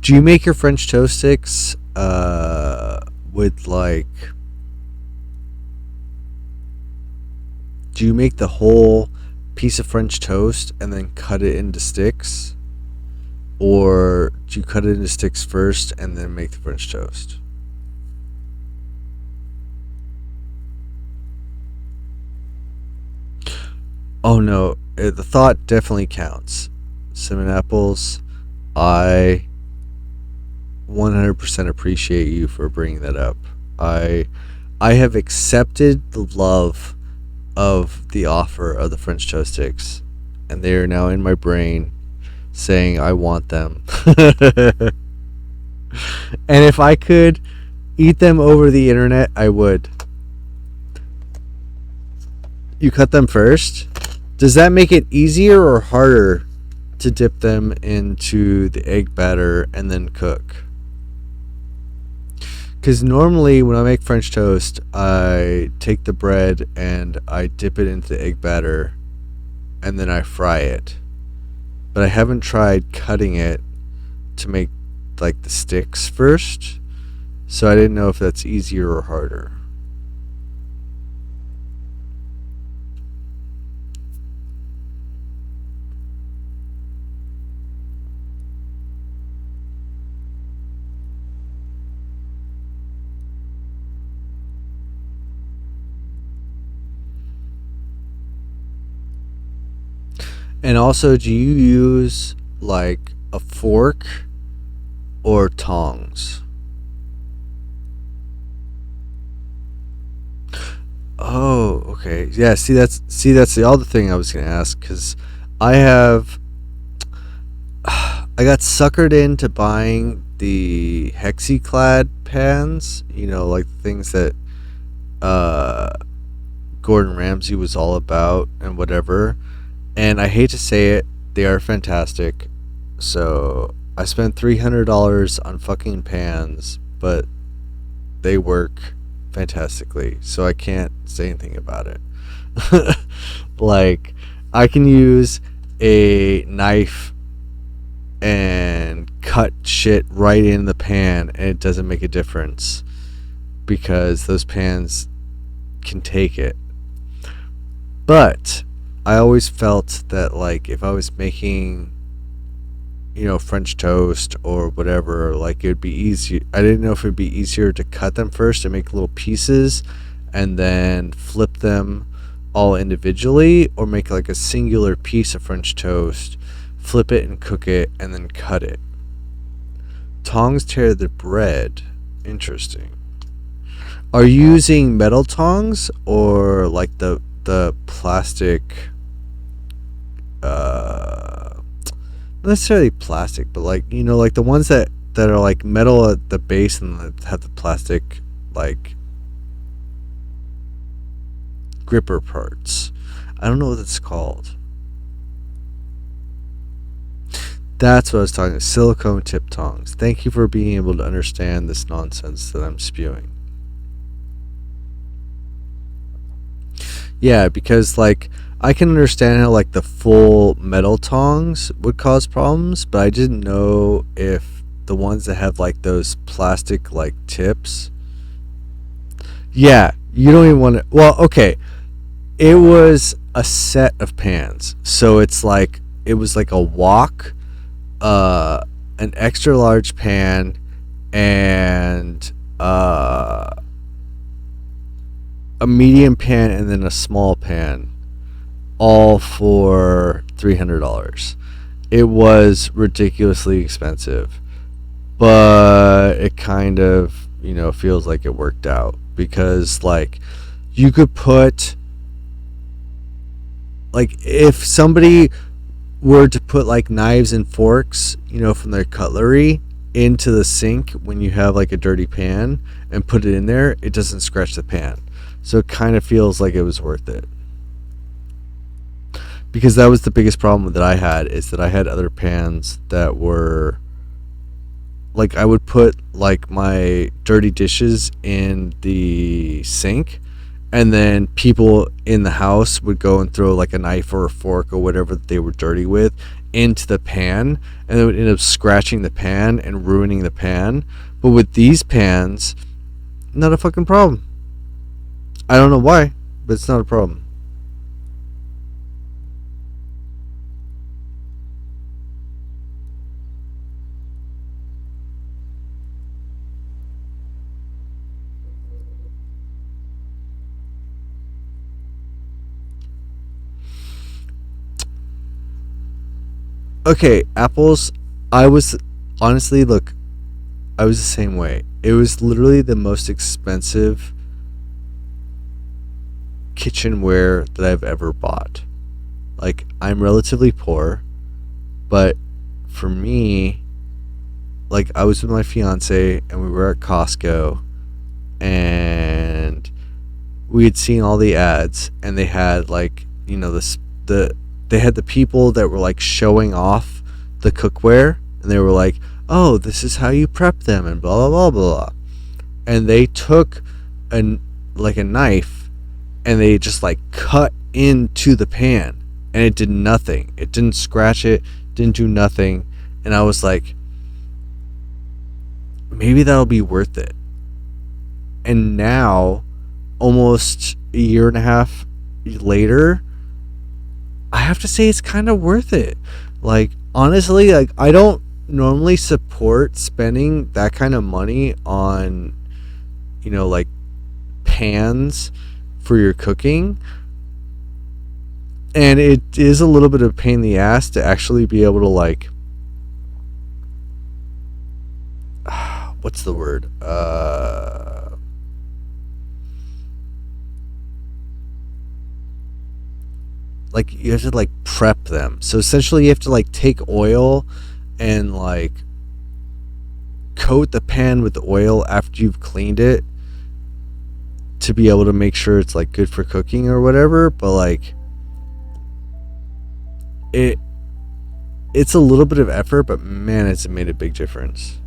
Do you make your French toast sticks with like? Do you make the whole piece of French toast and then cut it into sticks, or do you cut it into sticks first and then make the French toast? Oh no, the thought definitely counts. Cinnamon apples. I 100% appreciate you for bringing that up. I I have accepted the love of the offer of the French toast sticks, and they are now in my brain saying I want them. And if I could eat them over the internet, I would. You cut them first. Does that make it easier or harder to dip them into the egg batter and then cook? Because normally when I make French toast, I take the bread and I dip it into the egg batter and then I fry it. But I haven't tried cutting it to make like the sticks first, so I didn't know if that's easier or harder. And also, do you use like a fork or tongs? Oh, okay. Yeah, see that's the other thing I was gonna ask because I have I got suckered into buying the hexiclad pans. You know, like the things that uh, Gordon Ramsay was all about and whatever. And I hate to say it, they are fantastic. So I spent $300 on fucking pans, but they work fantastically. So I can't say anything about it. Like, I can use a knife and cut shit right in the pan, and it doesn't make a difference because those pans can take it. But I always felt that, like, if I was making, French toast or whatever, like, it would be easy. I didn't know if it'd be easier to cut them first and make little pieces and then flip them all individually, or make like a singular piece of French toast, flip it and cook it, and then cut it. Tongs tear the bread. Interesting. Are you using metal tongs or like the plastic? Not necessarily plastic, but like like the ones that are like metal at the base and that have the plastic like gripper parts. I don't know what it's called. That's what I was talking. Silicone tip tongs. Thank you for being able to understand this nonsense that I'm spewing. Yeah, because like I can understand how like the full metal tongs would cause problems, but I didn't know if the ones that have like those plastic like tips. Yeah, you don't even want to. Well, okay, it was a set of pans, so it's like it was like a wok, uh, an extra large pan, and a medium pan, and then a small pan, all for $300. It was ridiculously expensive, but it kind of, feels like it worked out because, like, you could put, like, if somebody were to put, like, knives and forks, from their cutlery into the sink when you have, like, a dirty pan and put it in there, it doesn't scratch the pan. So it kind of feels like it was worth it. Because that was the biggest problem that I had, is that I had other pans that were like, I would put like my dirty dishes in the sink, and then people in the house would go and throw like a knife or a fork or whatever that they were dirty with into the pan, and they would end up scratching the pan and ruining the pan. But with these pans, not a fucking problem. I don't know why, but it's not a problem. Okay, apples. I was honestly, look, I was the same way. It was literally the most expensive kitchenware that I've ever bought. Like, I'm relatively poor, but for me, like, I was with my fiance and we were at Costco, and we had seen all the ads, and they had like, they had the people that were like showing off the cookware, and they were like, oh, this is how you prep them, and blah blah blah blah. And they took a knife, and they just like cut into the pan, and it did nothing. It didn't scratch it, didn't do nothing. And I was like, maybe that'll be worth it. And now, almost a year and a half later, I have to say it's kind of worth it. Like, honestly, like, I don't normally support spending that kind of money on, like, pans for your cooking. And it is a little bit of a pain in the ass to actually be able to, like, what's the word? Like, you have to like prep them. So essentially you have to like take oil and like coat the pan with the oil after you've cleaned it to be able to make sure it's like good for cooking or whatever. But like, it's a little bit of effort, but man, it's made a big difference.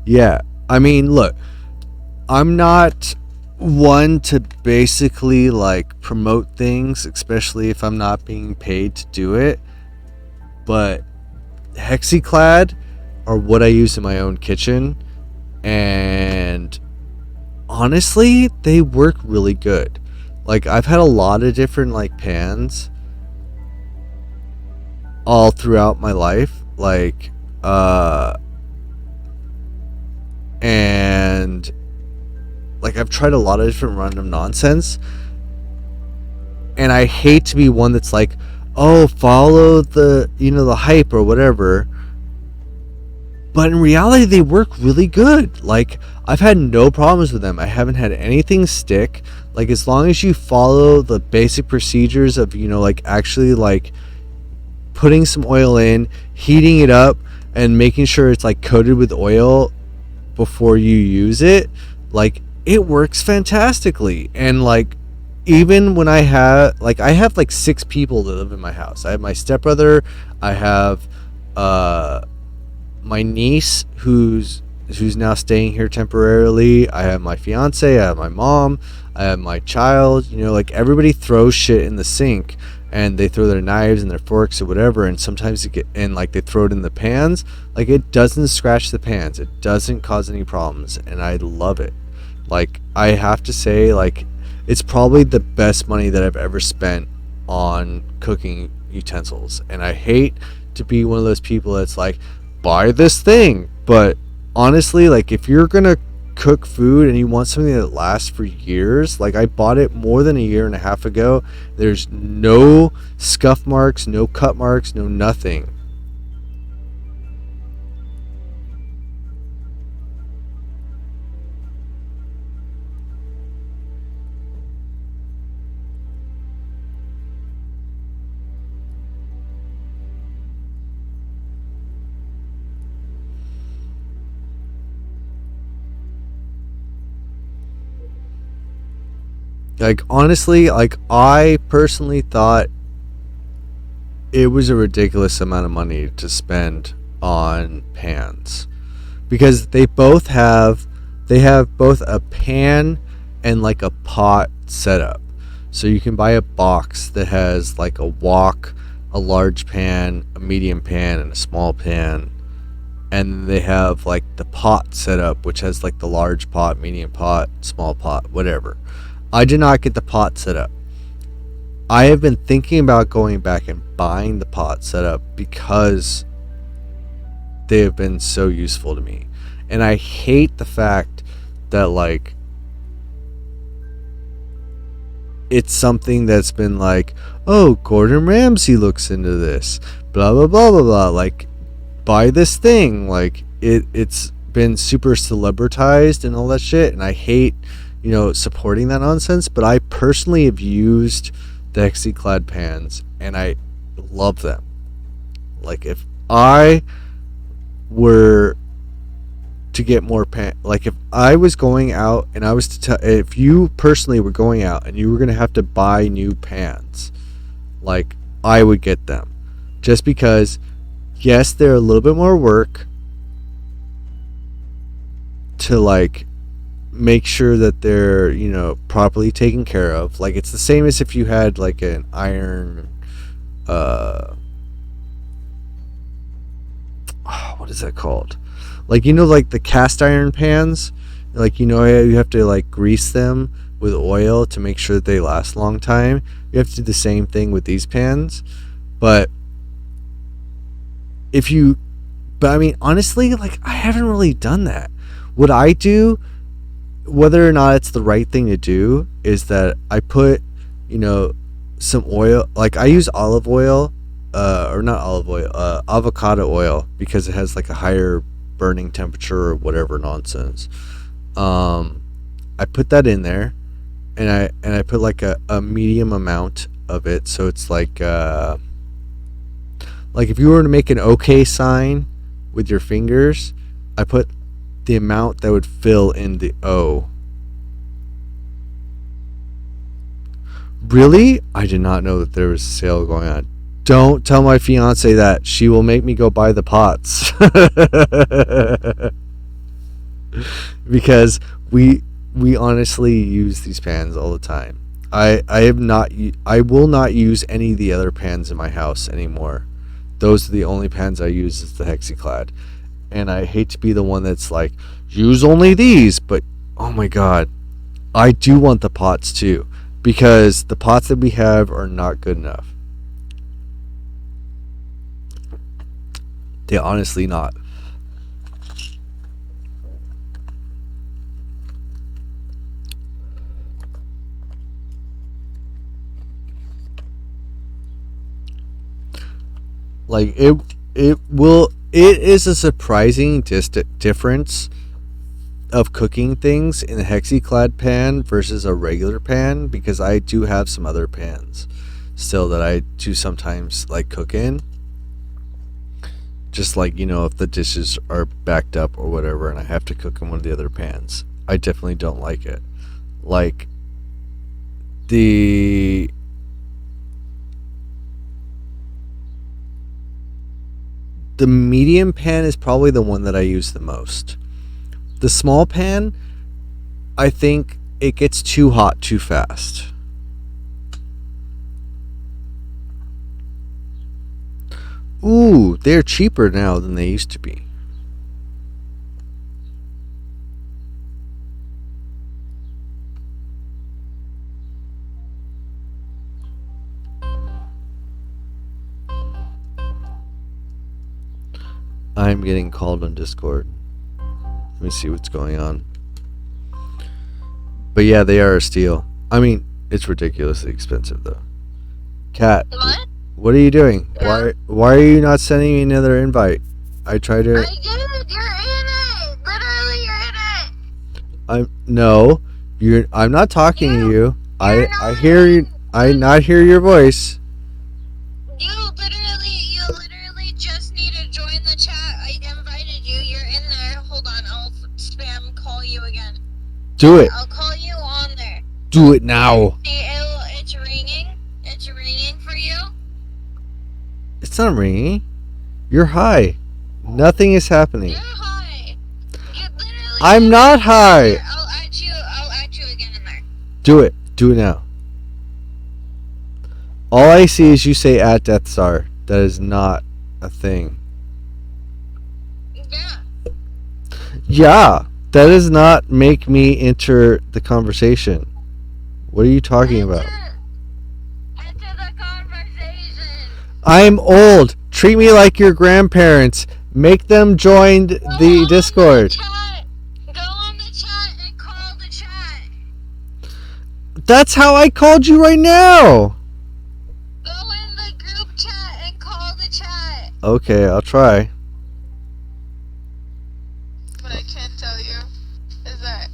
Yeah, I mean, look, I'm not one to basically like promote things, especially if I'm not being paid to do it. But Hexiclad are what I use in my own kitchen, and honestly, they work really good. Like, I've had a lot of different like pans all throughout my life, like and like, I've tried a lot of different random nonsense, and I hate to be one that's like, oh, follow the the hype or whatever. But in reality, they work really good. Like, I've had no problems with them. I haven't had anything stick. Like, as long as you follow the basic procedures of like actually like putting some oil in, heating it up, and making sure it's like coated with oil before you use it, like, it works fantastically. And like, even when I have like 6 people that live in my house. I have my stepbrother, I have uh my niece who's now staying here temporarily. I have my fiance, I have my mom, I have my child. Like everybody throws shit in the sink, and they throw their knives and their forks or whatever, and sometimes like they throw it in the pans. Like it doesn't scratch the pans. It doesn't cause any problems, and I love it. Like I have to say, like it's probably the best money that I've ever spent on cooking utensils. And I hate to be one of those people that's like, buy this thing. But honestly, like if you're gonna cook food and you want something that lasts for years, like I bought it more than a year and a half ago. There's no scuff marks, no cut marks, no nothing. Like honestly, like I personally thought it was a ridiculous amount of money to spend on pans, because they have both a pan and like a pot setup. So you can buy a box that has like a wok, a large pan, a medium pan, and a small pan. And they have like the pot setup, which has like the large pot, medium pot, small pot, whatever. I did not get the pot setup. I have been thinking about going back and buying the pot setup because they have been so useful to me. And I hate the fact that like it's something that's been like, oh, Gordon Ramsay looks into this, blah blah blah blah blah. Like, buy this thing. Like it's been super celebritized and all that shit, and I hate supporting that nonsense. But I personally have used the Hexiclad pans, and I love them. Like if I were to get more like if I was going out and I was to if you personally were going out and you were going to have to buy new pans, like I would get them, just because yes, they're a little bit more work to like make sure that they're properly taken care of. Like it's the same as if you had like an iron what is that called, like like the cast iron pans, like you have to like grease them with oil to make sure that they last a long time. You have to do the same thing with these pans. But I mean honestly, like I haven't really done that. What I do, whether or not it's the right thing to do, is that I put some oil. Like I use olive oil, or not olive oil, avocado oil, because it has like a higher burning temperature or whatever nonsense. I put that in there, and I put like a medium amount of it, so it's like if you were to make an OK sign with your fingers, I put the amount that would fill in the O. Really? I did not know that there was a sale going on. Don't tell my fiance that. She will make me go buy the pots. Because we honestly use these pans all the time. I will not use any of the other pans in my house anymore. Those are the only pans I use, is the Hexiclad. And I hate to be the one that's like, use only these, but oh my god, I do want the pots too, because the pots that we have are not good enough. They're honestly not. Like it is a surprising difference of cooking things in a Hexiclad pan versus a regular pan, because I do have some other pans still that I do sometimes like cook in, just like if the dishes are backed up or whatever and I have to cook in one of the other pans. I definitely don't like it. Like the medium pan is probably the one that I use the most. The small pan, I think it gets too hot too fast. Ooh, they're cheaper now than they used to be. I'm getting called on Discord. Let me see what's going on. But yeah, they are a steal. I mean, it's ridiculously expensive though. Kat, what are you doing? Why are you not sending me another invite? I tried to. I did. You're in it. Literally, you're in it. I'm not talking to you. I not hear you. I not hear your voice. You literally just need to join the chat. I invited you. You're in there. Hold on. I'll spam call you again. Do it. I'll call you on there. Do it now. It's ringing. It's ringing for you. It's not ringing. You're high. Nothing is happening. You're high. You literally. I'm not high. I'll add you again in there. Do it. Do it now. All I see is you say at Death Star. That is not a thing. Yeah. Yeah. That does not make me enter the conversation. What are you talking about? Enter the conversation. I'm old. Treat me like your grandparents. Make them join the Discord. Go on the chat and call the chat. That's how I called you right now. Go in the group chat and call the chat. Okay, I'll try. What I can tell you is that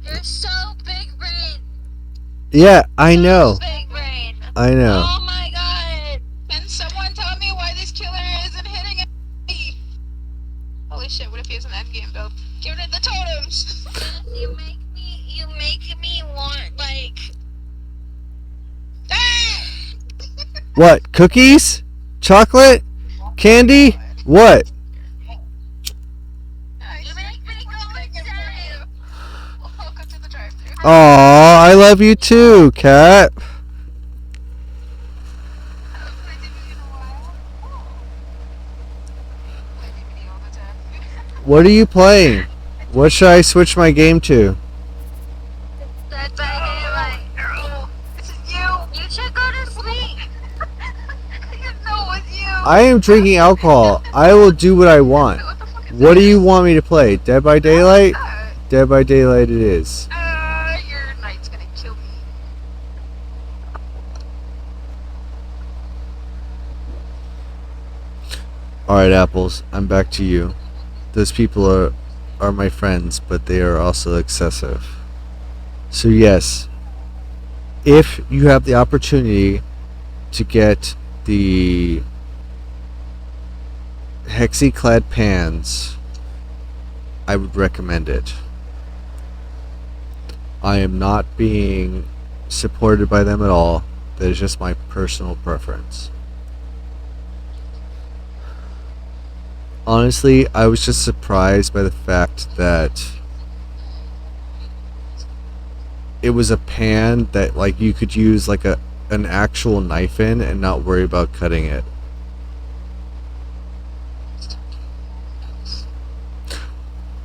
you're so big brain. Yeah, I know. Big brain. I know. Oh my god. Can someone tell me why this killer isn't hitting me? Holy shit, what if he has an endgame build? Give it the totems. You make me want like What? Cookies? Chocolate? Candy? What? you make me go insane. Welcome to the drive-thru. Aw, I love you too, Kat. What are you playing? What should I switch my game to? That's like, this is you. You should go to sleep. You know it's you. I am drinking alcohol. I will do what I want. What do you want me to play? Dead by Daylight? Dead by Daylight it is. Your night's gonna kill me. Alright, Apples, I'm back to you. Those people are my friends, but they are also excessive. So yes, if you have the opportunity to get the Hexiclad pans, I would recommend it. I am not being supported by them at all. That is just my personal preference. Honestly, I was just surprised by the fact that it was a pan that like you could use like an actual knife in and not worry about cutting it.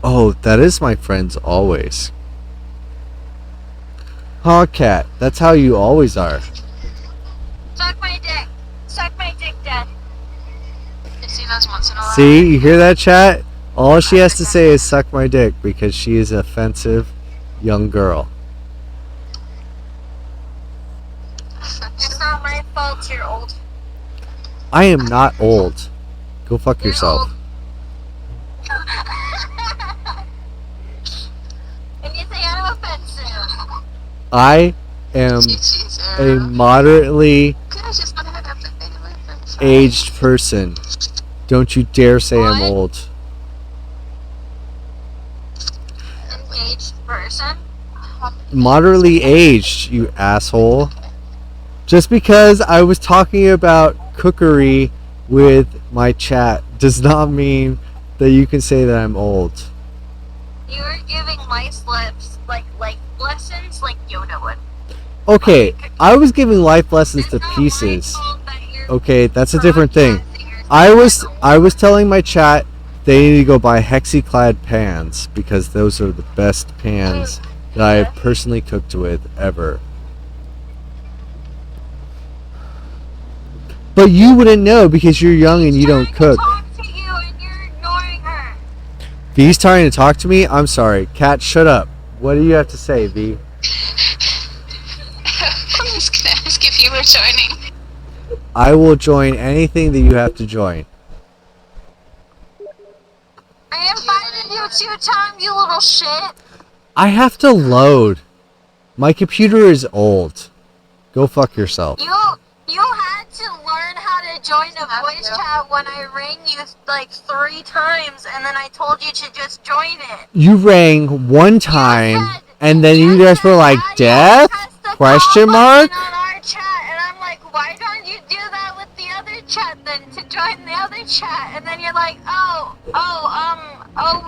Oh, that is my friends always. Huh, Cat? That's how you always are. Suck my dick. Suck my dick, Dad. I see those once in a while. See, you hear that, chat? All she has to say is suck my dick because she is an offensive young girl. It's not my fault you're old. I am not old. Go fuck yourself. And you think I'm offensive. I am a moderately aged person. Don't you dare say I'm old. Engaged person? moderately aged, you asshole. Just because I was talking about cookery with my chat does not mean that you can say that I'm old. You were giving life lessons like Yoda would. Okay, I was giving life lessons to pieces. Okay, that's a different thing. I was telling my chat they need to go buy hexiclad pans because those are the best pans that I have personally cooked with ever. But you wouldn't know because you're young and you don't cook. To you and you're ignoring her. V's trying to talk to me? I'm sorry. Cat, shut up. What do you have to say, V? I'm just gonna ask if you were joining. I will join anything that you have to join. I invited you 2 times, you little shit. I have to load. My computer is old. Go fuck yourself. You had to learn how to join a voice chat when I rang you 3 times, and then I told you to just join it. You rang one time, and then you guys were like, death? Question mark? On our chat, and I'm like, why don't you do that with the other chat then, to join the other chat? And then you're like, oh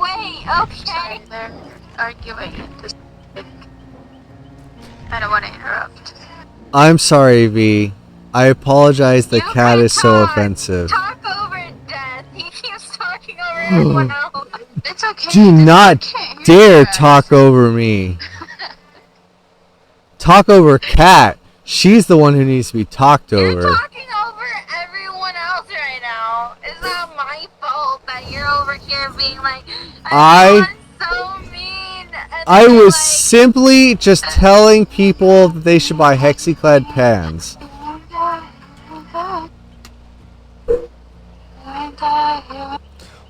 wait, okay. They're arguing. I don't want to interrupt. I'm sorry, V. I apologize. The cat is so offensive. Talk over Death. He keeps talking over everyone else. It's okay. Do not okay. dare talk over me. Talk over Cat. She's the one who needs to be talked over. You're talking over everyone else right now. It's not my fault that you're over here being like, everyone's so mean. And I was like, simply just telling people that they should buy hexiclad pans.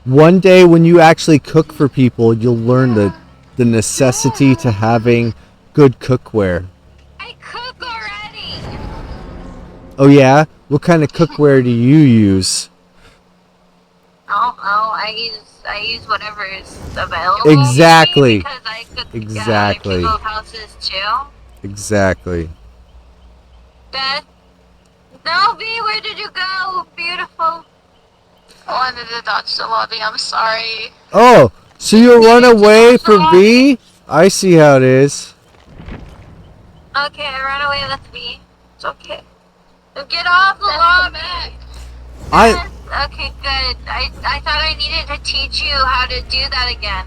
One day when you actually cook for people, you'll learn the necessity to having good cookware. I cook already. Oh yeah? What kind of cookware do you use? I use whatever is available. Exactly. Because I cook Exactly. people's houses too. Exactly. Beth? No, B, where did you go? Beautiful. I wanted to dodge the lobby, I'm sorry. Oh, so you'll run away from V? I see how it is. Okay, I ran away with B. It's okay. So get off the lobby! Okay, good. I thought I needed to teach you how to do that again.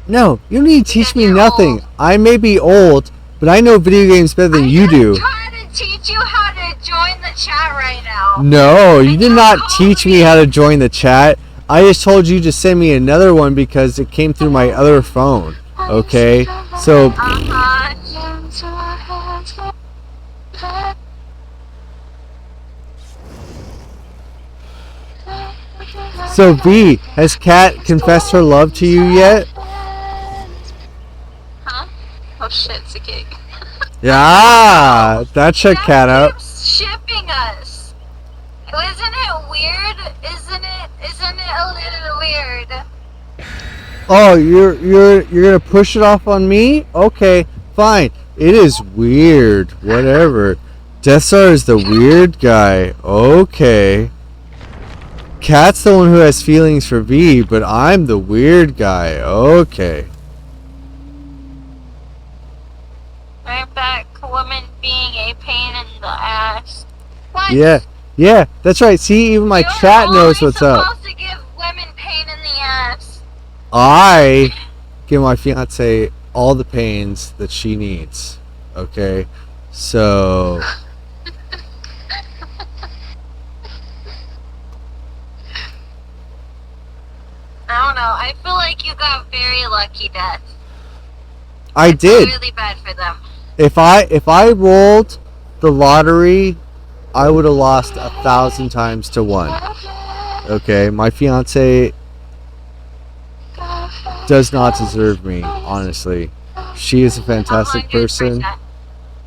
No, you don't need to teach Because me you're nothing. old. I may be old, but I know video games better than you do. I'm trying to teach you how to join the chat right now. No, you And did you're not calling teach me how to join the chat. I just told you to send me another one because it came through my other phone. Okay? So, so V, has Kat confessed her love to you yet? Huh? Oh shit, it's a cake. Yeah, that checked Kat out. Keeps shipping us. Isn't it weird? Isn't it a little weird? Oh, you're gonna push it off on me? Okay, fine. It is weird. Whatever. Death Star is the weird guy. Okay. Kat's the one who has feelings for V, but I'm the weird guy. Okay. I'm back, woman being a pain in the ass. What? Yeah, that's right. See, even my chat knows what's up. You're supposed to give women pain in the ass. I give my fiance all the pains that she needs. Okay? So... I don't know. I feel like you got very lucky, Death. I did. Really bad for them. If I rolled the lottery, I would have lost 1,000 times to 1. Okay, my fiance does not deserve me, honestly. She is a fantastic person, 100%.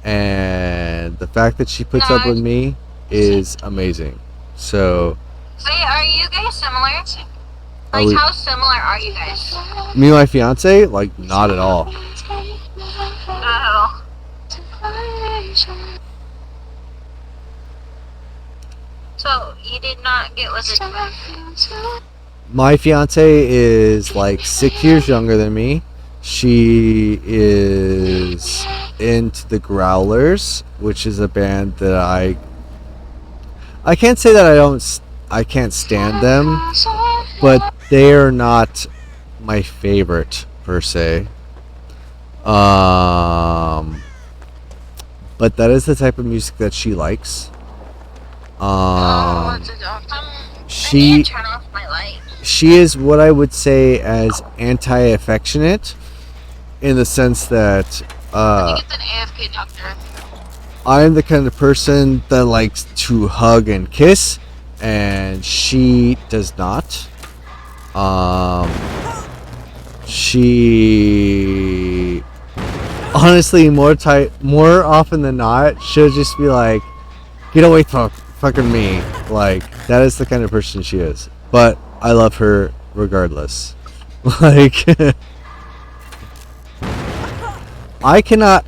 and the fact that she puts up with me is amazing. So, Wait, are you guys similar? Are Like, we- how similar are you guys? me and my fiance, like, not at all. Not at all. So, you did not get with it. My fiance is like 6 years younger than me. She is into the Growlers, which is a band that I can't say that I can't stand them, but they are not my favorite per se. But that is the type of music that she likes. I She need to turn off my light. she is what I would say as anti-affectionate, in the sense that I think it's an AFK doctor. I'm the kind of person that likes to hug and kiss, and she does not. She honestly more often than not, she'll just be like, "Get away from fucking me!" Like, that is the kind of person she is. But I love her regardless. Like, I cannot.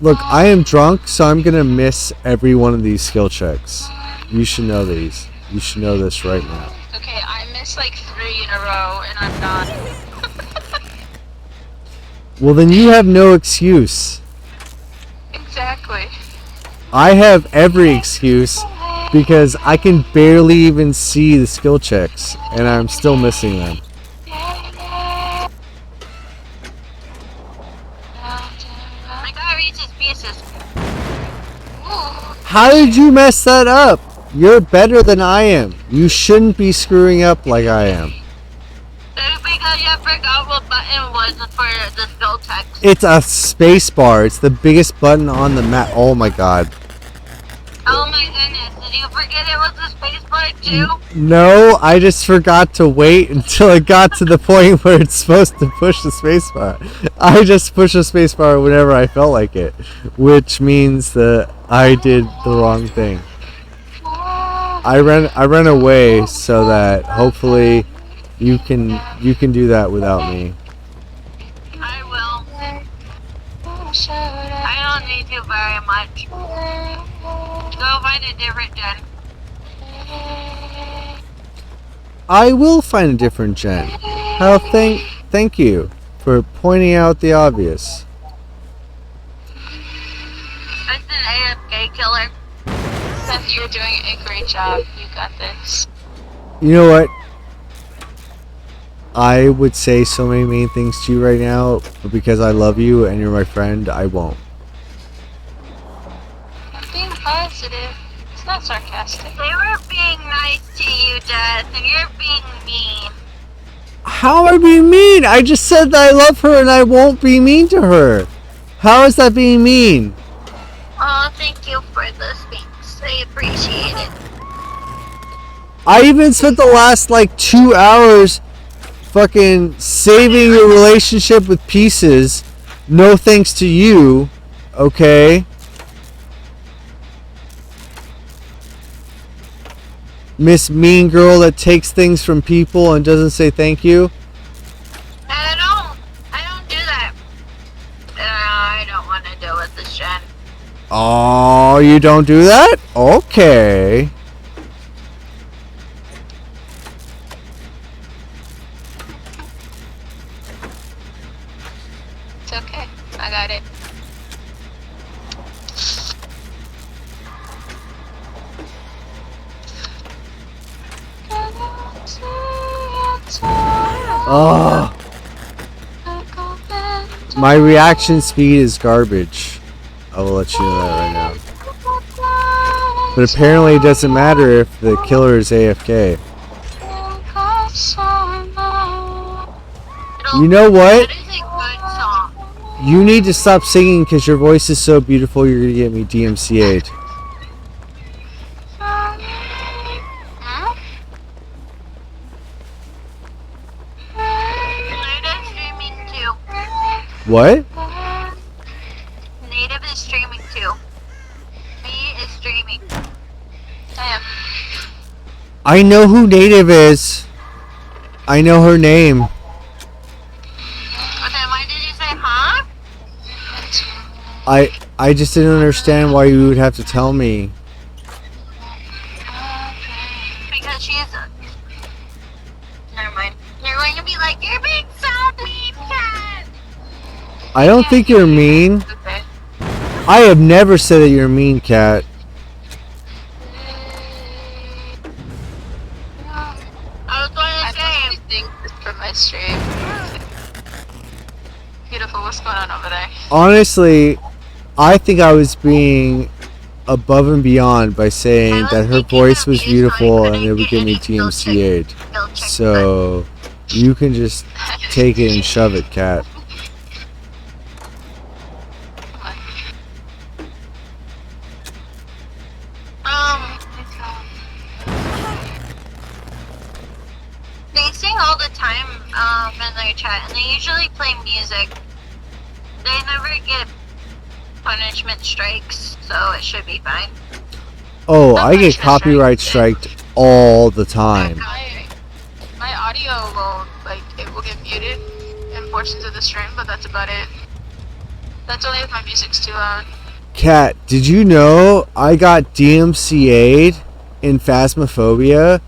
Look, I am drunk, so I'm gonna miss every one of these skill checks. You should know these. You should know this right now. Okay, I missed like 3 in a row, and I'm not. Well, then you have no excuse. Exactly. I have every excuse because I can barely even see the skill checks, and I'm still missing them. I got Reese's Pieces. How did you mess that up? You're better than I am. You shouldn't be screwing up like I am. Because you forgot what button was for the skill text. It's a space bar. It's the biggest button on the map. Oh my god. Oh my goodness, did you forget it was the space bar too? No, I just forgot to wait until it got to the point where it's supposed to push the spacebar. I just push the spacebar whenever I felt like it, which means that I did the wrong thing. I ran away so that hopefully you can do that without me. I will. I don't need you very much. Go find a different gen. I will find a different gen. How thank you for pointing out the obvious. It's an AFK killer. Seth, you're doing a great job. You got this. You know what? I would say so many mean things to you right now, but because I love you and you're my friend, I won't. I'm being positive. It's not sarcastic. They were being nice to you, Jess, and you're being mean. How am I being mean? I just said that I love her and I won't be mean to her. How is that being mean? Oh, thank you for the speech. I appreciate it. I even spent the last like 2 hours fucking saving your relationship with pieces. No thanks to you, okay? Miss Mean Girl that takes things from people and doesn't say thank you. I don't do that. I don't want to deal with this gen. Oh, you don't do that? Okay. It's okay. I got it. Oh. My reaction speed is garbage. I will let you know that right now. But apparently it doesn't matter if the killer is AFK. You know what? That is a good song. You need to stop singing because your voice is so beautiful you're going to get me DMCA'd. Hmm? Native streaming too. What? Native is streaming too. Me is streaming. I am. I know who Native is. I know her name. Okay, why did you say huh? I just didn't understand why you would have to tell me. Because she's. Never mind. You're going to be like, you're being so mean, Cat. I don't think you're mean. Okay. I have never said that you're mean, Cat. I was going to say. Think this for my stream. Beautiful. What's going on over there? Honestly, I think I was being above and beyond by saying that her voice was beautiful and it would get me DMCA'd. So you can just take it and shove it, Cat. They sing all the time in their chat, and they usually play music. They never get punishment strikes, so it should be fine. Oh, I get copyright striked all the time. My audio will, it will get muted in portions of the stream, but that's about it. That's only if my music's too loud. Cat, did you know I got DMCA'd in Phasmophobia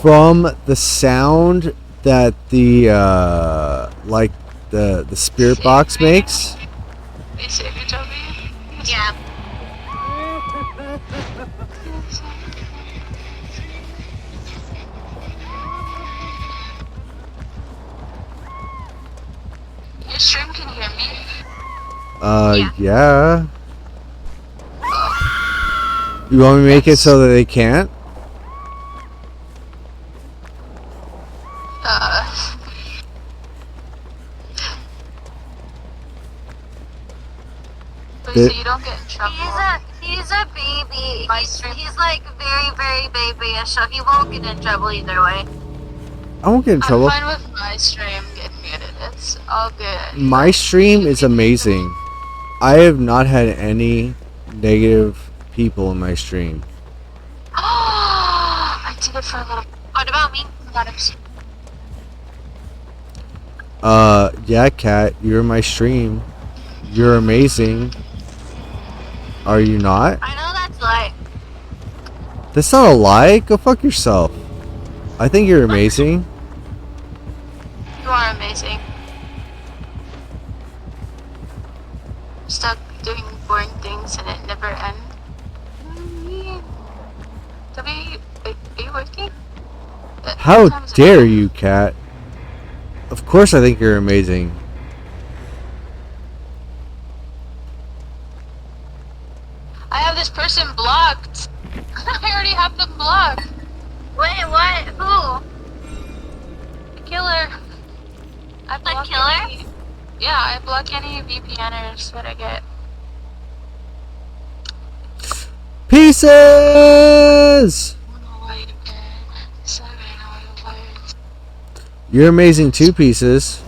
from the sound that the the spirit box makes? They saved you, Toby? Yeah. Your stream can hear me? Yeah. You want me to make it so that they can't? Please, so you don't get in trouble. He's a baby. He's like very, very babyish, so he won't get in trouble either way. I won't get in trouble. I'm fine with my stream getting muted. It's all good. My stream is amazing. I have not had any negative people in my stream. I did it for a little. What about me? Yeah, Cat, you're in my stream. You're amazing. Are you not? I know that's like. That's not a lie. Go fuck yourself. I think you're amazing. You are amazing. Stuck doing boring things and it never ends. W, are you working? How dare you, Cat? Of course I think you're amazing. I have this person blocked. I already have them blocked. Wait, what? Who? The killer. I block killer? Yeah, I block any VPNers that I get. Pieces! You're amazing too, Pieces.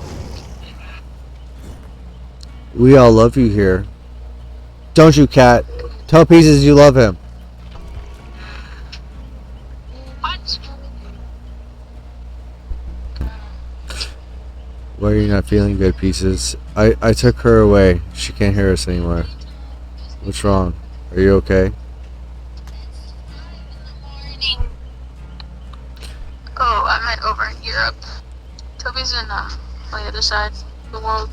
We all love you here. Don't you, Cat? Tell Pieces you love him. What? Why are you not feeling good, Pieces? I took her away. She can't hear us anymore. What's wrong? Are you okay? Oh, I meant over in Europe. Toby's in on the other side of the world.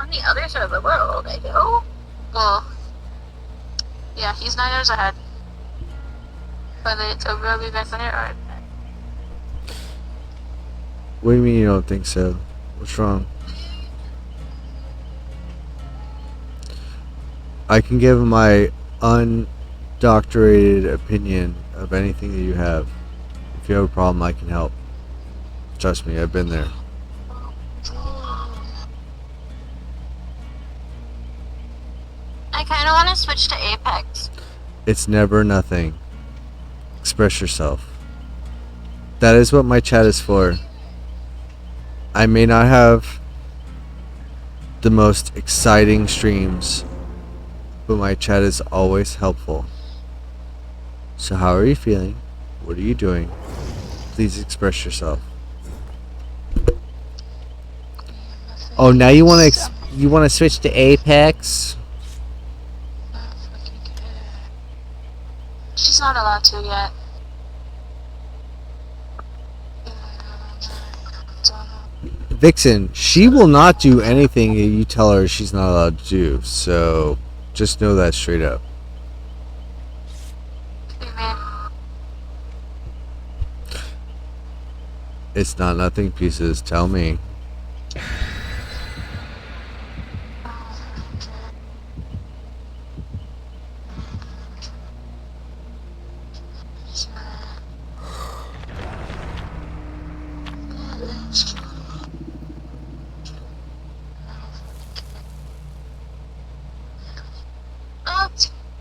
On the other side of the world, I go? Well, yeah, he's 9 years ahead. Whether Toby will be back on it or... What do you mean you don't think so? What's wrong? I can give my undoctorated opinion of anything that you have. If you have a problem, I can help. Trust me, I've been there. I kind of want to switch to Apex. It's never nothing. Express yourself. That is what my chat is for. I may not have the most exciting streams, but my chat is always helpful. So how are you feeling? What are you doing? Please express yourself. Oh, now you want to switch to Apex? She's not allowed to yet. Vixen, she will not do anything that you tell her she's not allowed to do. So just know that straight up. It's not nothing, Pieces. Tell me.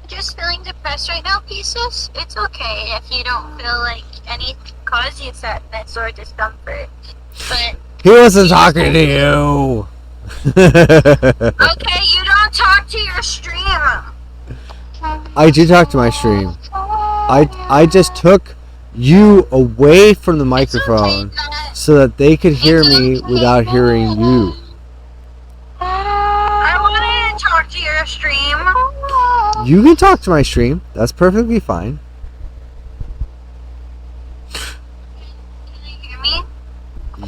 Just feeling depressed right now, Pieces. It's okay if you don't feel like any cause you sadness or discomfort. But He wasn't talking to you. okay, you don't talk to your stream. I do talk to my stream. I just took you away from the microphone so that they could hear me without hearing you. I wanted to talk to your stream. You can talk to my stream. That's perfectly fine. Can you hear me?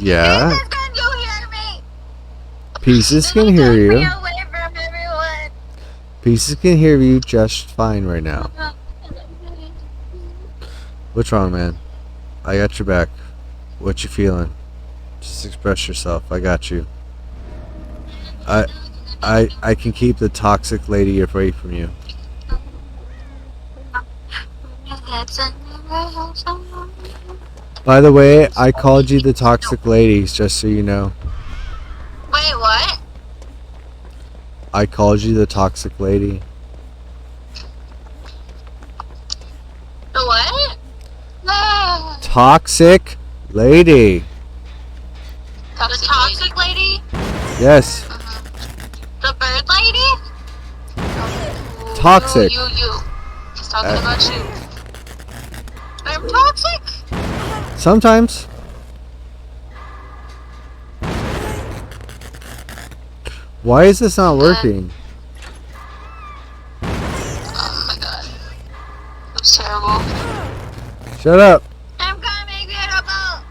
Yeah. Pieces, can you hear me? Pieces can hear Take me you. away from everyone. Pieces can hear you just fine right now. What's wrong, man? I got your back. What you feeling? Just express yourself. I got you. I can keep the toxic lady away from you. By the way, I called you the toxic ladies, just so you know. Wait, what? I called you the toxic lady. The what? No. Toxic lady. The toxic lady? Yes. The bird lady? Toxic. You. He's talking about you. I'm toxic? Sometimes. Why is this not working? Oh my god. It was terrible. Shut up. I'm gonna make it about.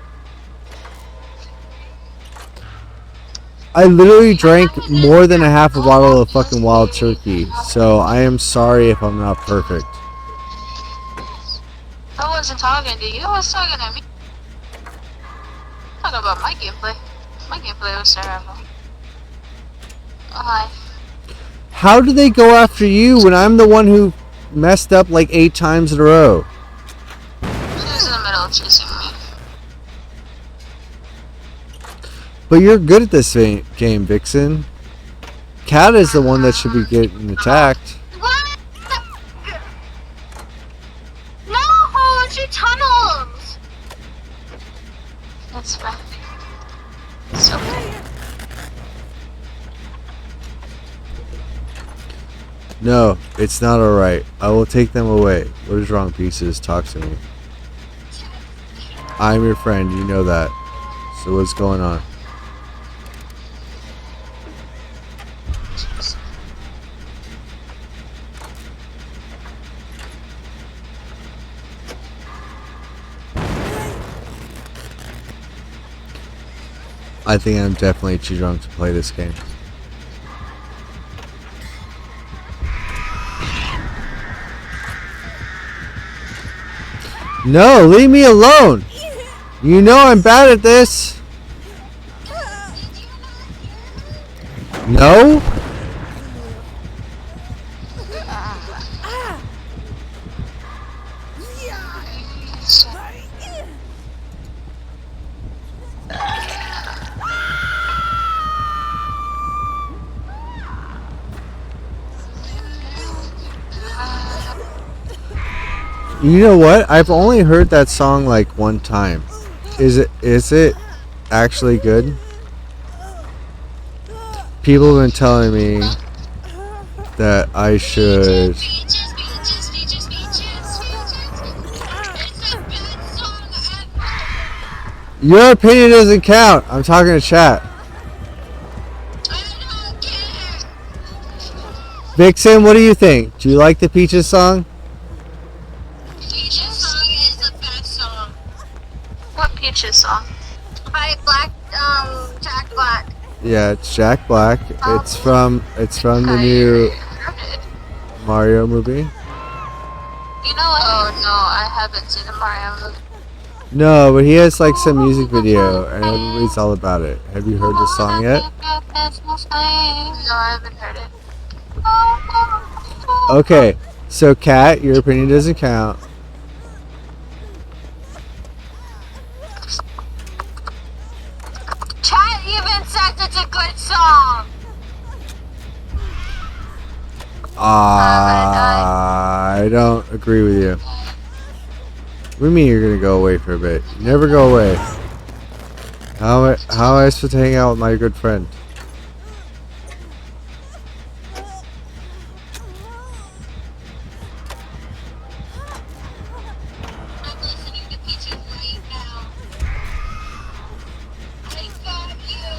I literally drank more than a half a bottle of fucking wild turkey, so I am sorry if I'm not perfect. I wasn't talking to you, I was talking to me. Talking about my gameplay. My gameplay was terrible. Oh, hi. How do they go after you when I'm the one who messed up like 8 times in a row? She was in the middle of chasing me. But you're good at this game, Vixen. Cat is the one that should be getting attacked. What? No, she tunnels. That's fine. It's okay. No, it's not alright. I will take them away. What is wrong, Pieces? Talk to me. I'm your friend, you know that. So what's going on? I think I'm definitely too drunk to play this game. No, leave me alone. You know I'm bad at this. No? You know what? I've only heard that song like one time. Is it actually good? People have been telling me that I should. Your opinion doesn't count. I'm talking to chat. Vixen, what do you think? Do you like the Peaches song? Peaches song is the best song. What Peaches song? By Jack Black. Yeah, it's Jack Black. It's from the I new heard it. Mario movie. You know what? Oh no, I haven't seen the Mario movie. No, but he has like some music video, and everybody's all about it. Have you heard the song yet? No, I haven't heard it. Okay, so Kat, your opinion doesn't count. Chat even says it's a good song. I don't agree with you. What do you mean you're gonna go away for a bit? You never go away. How am I supposed to hang out with my good friend? I'm listening to Peaches right now. I got you.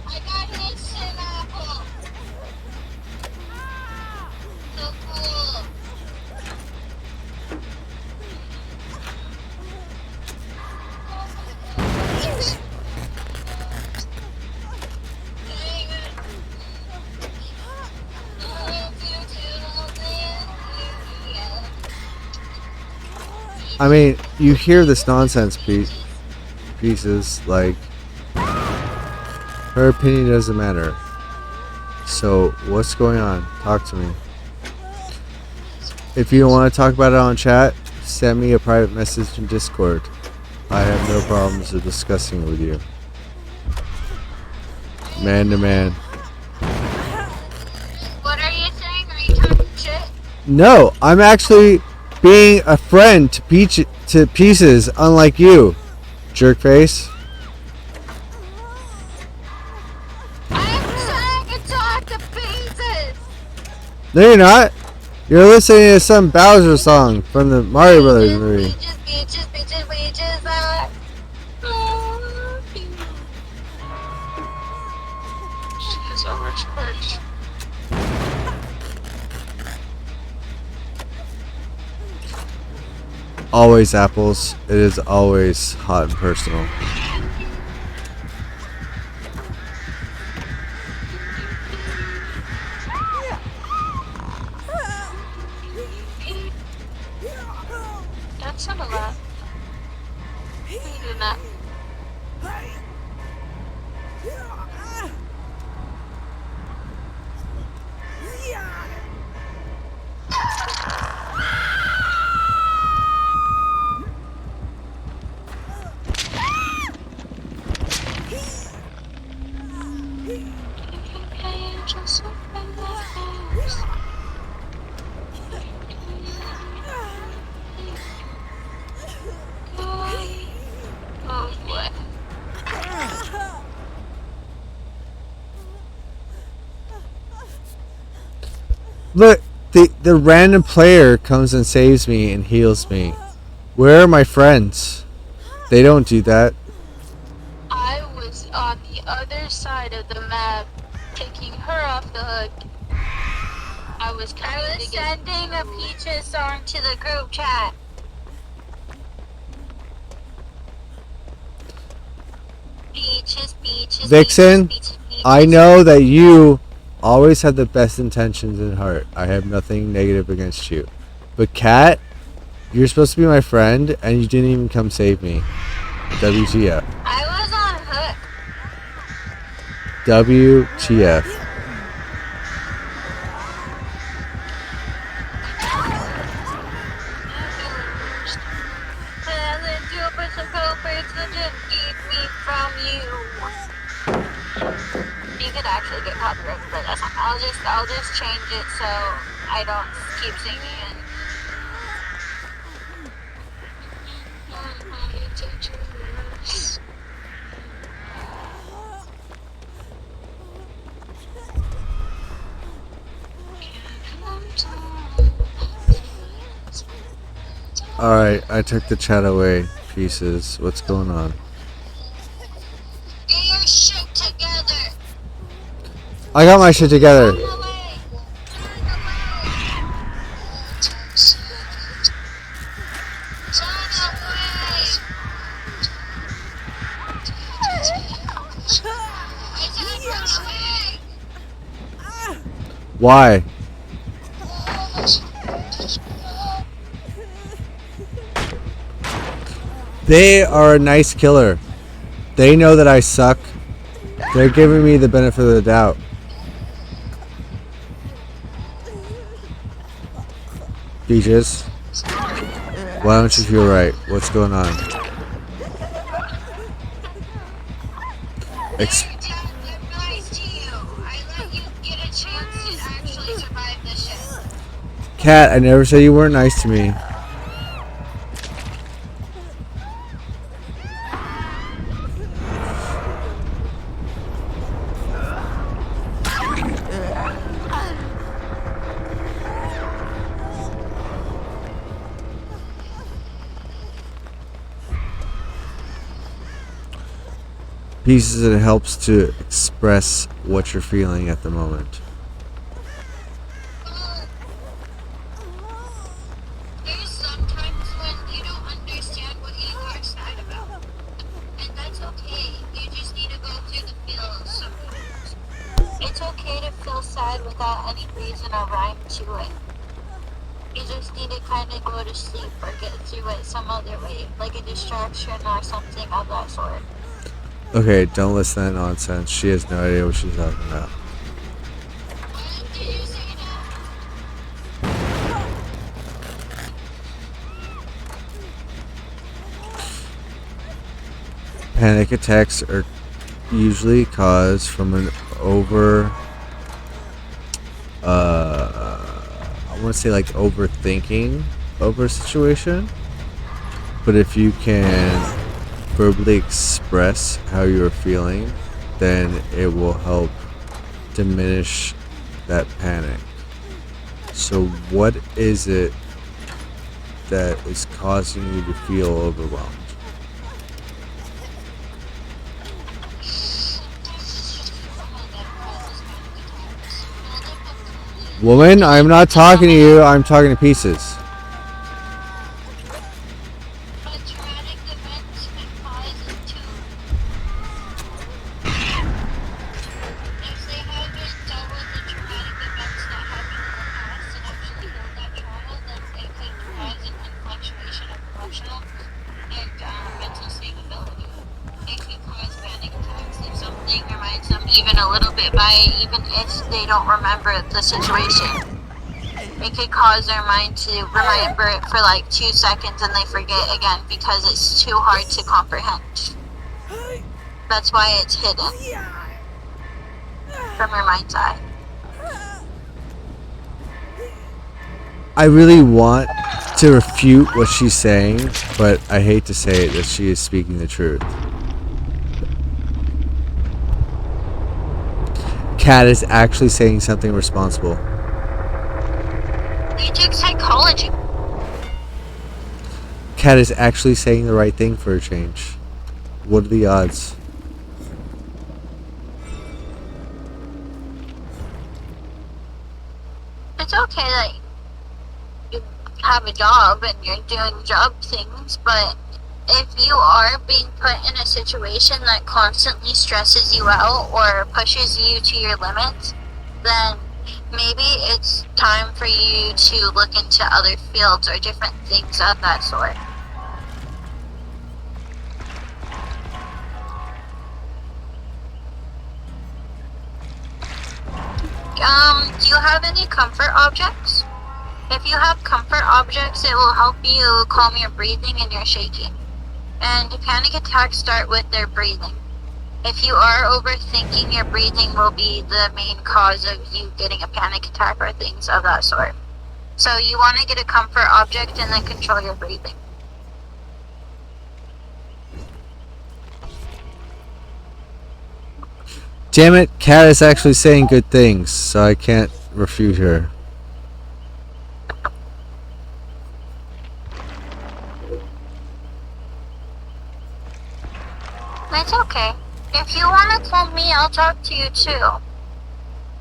I got his apple. So cool. I mean, you hear this nonsense pieces like her opinion doesn't matter. So what's going on? Talk to me. If you don't want to talk about it on chat, send me a private message in Discord. I have no problems with discussing it with you. Man to man. What are you saying? Are you talking shit? No, I'm actually being a friend to Pieces, unlike you, jerkface. I'm trying to talk to Pieces. No, you're not. You're listening to some Bowser song from the Mario Brothers movie. Peaches. She's overcharged. Always apples. It is always hot and personal. That's not a lot. What are you doing that? Oh boy. Look, the random player comes and saves me and heals me. Where are my friends? They don't do that. I was on the other side of the map, taking her off the hook. I was Sending a Peaches song to the group chat. Peaches. Vixen, Peaches. I know that you always have the best intentions in heart. I have nothing negative against you. But Kat, you're supposed to be my friend and you didn't even come save me. WTF. I was on hook. WTF. You could actually get copyright for that song. I'll just change it so I don't keep singing it. Alright, I took the chat away. Pieces. What's going on? Get your shit together. I got my shit together. Turn away. Why? They are a nice killer. They know that I suck. They're giving me the benefit of the doubt. Peaches, why don't you feel right? What's going on? Ex- Cat, I never said you weren't nice to me. Pieces, it helps to express what you're feeling at the moment. There's sometimes when you don't understand what you are sad about. And that's okay. You just need to go through the feels sometimes. It's okay to feel sad without any reason or rhyme to it. You just need to kind of go to sleep or get through it some other way, like a distraction or something of that sort. Okay, don't listen to that nonsense. She has no idea what she's talking about. What did you say now? Panic attacks are usually caused from an I want to say like overthinking over a situation. But if you can verbally express how you're feeling, then it will help diminish that panic. So what is it that is causing you to feel overwhelmed? Woman, I'm not talking to you, I'm talking to Pieces. Traumatic events can cause it to. If they haven't dealt with the traumatic events that happened in the past and actually healed that trauma, then it could cause an fluctuation of emotional and mental stability. It can cause panic attacks if something reminds them even a little bit by it, even if they don't remember the situation. It could cause their mind to remember it for like 2 seconds and they forget again because it's too hard to comprehend. That's why it's hidden from your mind's eye. I really want to refute what she's saying, but I hate to say it that she is speaking the truth. Cat is actually saying something responsible. You took psychology. Cat is actually saying the right thing for a change. What are the odds? It's okay that you have a job and you're doing job things, but if you are being put in a situation that constantly stresses you out or pushes you to your limits, then maybe it's time for you to look into other fields or different things of that sort. Do you have any comfort objects? If you have comfort objects, it will help you calm your breathing and your shaking. And panic attacks start with their breathing. If you are overthinking, your breathing will be the main cause of you getting a panic attack or things of that sort. So you want to get a comfort object and then control your breathing. Damn it, Cat is actually saying good things, so I can't refute her. It's okay. If you want to tell me, I'll talk to you too.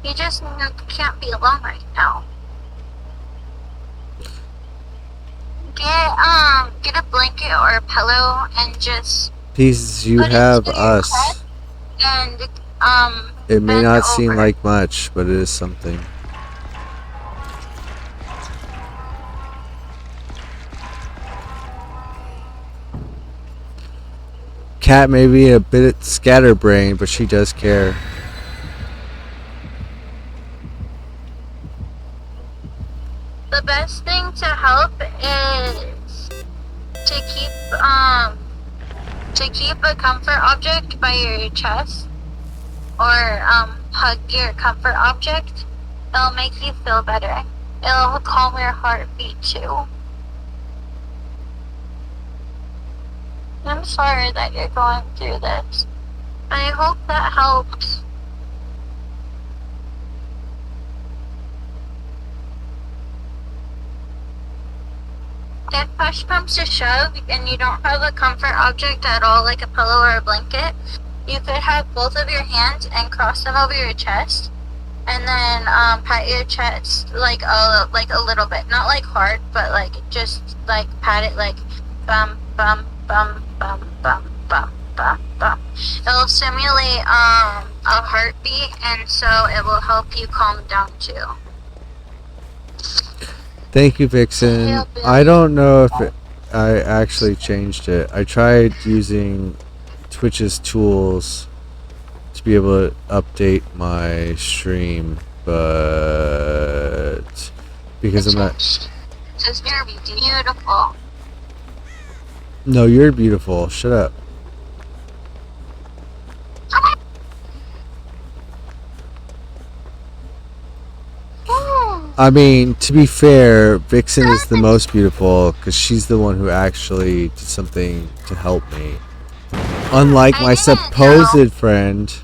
You just can't be alone right now. Get a blanket or a pillow and just Pieces, you put it have to your us. head and It may bend not seem over. like much, but it is something. Cat may be a bit scatterbrained, but she does care. The best thing to help is to keep a comfort object by your chest, or hug your comfort object. It'll make you feel better. It'll calm your heartbeat too. I'm sorry that you're going through this. I hope that helps. If push comes to shove and you don't have a comfort object at all, like a pillow or a blanket, you could have both of your hands and cross them over your chest, and then pat your chest like a little bit, not like hard, but like just like pat it like bum bum bum bum bum bum bum bum. It'll stimulate a heartbeat, and so it will help you calm down too. Thank you, Vixen. I don't know if I actually changed it. I tried using Twitch's tools to be able to update my stream, but because I'm not... Says you're beautiful. No, you're beautiful. Shut up. I mean, to be fair, Vixen is the most beautiful because she's the one who actually did something to help me. Unlike my supposed friend.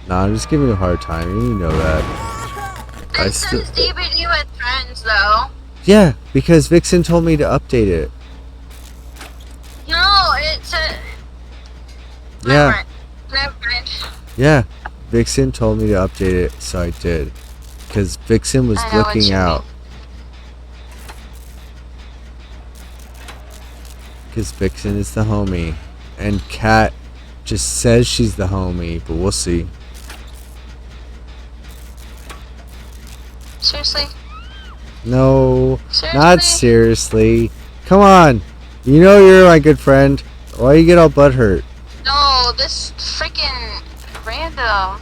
Nah, I'm just giving you a hard time. You know that. This is DBD with friends, though. Yeah, because Vixen told me to update it. No, it's a... Yeah. Never mind. Yeah, Vixen told me to update it, so I did. Because Vixen was looking out. Because Vixen is the homie. And Kat just says she's the homie, but we'll see. Seriously? No, Seriously? not seriously. Come on. You know you're my good friend. Why you get all butthurt? No, this freaking random.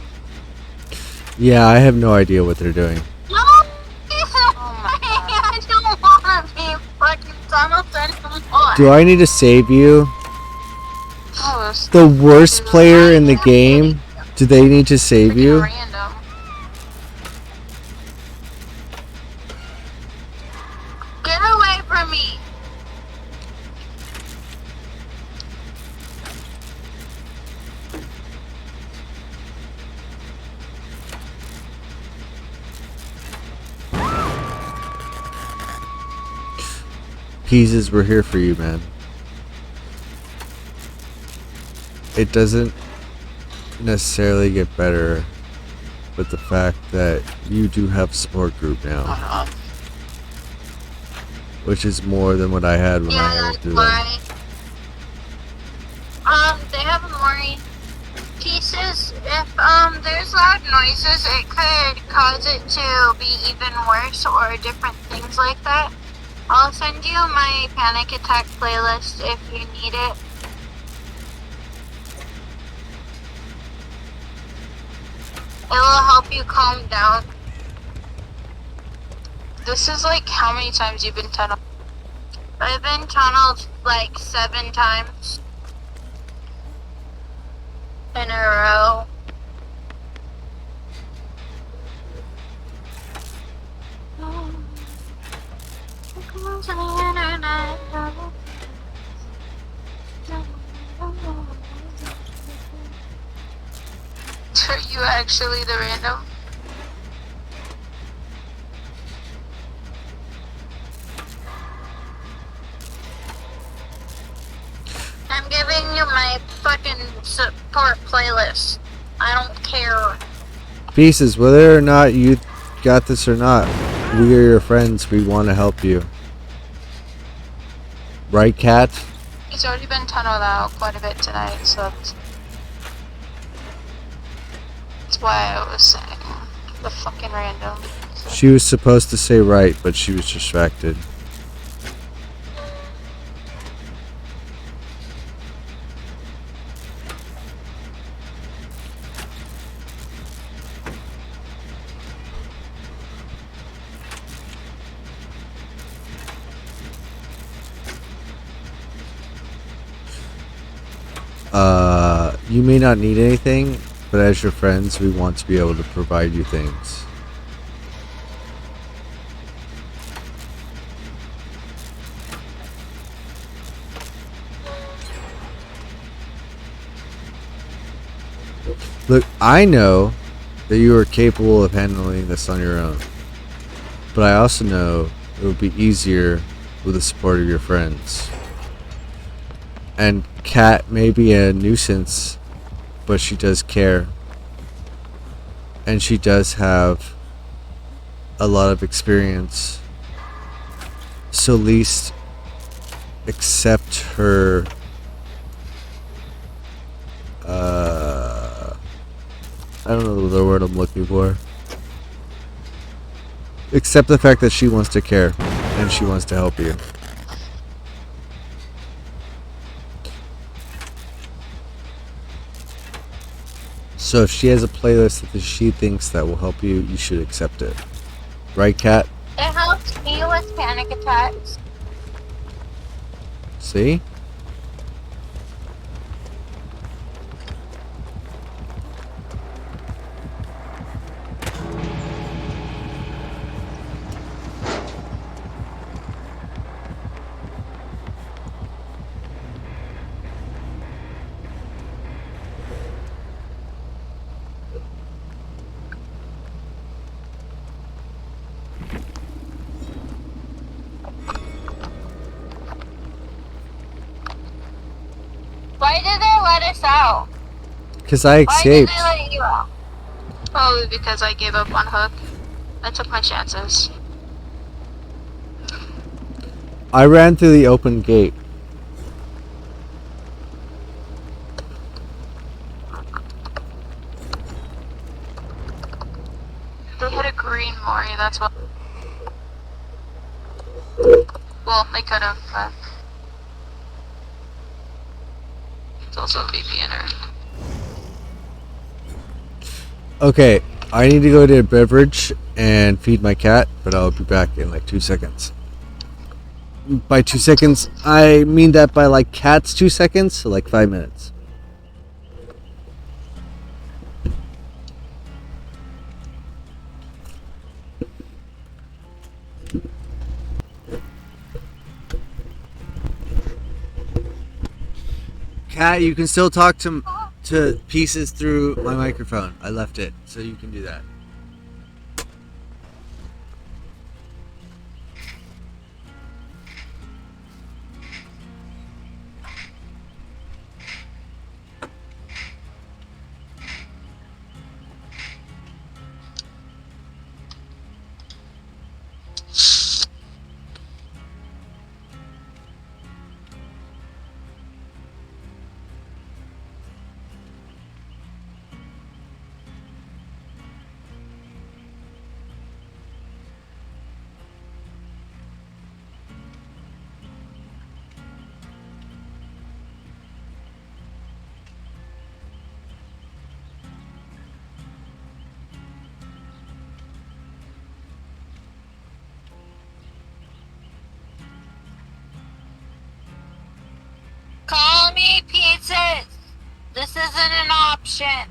Yeah, I have no idea what they're doing. No! Oh my God. I don't want to be fucking tunnel anymore. Do I need to save you? Oh, The worst player in the game? Do they need to save you? Random. Get away from me! Pieces, we're here for you, man. It doesn't necessarily get better with the fact that you do have a support group now. Which is more than what I had when I went through that. They have more pieces. If there's loud noises, it could cause it to be even worse, or different things like that. I'll send you my panic attack playlist if you need it. It will help you calm down. This is like how many times you've been tunneled? I've been tunneled like 7 times in a row. To the internet. Are you actually the random? I'm giving you my fucking support playlist. I don't care. Pieces, whether or not you got this or not, we are your friends. We want to help you. Right, Kat? He's already been tunneled out quite a bit tonight, so that's why I was saying the fucking random. She was supposed to say right, but she was distracted. You may not need anything, but as your friends, we want to be able to provide you things. Look, I know that you are capable of handling this on your own, but I also know it would be easier with the support of your friends. And Kat may be a nuisance, but she does care. And she does have a lot of experience. So at least accept her I don't know the word I'm looking for. Accept the fact that she wants to care and she wants to help you. So if she has a playlist that she thinks that will help you, you should accept it. Right, Kat? It helps me with panic attacks. See? Why did they let us out? Because I Why did escaped. they let you out? Probably because I gave up on Hook. I took my chances. I ran through the open gate. They hit a green Mori, that's what. Well, they could have, but. It's also a VPNer. Okay, I need to go to a beverage and feed my cat, but I'll be back in like 2 seconds. By 2 seconds, I mean that by like cat's 2 seconds, so like 5 minutes. Cat, you can still talk to pieces through my microphone. I left it, so you can do that. Call me pizzas. This isn't an option.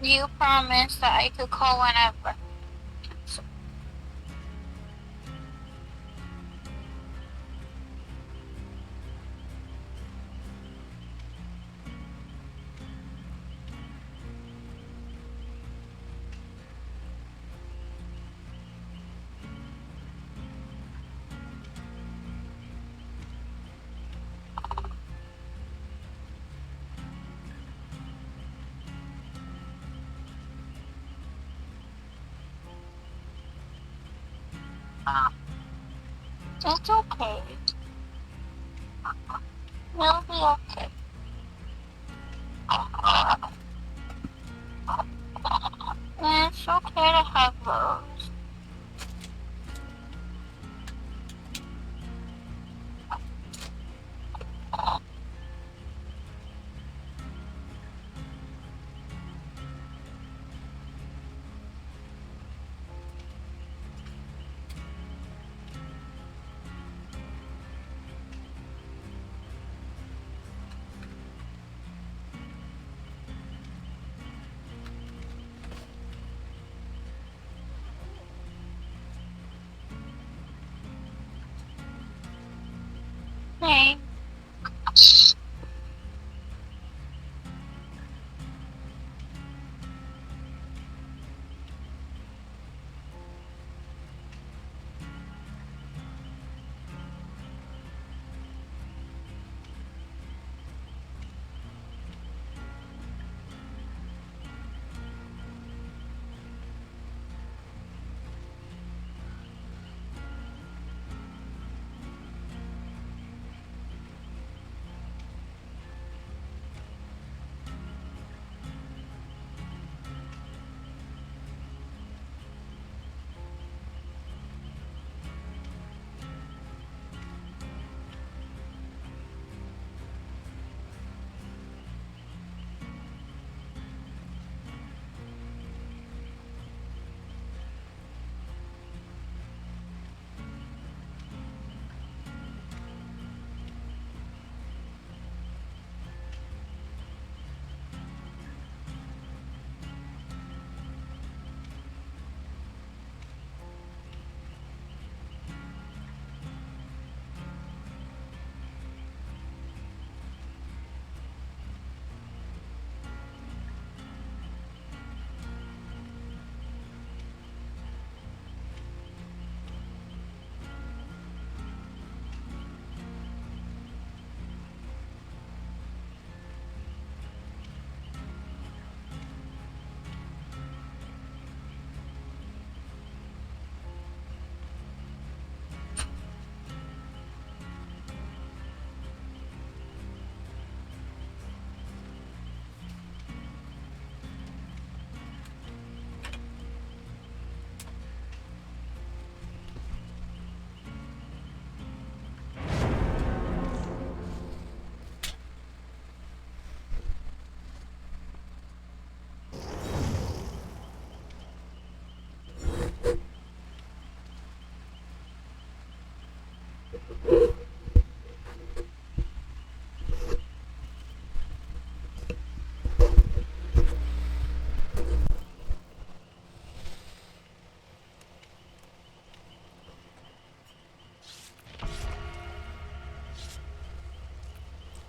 You promised that I could call whenever. It's okay. We'll be okay. It's okay to have those. Same.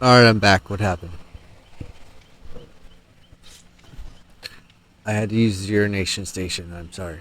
Alright, I'm back. What happened? I had to use the urination station. I'm sorry.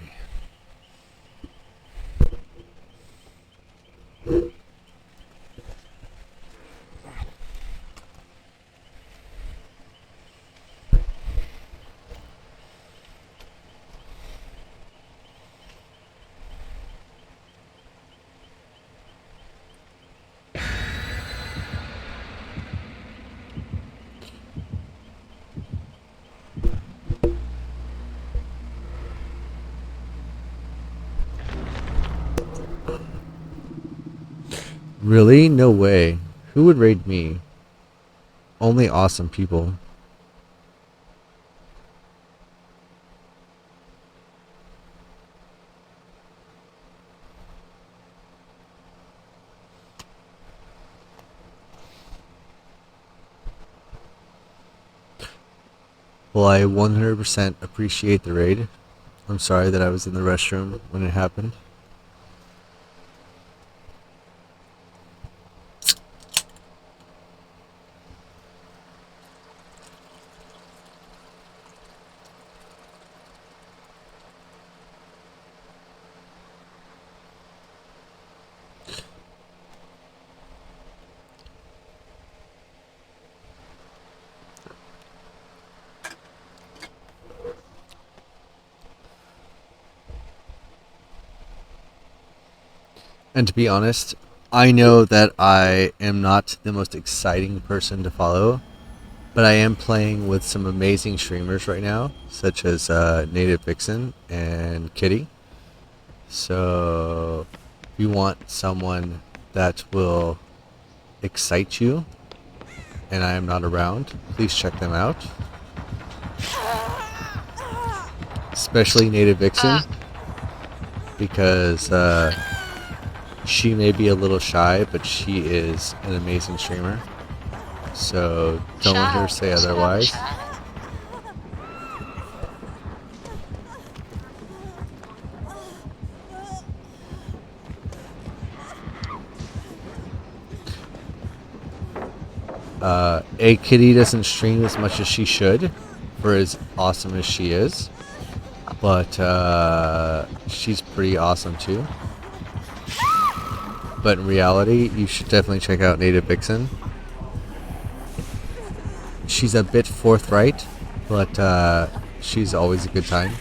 Really? No way. Who would raid me? Only awesome people. Well, I 100% appreciate the raid. I'm sorry that I was in the restroom when it happened. And to be honest, I know that I am not the most exciting person to follow, but I am playing with some amazing streamers right now, such as Native Vixen and Kitty. So, if you want someone that will excite you, and I am not around, please check them out. Especially Native Vixen, because she may be a little shy, but she is an amazing streamer. So don't let her say otherwise. A Kitty doesn't stream as much as she should, for as awesome as she is, but she's pretty awesome too. But in reality, you should definitely check out Native Vixen. She's a bit forthright, but she's always a good time.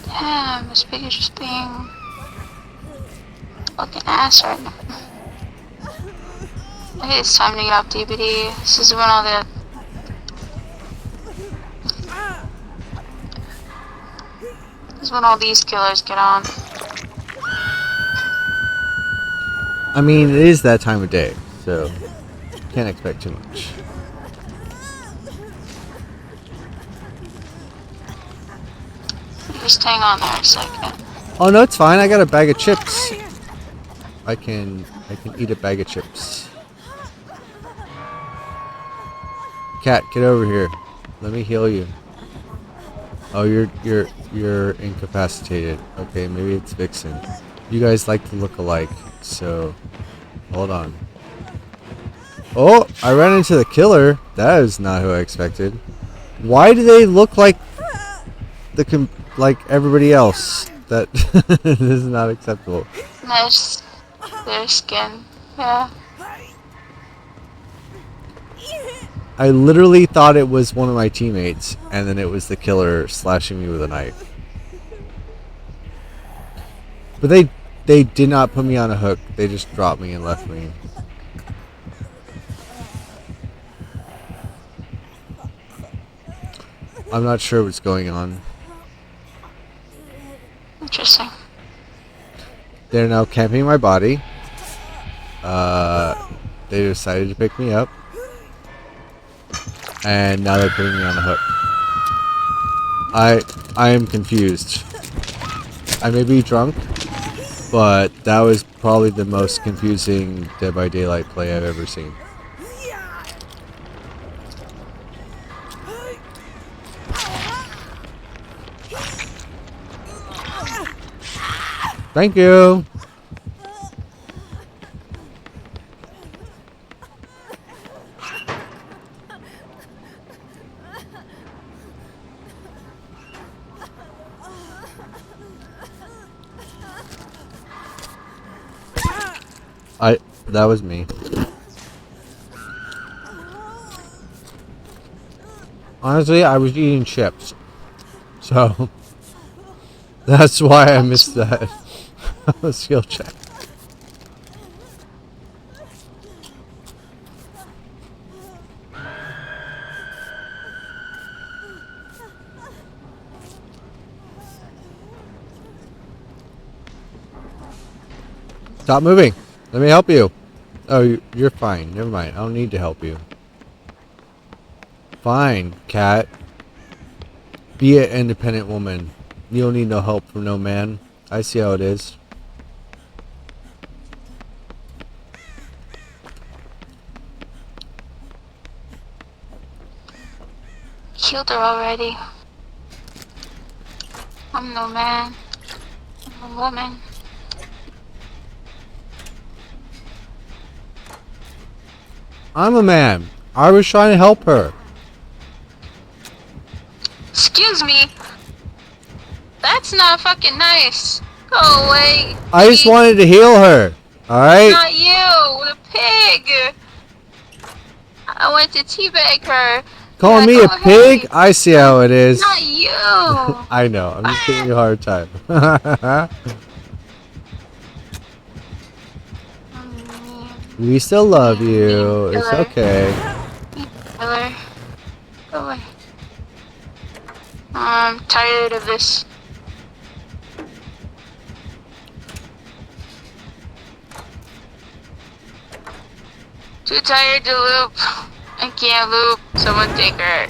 Damn, this pig is just being fucking ass right now. I think it's time to get off DBD. This is when all the these killers get on. I mean, it is that time of day, so can't expect too much. Just hang on there a second. Oh no, it's fine. I got a bag of chips. I can eat a bag of chips. Cat, get over here. Let me heal you. Oh, you're incapacitated. Okay, maybe it's Vixen. You guys like to look alike, so hold on. Oh, I ran into the killer. That is not who I expected. Why do they look like like everybody else? That this is not acceptable. Nice. Their skin. Yeah. I literally thought it was one of my teammates, and then it was the killer slashing me with a knife. But they did not put me on a hook. They just dropped me and left me. I'm not sure what's going on. Interesting. They're now camping my body. They decided to pick me up. And now they're putting me on the hook. I am confused. I may be drunk, but that was probably the most confusing Dead by Daylight play I've ever seen. Thank you. That was me. Honestly, I was eating chips. So that's why I missed that skill check. Stop moving. Let me help you. Oh, you're fine. Never mind. I don't need to help you. Fine, cat. Be an independent woman. You don't need no help from no man. I see how it is. Killed her already. I'm no man. I'm a woman. I'm a man. I was trying to help her. Excuse me. That's not fucking nice. Go away. I just wanted to heal her. Alright? Not you, the pig. I went to teabag her. Calling me a pig? I see how it is. Not you. I know. I'm just giving you a hard time. We still love you. It's okay. Killer. Go away. I'm tired of this. Too tired to loop. I can't loop. Someone take her.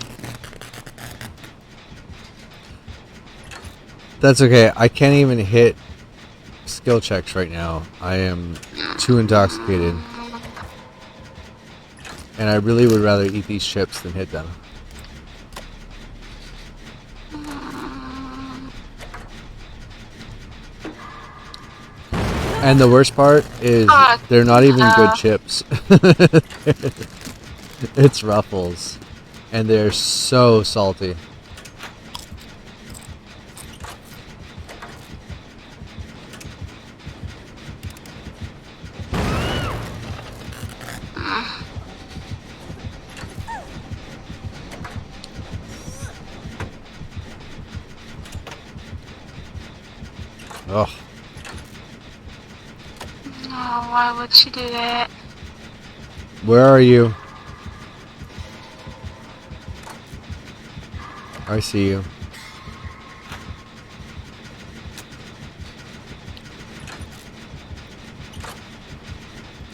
That's okay. I can't even hit skill checks right now. I am too intoxicated. And I really would rather eat these chips than hit them. And the worst part is they're not even good chips. It's Ruffles. And they're so salty. Ugh. Oh, why would she do that? Where are you? I see you.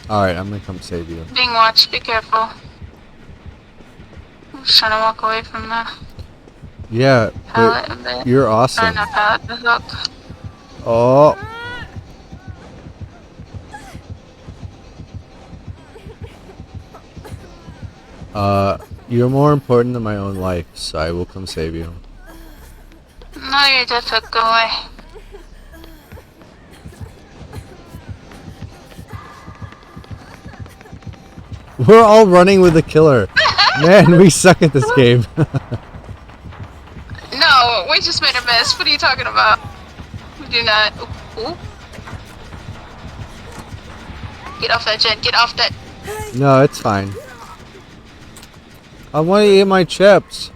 Alright, I'm gonna come save you. Being watched, be careful. I'm just trying to walk away from the Yeah, pallet a but bit. you're Or awesome. not pallet, the hook. Oh. You're more important than my own life, so I will come save you. No, you're just hook, go away. We're all running with the killer. Man, we suck at this game. No, we just made a mess. What are you talking about? We do not. Ooh. Get off that, Jen. Get off that. No, it's fine. I want to eat my chips.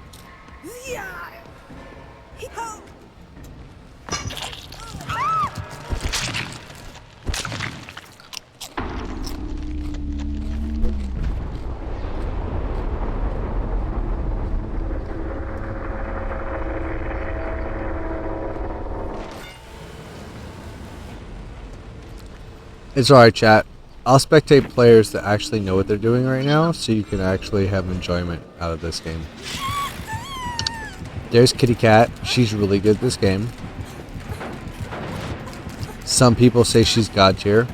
It's alright, chat. I'll spectate players that actually know what they're doing right now, so you can actually have enjoyment out of this game. There's Kitty Cat. She's really good at this game. Some people say she's god tier.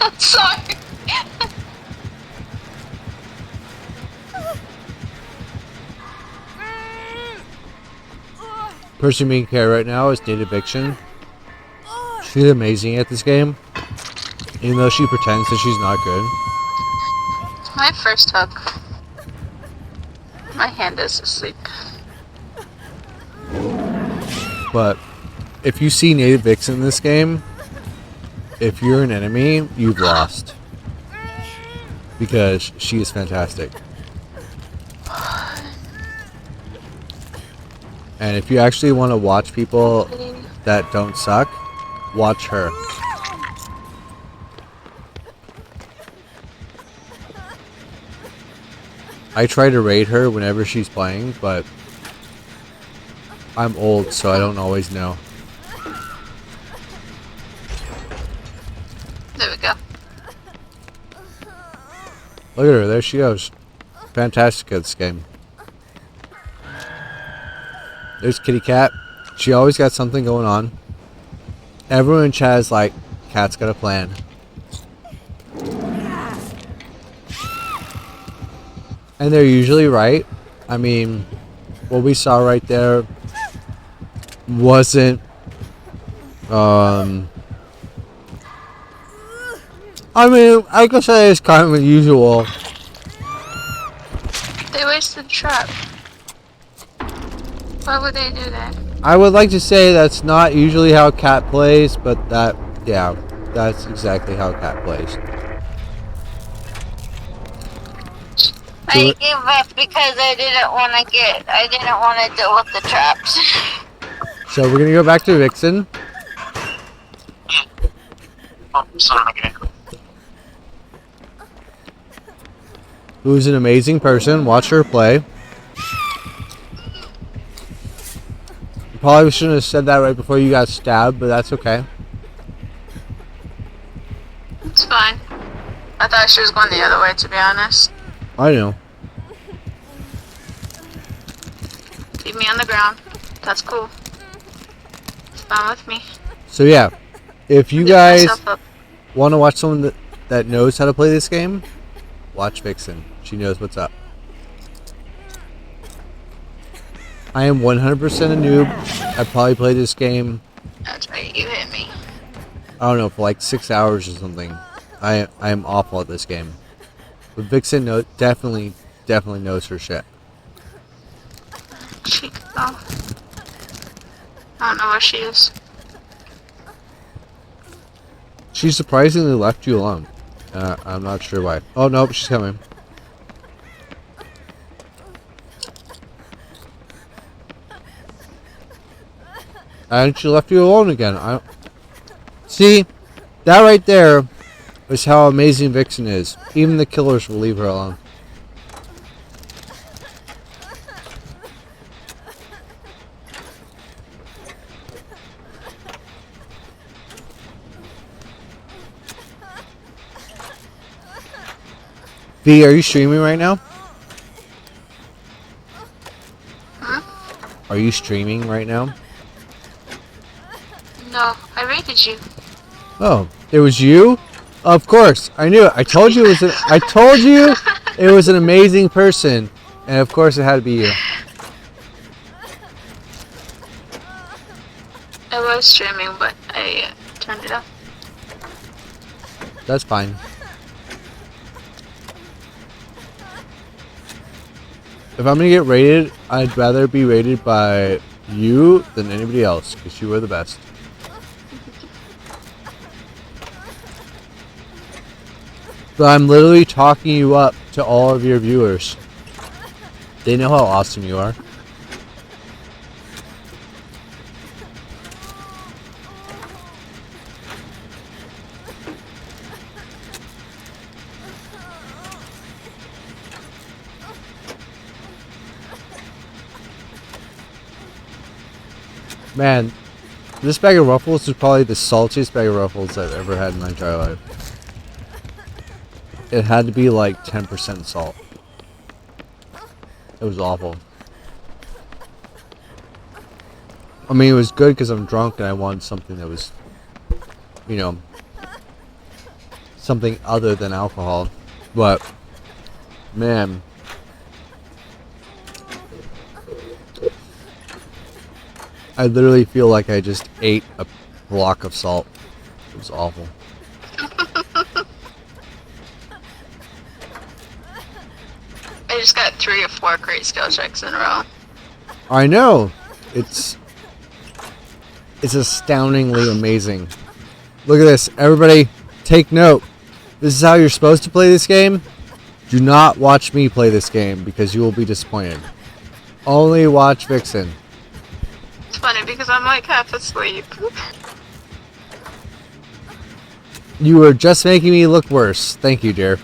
I'm sorry. Person being carried right now is Native Fiction. She's amazing at this game, even though she pretends that she's not good. My first hook. My hand is asleep. But if you see Native Vixen in this game, if you're an enemy, you've lost. Because she is fantastic. And if you actually want to watch people that don't suck, watch her. I try to raid her whenever she's playing, but I'm old, so I don't always know. There we go. Look at her, there she goes. Fantastic at this game. There's Kitty Cat. She always got something going on. Everyone in chat is like, Cat's got a plan. And they're usually right. I mean, what we saw right there wasn't I mean, I could say it's kind of unusual. They wasted the trap. Why would they do that? I would like to say that's not usually how Cat plays, but that, yeah, that's exactly how Cat plays. I gave up because I didn't want to deal with the traps. So we're gonna go back to Vixen. Oh, son of a gun. Who's an amazing person. Watch her play. You probably shouldn't have said that right before you got stabbed, but that's okay. It's fine. I thought she was going the other way, to be honest. I know. Leave me on the ground. That's cool. It's fine with me. So yeah, if you Pick guys myself up. want to watch someone that that knows how to play this game, watch Vixen. She knows what's up. I am 100% a noob. I probably played this game, That's right, you hit me. I don't know, for like 6 hours or something. I am awful at this game. But Vixen definitely knows her shit. I don't know where she is. She surprisingly left you alone. I'm not sure why. Oh, nope, she's coming. And she left you alone again. See, that right there is how amazing Vixen is. Even the killers will leave her alone. V, are you streaming right now? Huh? Are you streaming right now? No, I rated you. Oh, it was you? Of course, I knew it. I told you it was an amazing person, and of course it had to be you. I was streaming, but I turned it off. That's fine. If I'm gonna get rated, I'd rather be rated by you than anybody else, because you are the best. But I'm literally talking you up to all of your viewers. They know how awesome you are. Man, this bag of Ruffles is probably the saltiest bag of Ruffles I've ever had in my entire life. It had to be like 10% salt. It was awful. I mean, it was good because I'm drunk and I wanted something that was, you know, something other than alcohol. But, man. I literally feel like I just ate a block of salt. It was awful. I just got 3 or 4 great skill checks in a row. I know. It's astoundingly amazing. Look at this. Everybody, take note. This is how you're supposed to play this game. Do not watch me play this game because you will be disappointed. Only watch Vixen. It's funny because I'm like half asleep. You were just making me look worse. Thank you, dear.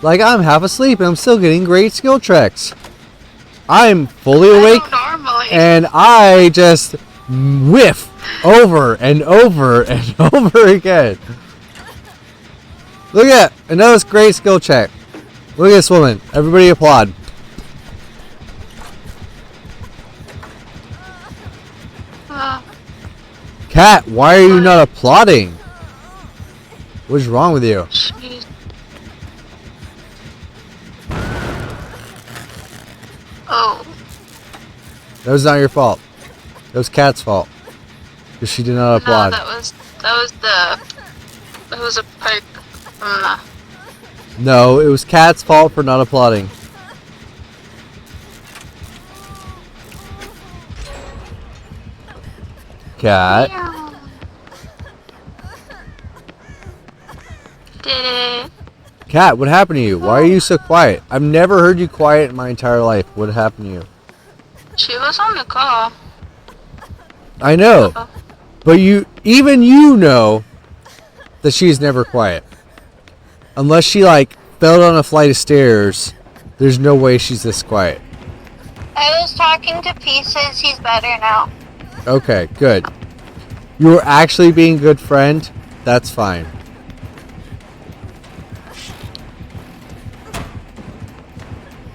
Like, I'm half asleep and I'm still getting great skill checks. I'm fully awake Normally. and I just whiff over and over and over again. Look at another great skill check. Look at this woman. Everybody applaud. Kat, why are you not applauding? What's wrong with you? Jeez. Oh. That was not your fault. That was Kat's fault. Because she did not applaud. No, that was a perk from the... No, it was Kat's fault for not applauding. Kat. Did it. Kat, what happened to you? Why are you so quiet? I've never heard you quiet in my entire life. What happened to you? She was on the call. I know. But even you know that she's never quiet. Unless she like fell down a flight of stairs, there's no way she's this quiet. I was talking to Pieces. He's better now. Okay, good. You were actually being a good friend. That's fine.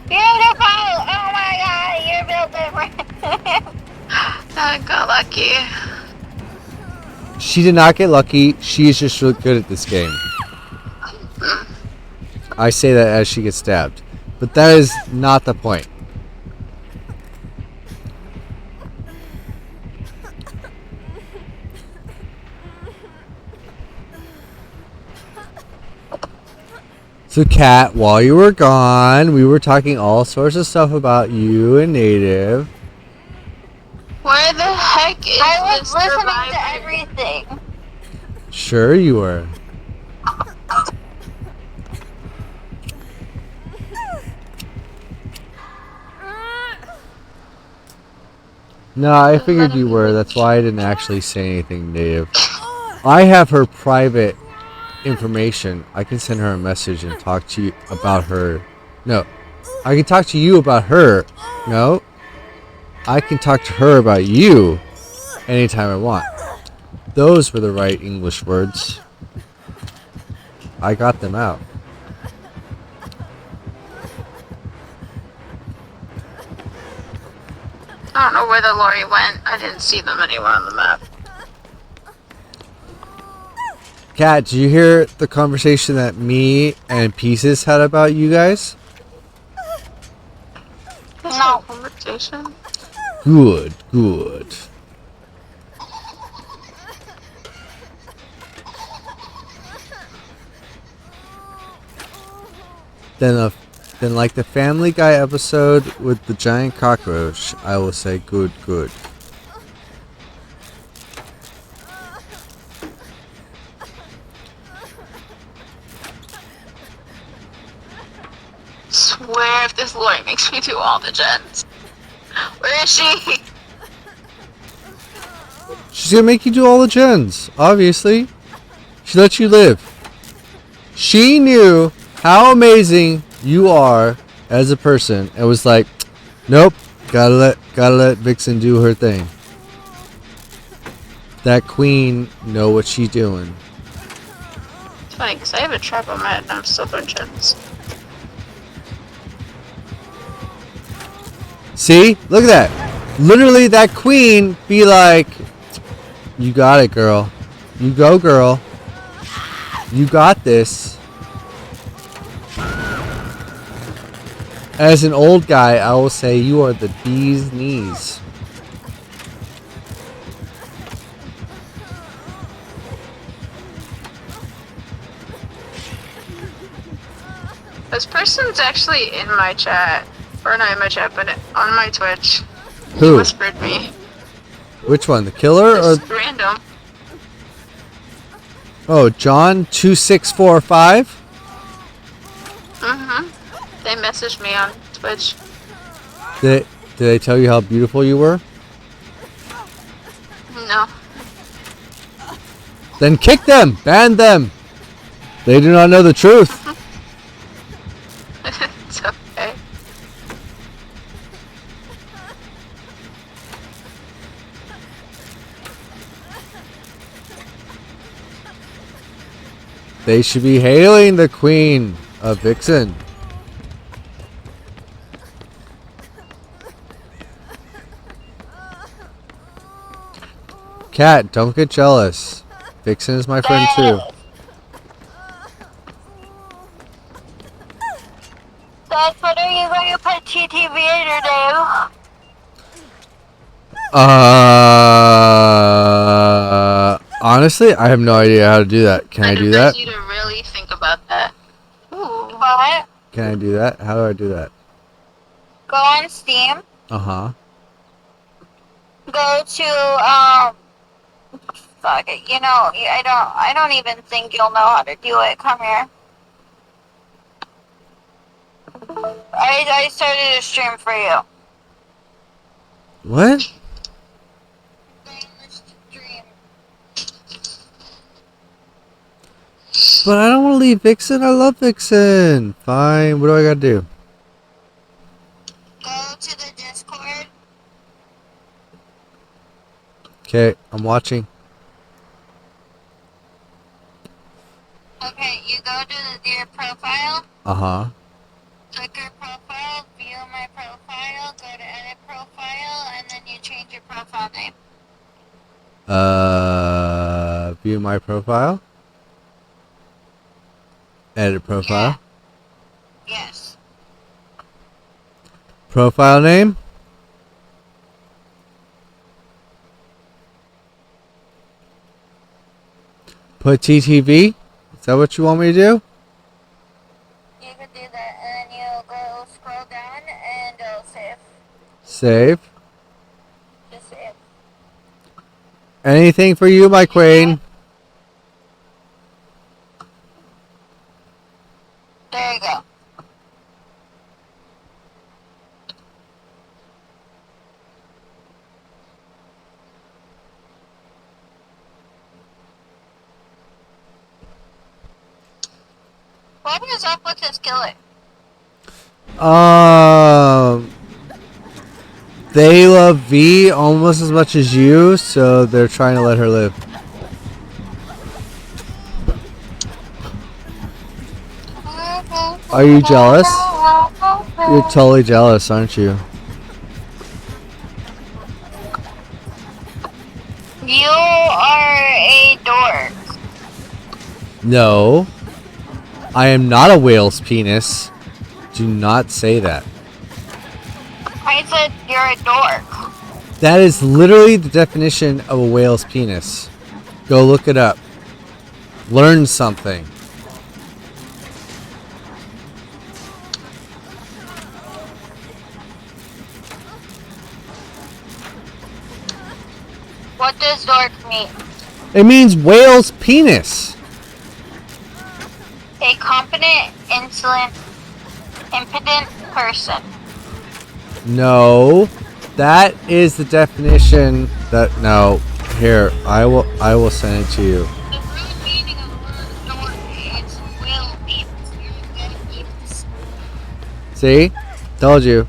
Beautiful! Oh my god, you're built different. I got lucky. She did not get lucky. She is just really good at this game. I say that as she gets stabbed. But that is not the point. So, Kat, while you were gone, we were talking all sorts of stuff about you and Native. Where the heck is I was this listening survivor? to everything. Sure you were. No, I figured you were. That's why I didn't actually say anything, Native. I have her private information. I can send her a message and talk to you about her. No, I can talk to you about her. No, I can talk to her about you anytime I want. Those were the right English words. I got them out. I don't know where the lorry went. I didn't see them anywhere on the map. Kat, did you hear the conversation that me and Pieces had about you guys? No. Conversation? Good, good. Then like the Family Guy episode with the giant cockroach, I will say good, good. Swear if this lorry makes me do all the gens. Where is she? She's gonna make you do all the gens, obviously. She lets you live. She knew how amazing you are as a person and was like, nope, gotta let Vixen do her thing. That queen know what she's doing. It's funny because I have a trap on my head and I'm still doing gens. See? Look at that. Literally, that queen be like, you got it, girl. You go, girl. You got this. As an old guy, I will say you are the bee's knees. This person's actually in my chat. Or not in my chat, but on my Twitch. He Who? whispered me. Which one? The killer or? Just random. Oh, John 2645. Mm-hmm. They messaged me on Twitch. Did they tell you how beautiful you were? No. Then kick them, ban them. They do not know the truth. It's okay. They should be hailing the queen of Vixen. Cat, don't get jealous. Vixen is my friend too. That's what are you going to put TTV in your name? Honestly, I have no idea how to do that. Can I do that? advise you to really think about that. Ooh. What? Can I do that? How do I do that? Go on Steam. Uh-huh. Go to fuck it. You know, I don't even think you'll know how to do it. Come here. I started a stream for you. What? But I don't want to leave Vixen. I love Vixen. Fine. What do I gotta do? Go to the Discord. Okay, I'm watching. Okay, you go to your profile. Uh-huh. Click your profile, view my profile, go to edit profile, and then you change your profile name. View my profile. Edit profile. Yeah. Yes. Profile name. Put TTV. Is that what you want me to do? You can do that, and then you'll go scroll down and go save. Save. Just save. Anything for you, my queen. There you go. What is up with this killer? They love V almost as much as you, so they're trying to let her live. Are you jealous? You're totally jealous, aren't you? You are a dork. No. I am not a whale's penis. Do not say that. I said you're a dork. That is literally the definition of a whale's penis. Go look it up. Learn something. What does dork mean? It means whale's penis. A competent, insolent, impudent person. No. That is the definition that no. Here, I will send it to you. The real meaning of the word dork is will penis. You're a penis. See? Told you.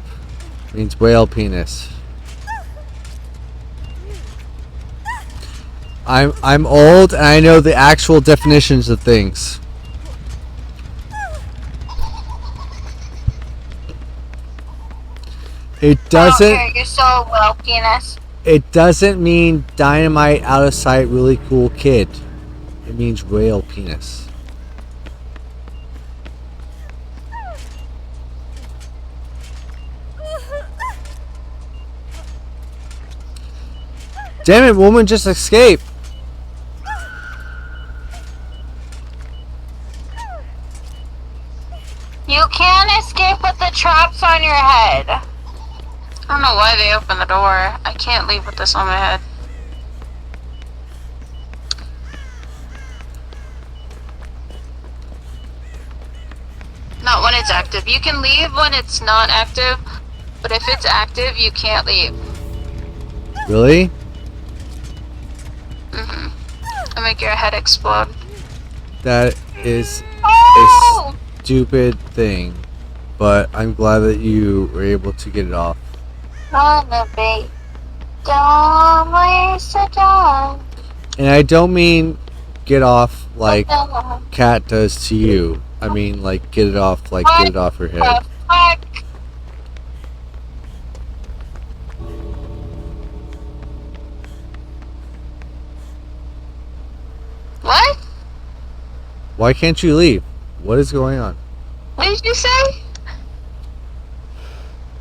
Means whale penis. I'm old and I know the actual definitions of things. It doesn't. I don't care, you're so well penis. It doesn't mean dynamite, out of sight, really cool kid. It means whale penis. Damn it, woman, just escape. You can't escape with the traps on your head. I don't know why they opened the door. I can't leave with this on my head. Not when it's active. You can leave when it's not active, but if it's active, you can't leave. Really? It'll make your head explode. That is Oh! a stupid thing. But I'm glad that you were able to get it off. Gonna be don't waste a time. And I don't mean get off like Cat does to you. I mean like get it off like get it off your head. Fuck. What? Why can't you leave? What is going on? What did you say?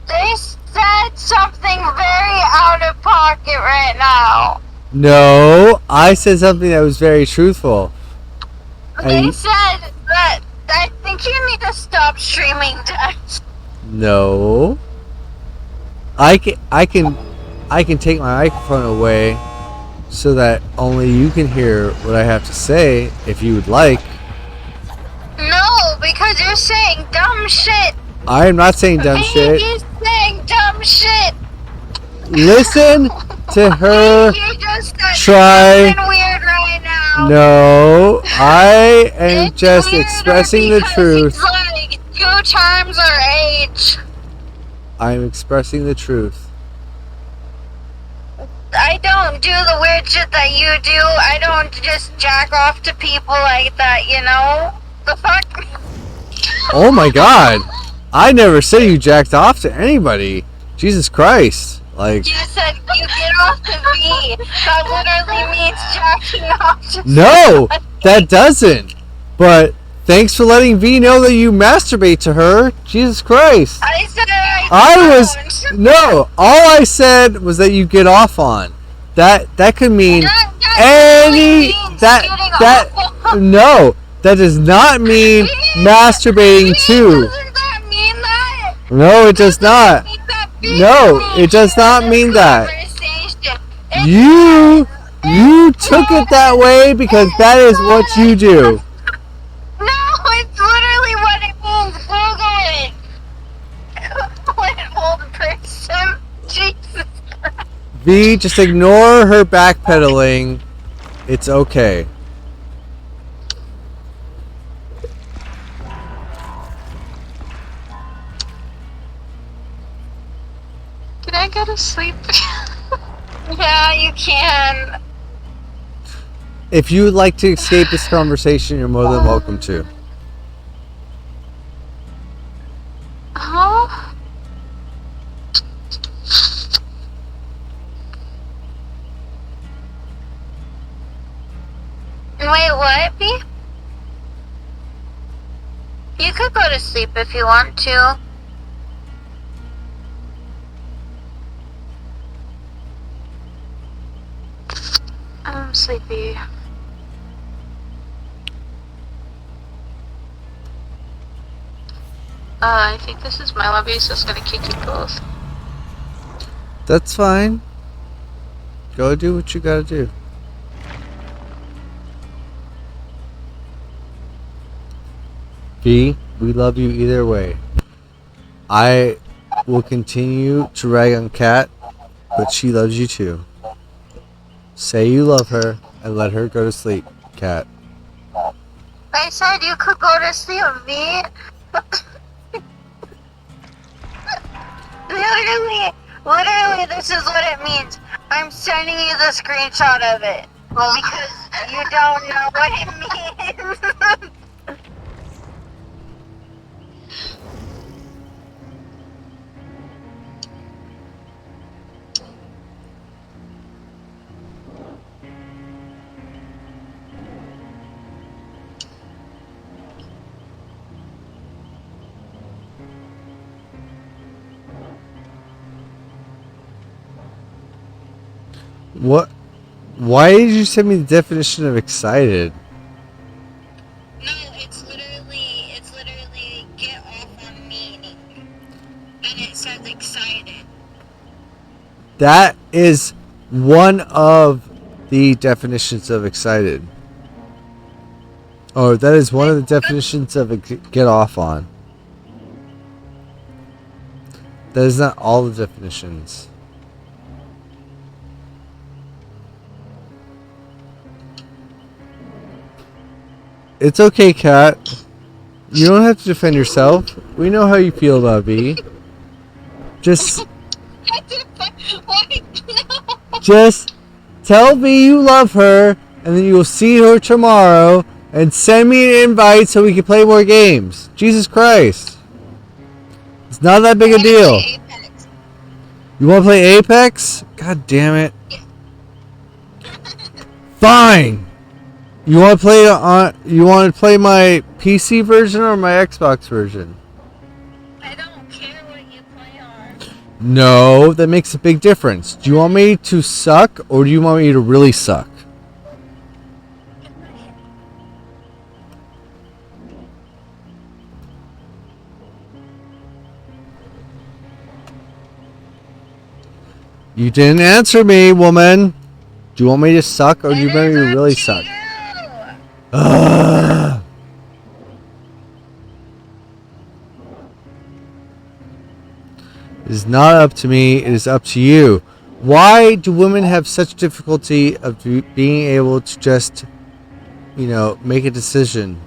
They said something very out of pocket right now. No, I said something that was very truthful. They And said that I think you need to stop streaming text. no. I can take my microphone away so that only you can hear what I have to say if you would like. No, because you're saying dumb shit. I am not saying dumb shit. He's saying dumb shit. Listen to her You just said try. something weird right now. No, I am It's just weirder expressing the because truth. It's like 2 times our age. I'm expressing the truth. I don't do the weird shit that you do. I don't just jack off to people like that, you know? The fuck? Oh my god. I never said you jacked off to anybody. Jesus Christ. Like, You said you get off to V. That literally means jacking off to no, somebody. that doesn't. But thanks for letting V know that you masturbate to her. Jesus Christ. I said I no. All I said was that you get off on. That could mean any no. That does not mean masturbating to. Doesn't that mean that? No, it does not. No, it does not mean that. You took it that way because that is what you do. No, it's literally what it means. Google it. What an old person. Jesus Christ. V, just ignore her backpedaling. It's okay. Can I go to sleep? Yeah, you can. If you would like to escape this conversation, you're more than welcome to. Huh? Wait, what, B? You could go to sleep if you want to. I'm sleepy. I think this is my lobby, so it's gonna kick you both. That's fine. Go do what you gotta do. V, we love you either way. I will continue to rag on Kat, but she loves you too. Say you love her and let her go to sleep, Kat. I said you could go to sleep, V. Literally, this is what it means. I'm sending you the screenshot of it. Well, because you don't know what it means. What? Why did you send me the definition of excited? No, it's literally get off on me. And it says excited. That is one of the definitions of excited. Oh, that is one of the definitions of a get off on. That is not all the definitions. It's okay, Kat. You don't have to defend yourself. We know how you feel about V. Just tell V you love her, and then you'll see her tomorrow, and send me an invite so we can play more games. Jesus Christ. It's not that big a deal. You want to play Apex? God damn it. Fine. You want to play my PC version or my Xbox version? I don't care what you play on. No, that makes a big difference. Do you want me to suck or do you want me to really suck? You didn't answer me, woman. Do you want me to suck or do you want me to really suck? Ugh. It is not up to me, it is up to you. Why do women have such difficulty of being able to just, make a decision?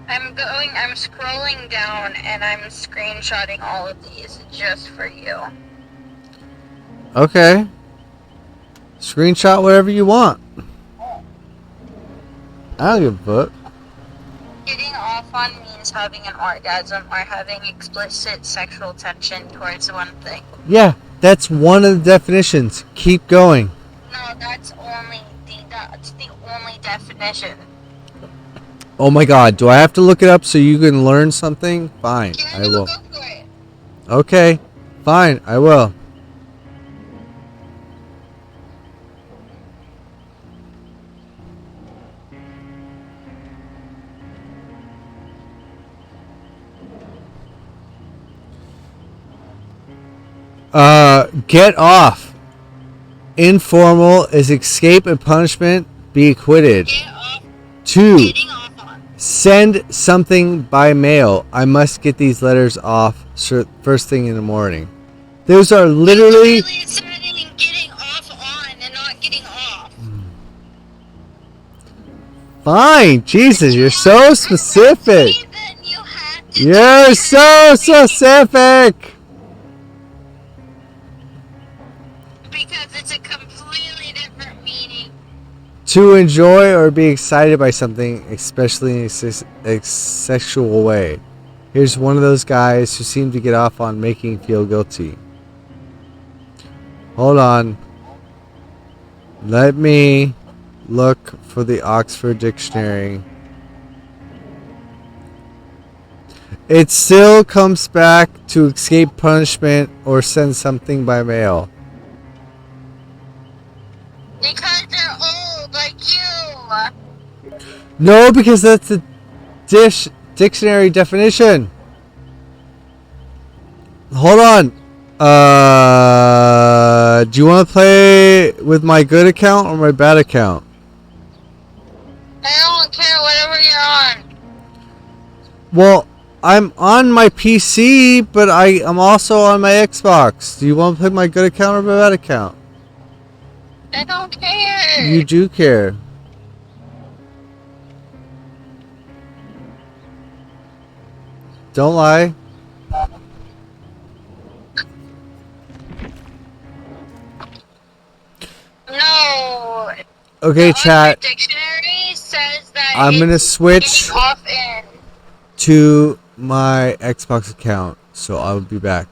I'm scrolling down and I'm screenshotting all of these just for you. Okay. Screenshot whatever you want. I don't give a fuck. Getting off on means having an orgasm or having explicit sexual tension towards one thing. Yeah, that's one of the definitions. Keep going. No, that's the only definition. Oh my god, do I have to look it up so you can learn something? Fine, Yeah, I no, will. go for it. Okay, fine, I will. Get off. Informal is escape a punishment, be acquitted. Get off. 2. Getting off on. Send something by mail. I must get these letters off first thing in the morning. Those are literally... It's literally getting off on and not getting off. Fine, Jesus, you're so specific. Then you had to You're so specific. because it's a completely different meaning. To enjoy or be excited by something, especially in a sexual way. Here's one of those guys who seem to get off on making feel guilty. Hold on. Let me look for the Oxford Dictionary. It still comes back to escape punishment or send something by mail. Because they're old, like you. No, because that's the dictionary definition. Hold on. Do you want to play with my good account or my bad account? I don't care, whatever you're on. Well, I'm on my PC, but I'm also on my Xbox. Do you want to play my good account or my bad account? I don't care. You do care. Don't lie. No. Okay, The chat. Oxford Dictionary says that I'm gonna it's switch getting off in. to my Xbox account, so I'll be back.